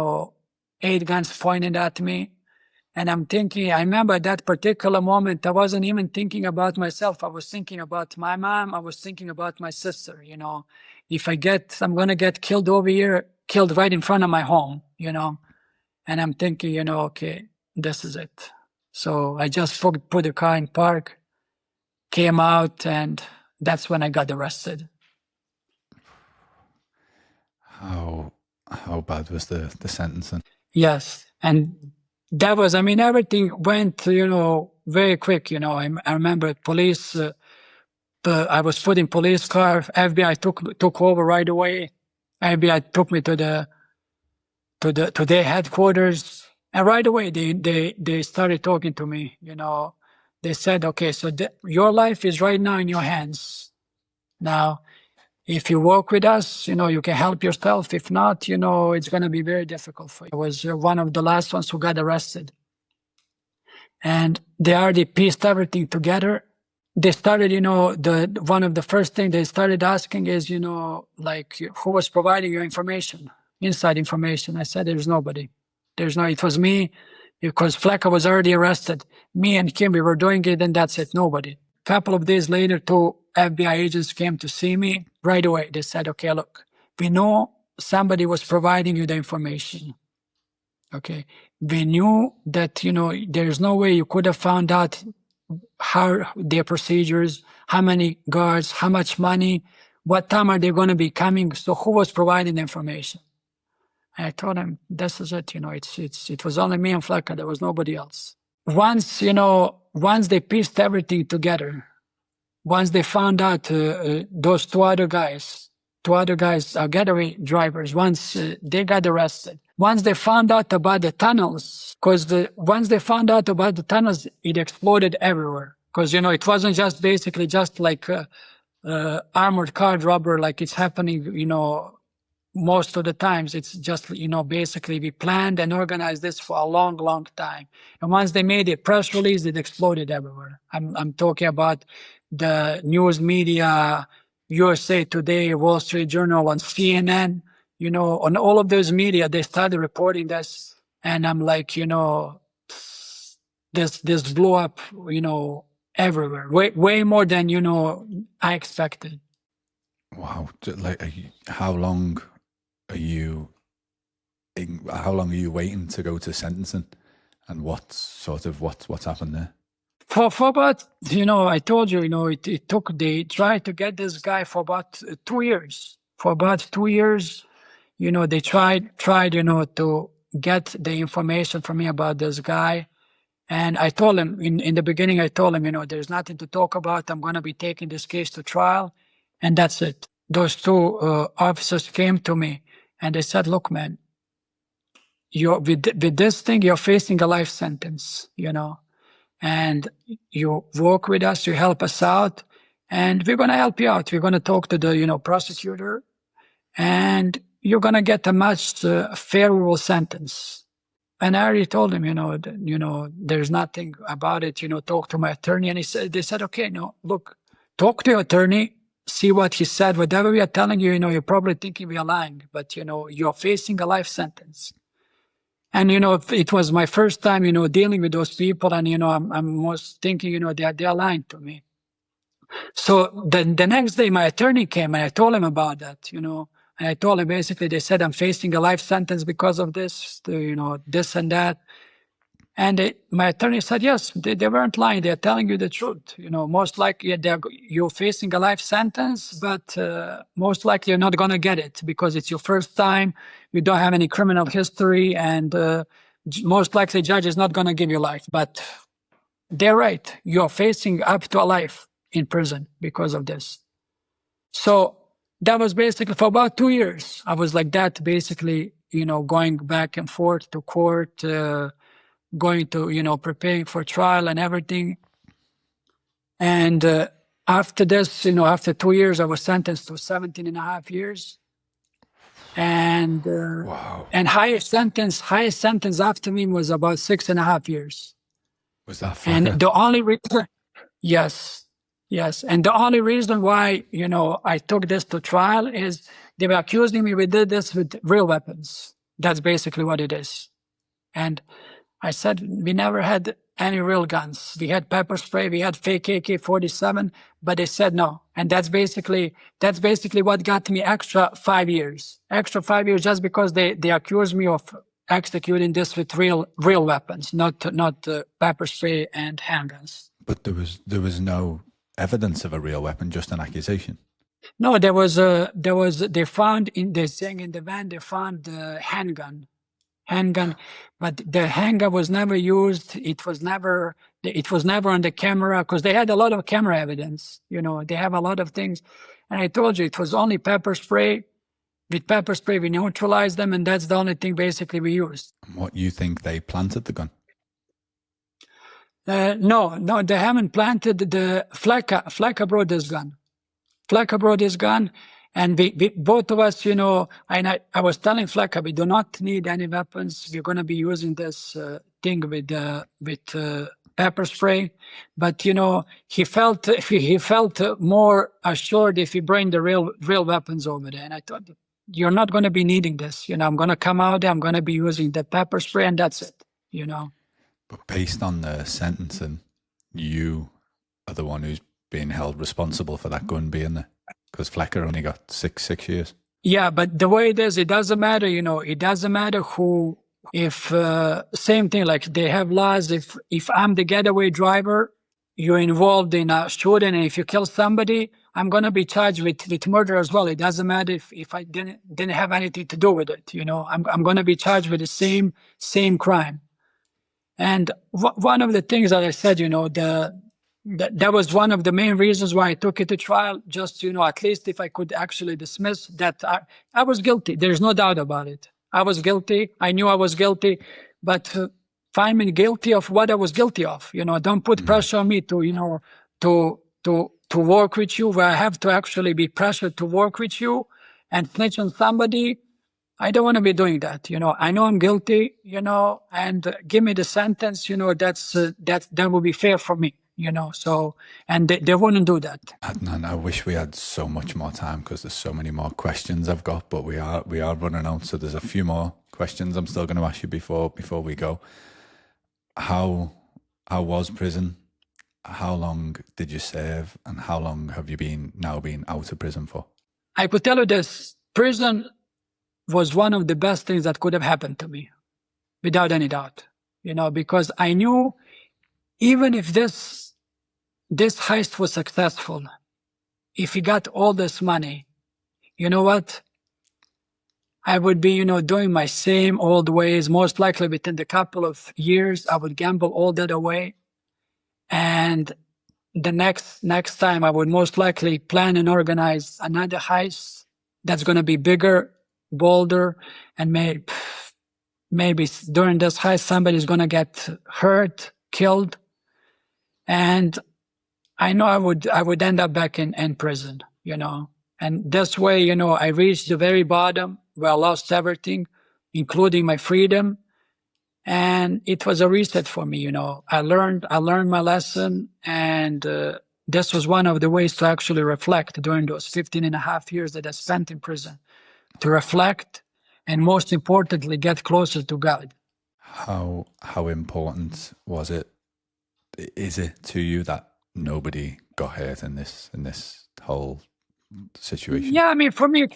8 guns pointed at me. And I'm thinking, I remember at that particular moment, I wasn't even thinking about myself. I was thinking about my mom. I was thinking about my sister, If I'm going to get killed over here, killed right in front of my home, And I'm thinking, okay, this is it. So I just put the car in park, came out, and that's when I got arrested. How bad was the sentencing? Yes. And that was, I mean, everything went, very quick. I remember police, I was put in police car. FBI took over right away. FBI took me to their headquarters, and right away they started talking to me. They said, okay, so your life is right now in your hands. Now, if you work with us, you can help yourself. If not, it's going to be very difficult for you. I was one of the last ones who got arrested. And they already pieced everything together. They started, one of the first things they started asking is, like, who was providing your information, inside information? I said, there's nobody. It was me, because Flecker was already arrested. Me and Kim, we were doing it, and that's it, nobody. A couple of days later, 2 FBI agents came to see me right away. They said, okay, look, we know somebody was providing you the information. Okay. We knew that, there's no way you could have found out how their procedures, how many guards, how much money, what time are they going to be coming? So who was providing the information? And I told them, this is it. It was only me and Flecker. There was nobody else. Once they pieced everything together, once they found out those two other guys are Getaway drivers, once they got arrested, once they found out about the tunnels, once they found out about the tunnels, it exploded everywhere. Because, it wasn't just like armored car robber, like it's happening, most of the times. It's just, basically we planned and organized this for a long, long time. And once they made a press release, it exploded everywhere. I'm talking about the news media, USA Today, Wall Street Journal, on CNN, on all of those media, they started reporting this. And I'm like, this blew up, everywhere, way more than, I expected. Wow. Like, how long are you waiting to go to sentencing, and what's happened there? For about, I told you, they tried to get this guy for about 2 years. For about 2 years, they tried, to get the information from me about this guy. And I told him, in the beginning, I told him, there's nothing to talk about. I'm going to be taking this case to trial. And that's it. Those 2 officers came to me and they said, look, man, with this thing, you're facing a life sentence, and you work with us, you help us out, and we're going to help you out. We're going to talk to the, prosecutor, and you're going to get a much favorable sentence. And I already told him, there's nothing about it, talk to my attorney. And they said, okay, no, look, talk to your attorney, see what he said. Whatever we are telling you, you're probably thinking we are lying, but, you're facing a life sentence. And, it was my first time, dealing with those people. And, I'm most thinking, they're lying to me. So the next day, my attorney came and I told him about that, and I told him, basically, they said I'm facing a life sentence because of this, this and that. And my attorney said, yes, they weren't lying. They're telling you the truth. Most likely you're facing a life sentence, but most likely you're not going to get it because it's your first time. You don't have any criminal history, and most likely judge is not going to give you life. But they're right. You're facing up to a life in prison because of this. So that was basically for about 2 years. I was like that, basically, going back and forth to court, going to, preparing for trial and everything. And after this, after 2 years, I was sentenced to 17 and a half years. And Wow. And highest sentence after me was about 6.5 years. Was that And Flecker? the only reason, yes. And the only reason why, I took this to trial is they were accusing me we did this with real weapons. That's basically what it is. And I said, we never had any real guns. We had pepper spray, we had fake AK-47, but they said no. And that's basically what got me extra 5 years. Extra 5 years just because they accused me of executing this with real weapons, not pepper spray and handguns. But there was no evidence of a real weapon, just an accusation. No, they found in the van, they found the handgun handgun, but the handgun was never used. It was never on the camera because they had a lot of camera evidence. They have a lot of things. And I told you, it was only pepper spray. With pepper spray, we neutralized them, and that's the only thing basically we used. What, you think they planted the gun? No, they haven't planted the Fleka brought this gun. Fleka brought this gun, and we both of us, and I was telling Fleka, we do not need any weapons. We're going to be using this thing with pepper spray, but he felt more assured if we bring the real weapons over there. And I thought, you're not going to be needing this. I'm going to come out there. I'm going to be using the pepper spray, and that's it. But based on the sentencing, you are the one who's being held responsible for that gun being there, because Flecker only got six years. Yeah, but the way it is, it doesn't matter. It doesn't matter who. If same thing, like they have laws. If I'm the getaway driver, you're involved in a shooting, and if you kill somebody, I'm gonna be charged with murder as well. It doesn't matter if I didn't have anything to do with it. I'm gonna be charged with the same crime. And one of the things that I said, that was one of the main reasons why I took it to trial, just, at least if I could actually dismiss that I was guilty. There's no doubt about it. I was guilty. I knew I was guilty, but find me guilty of what I was guilty of. Don't put pressure on me to work with you, where I have to actually be pressured to work with you and snitch on somebody. I don't want to be doing that. I know I'm guilty, and give me the sentence, that will be fair for me, so, and they wouldn't do that. Adnan, I wish we had so much more time because there's so many more questions I've got, but we are running out. So there's a few more questions I'm still going to ask you before we go. How was prison? How long did you serve? And how long have you been out of prison for? I could tell you this, prison was one of the best things that could have happened to me, without any doubt, because I knew even if this heist was successful, if he got all this money, you know what? I would be, doing my same old ways. Most likely within the couple of years, I would gamble all that away. And the next time I would most likely plan and organize another heist that's going to be bigger, bolder, and maybe during this heist somebody's going to get hurt, killed, and I know I would end up back in prison, and this way, I reached the very bottom where I lost everything, including my freedom, and it was a reset for me. I learned my lesson, and this was one of the ways to actually reflect during those 15 and a half years that I spent in prison. To reflect, and most importantly, get closer to God. How important is it to you that nobody got hurt in this whole situation? Yeah, I mean, for me,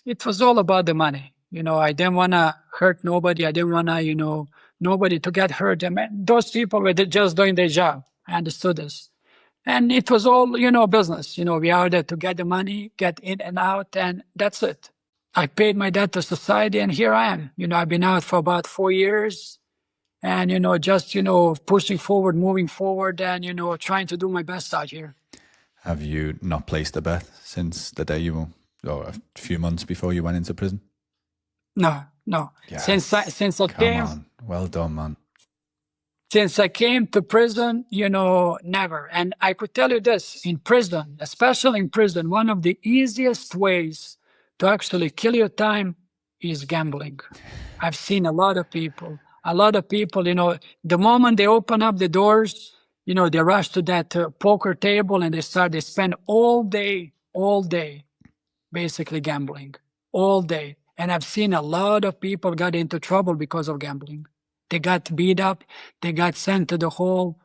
it was all about the money. I didn't want to hurt nobody. I didn't want to, nobody to get hurt. I mean, those people were just doing their job. I understood this. And it was all, business. We are there to get the money, get in and out, and that's it. I paid my debt to society, and here I am. I've been out for about 4 years, and, just, pushing forward, moving forward, and, trying to do my best out here. Have you not placed a bet since the day or a few months before you went into prison? No. Yes. Since I came, on. Well done, man. Since I came to prison, never. And I could tell you this, in prison, especially in prison, one of the easiest ways to actually kill your time is gambling. I've seen a lot of people, the moment they open up the doors, they rush to that poker table and they spend all day, basically gambling, all day. And I've seen a lot of people got into trouble because of gambling. They got beat up, they got sent to the hole,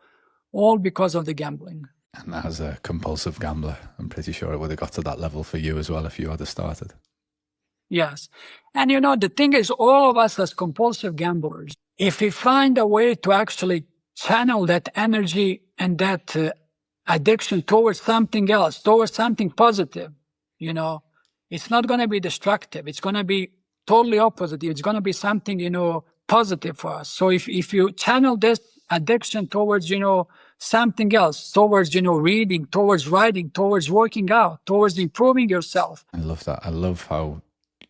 all because of the gambling. And as a compulsive gambler, I'm pretty sure it would have got to that level for you as well if you had started. Yes. And the thing is, all of us as compulsive gamblers, if we find a way to actually channel that energy and that addiction towards something else, towards something positive, it's not going to be destructive. It's going to be totally opposite. It's going to be something, positive for us. So if you channel this addiction towards, something else, towards, reading, towards writing, towards working out, towards improving yourself. I love that. I love how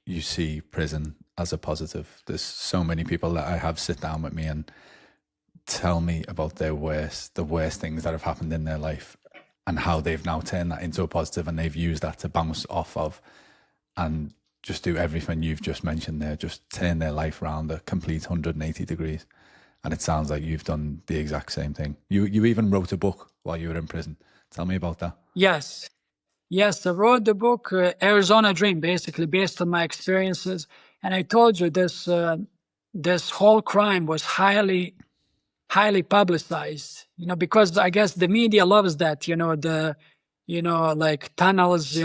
you see prison as a positive. There's so many people that I have sit down with me and tell me about the worst things that have happened in their life and how they've now turned that into a positive, and they've used that to bounce off of and just do everything you've just mentioned there, just turn their life around a complete 180 degrees. And it sounds like you've done the exact same thing. You even wrote a book while you were in prison. Tell me about that. Yes, I wrote the book Arizona Dream, basically based on my experiences. And I told you this whole crime was highly publicized, because I guess the media loves that, like tunnels,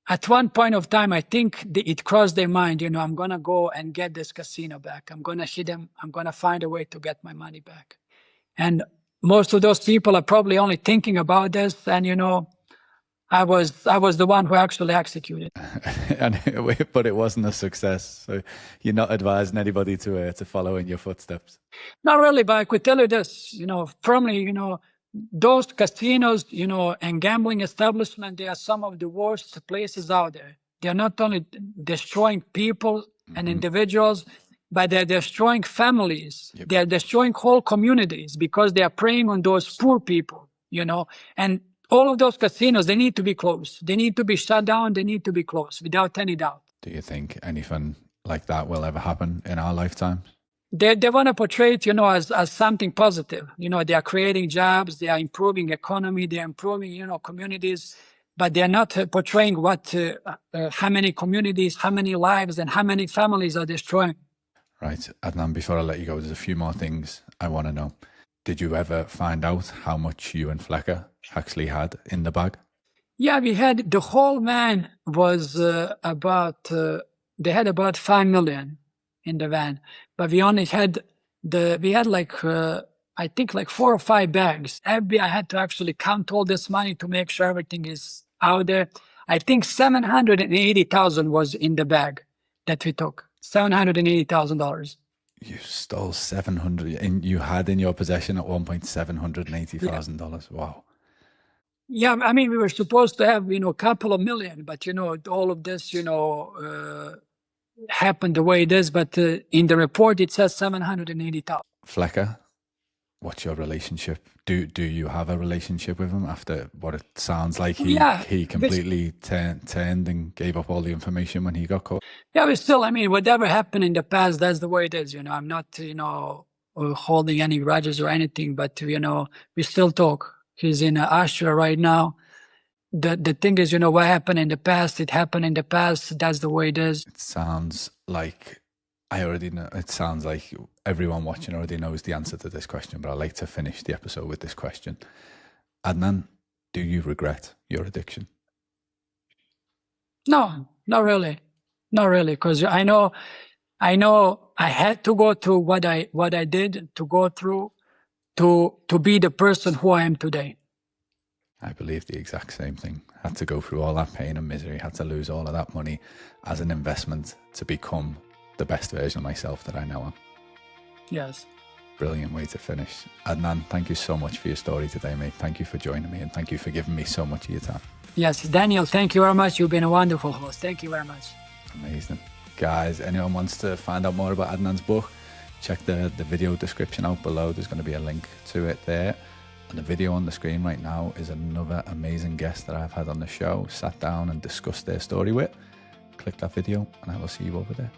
At one point of time, I think it crossed their mind, I'm going to go and get this casino back. I'm going to hit them. I'm going to find a way to get my money back. And most of those people are probably only thinking about this. And, I was the one who actually executed. But it wasn't a success. So you're not advising anybody to follow in your footsteps. Not really, but I could tell you this, firmly, those casinos, and gambling establishments, they are some of the worst places out there. They are not only destroying people and individuals, but they're destroying families. Yep. They are destroying whole communities because they are preying on those poor people, and all of those casinos, they need to be closed. They need to be shut down. They need to be closed without any doubt. Do you think anything like that will ever happen in our lifetimes? They want to portray it, as something positive. They are creating jobs, they are improving economy, they are improving, communities, but they are not portraying how many communities, how many lives, and how many families are destroying. Right, Adnan, before I let you go, there's a few more things I want to know. Did you ever find out how much you and Flecker actually had in the bag? Yeah, we had, the whole van was they had about 5 million in the van, but we only had I think like 4 or 5 bags. FBI had to actually count all this money to make sure everything is out there. I think 780,000 was in the bag that we took. $780,000. You stole 700, and you had in your possession at one point $780,000. Yeah. Wow. Yeah, I mean, we were supposed to have, a couple of million, but all of this, happened the way it is, but in the report it says 780,000. Flecker, what's your relationship? Do you have a relationship with him after what it sounds like he completely turned and gave up all the information when he got caught? Yeah, but still, I mean, whatever happened in the past, that's the way it is. I'm not, holding any grudges or anything, but we still talk. He's in Austria right now. The thing is, what happened in the past, it happened in the past. That's the way it is. It sounds like I already know. It sounds like everyone watching already knows the answer to this question, but I'd like to finish the episode with this question. Adnan, do you regret your addiction? No, not really. Not really, because I know I had to go through what I did to go through to be the person who I am today. I believe the exact same thing. Had to go through all that pain and misery, had to lose all of that money as an investment to become the best version of myself that I now am. Yes. Brilliant way to finish. Adnan, thank you so much for your story today, mate. Thank you for joining me, and thank you for giving me so much of your time. Yes, Daniel, thank you very much. You've been a wonderful host. Thank you very much. Amazing. Guys, anyone wants to find out more about Adnan's book, check the video description out below. There's going to be a link to it there. And the video on the screen right now is another amazing guest that I've had on the show, sat down and discussed their story with. Click that video and I will see you over there.